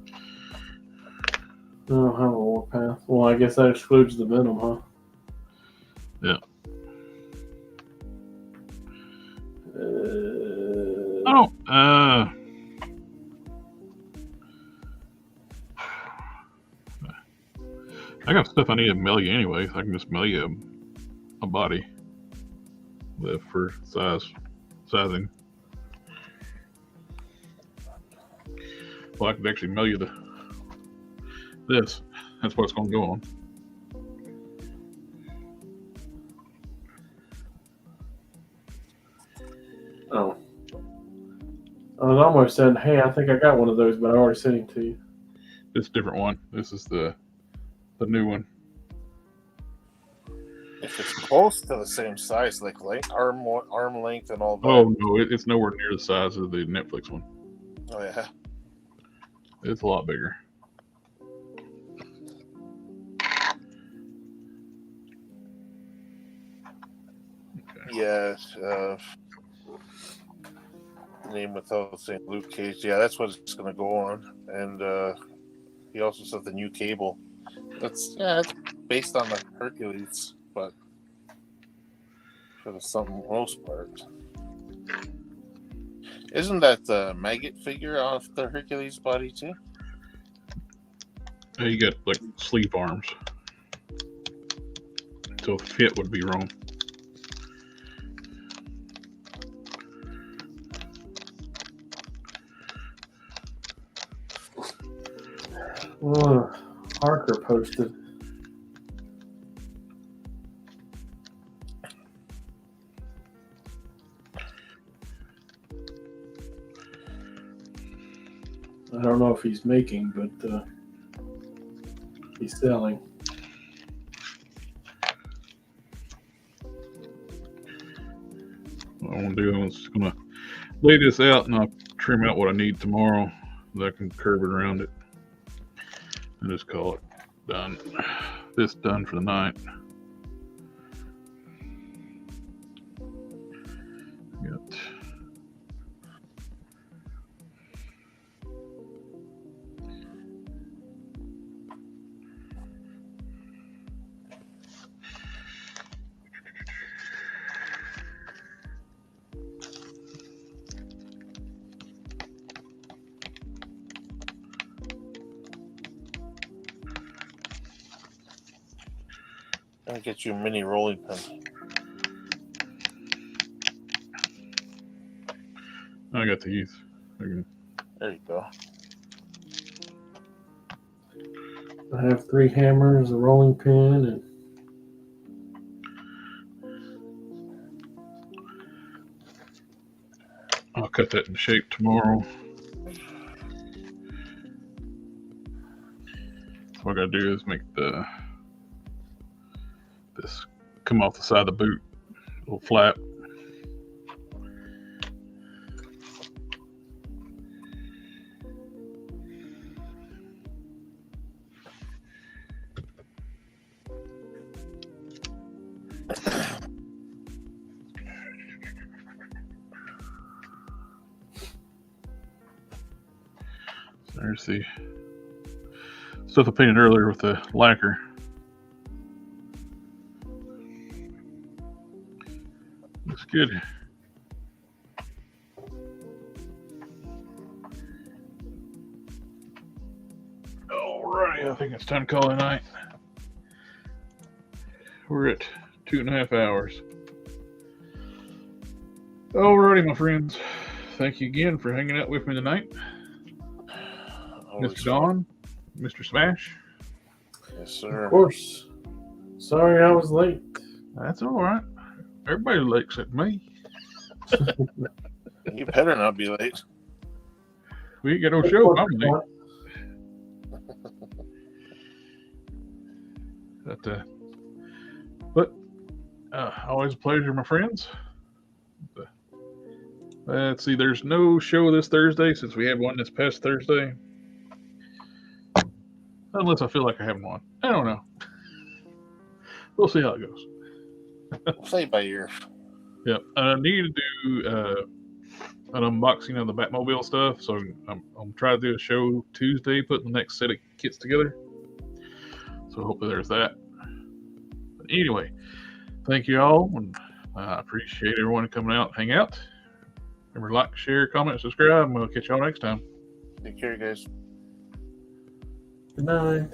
I don't have a Warpath. Well, I guess that excludes the Venom, huh? Yeah. I got stuff I need to mail you anyway. So I can just mail you a body for sizing. Well, I could actually mail you this. That's what's going to go on. Oh. I was almost saying, hey, I think I got one of those, but I already sent it to you. It's a different one. This is the new one. If it's close to the same size, like arm length and all that. Oh no, it's nowhere near the size of the Netflix one. Oh yeah. It's a lot bigger. Okay. Yeah. Name without saying Luke Cage. Yeah, that's what it's going to go on. And he also said the new cable. It's based on the Hercules, but for the most part. Isn't that the maggot figure off the Hercules body too? You got like sleeve arms, so fit would be wrong. Harker posted. I don't know if he's making, but he's selling. What I want to do is just going to lay this out and I'll trim out what I need tomorrow so I can curve it around it and just call it done. This done for the night. Got I'll get you a mini rolling pin. I got these. Okay. There you go. I have 3 hammers, a rolling pin, and I'll cut that in shape tomorrow. What I gotta do is make this come off the side of the boot, a little flap. There's the stuff I painted earlier with the lacquer. Looks good. Alrighty, I think it's time to call it a night. We're at 2.5 hours. Alrighty, my friends. Thank you again for hanging out with me tonight. Mr. Don, Mr. Smash. Yes, sir. of course, sorry I was late. That's all right. Everybody's late except me. You better not be late. We ain't got no show. I'm late. But always a pleasure, my friends. Let's see. There's no show this Thursday since we had one this past Thursday. Unless I feel like I have one. I don't know. We'll see how it goes. Play it by ear. Yep. I need to do an unboxing of the Batmobile stuff, so I'm trying to do a show Tuesday, putting the next set of kits together. So hopefully there's that. But anyway, thank you all, and I appreciate everyone coming out and hang out. Remember, like, share, comment, subscribe, and we'll catch y'all next time. Take care, guys. Good night.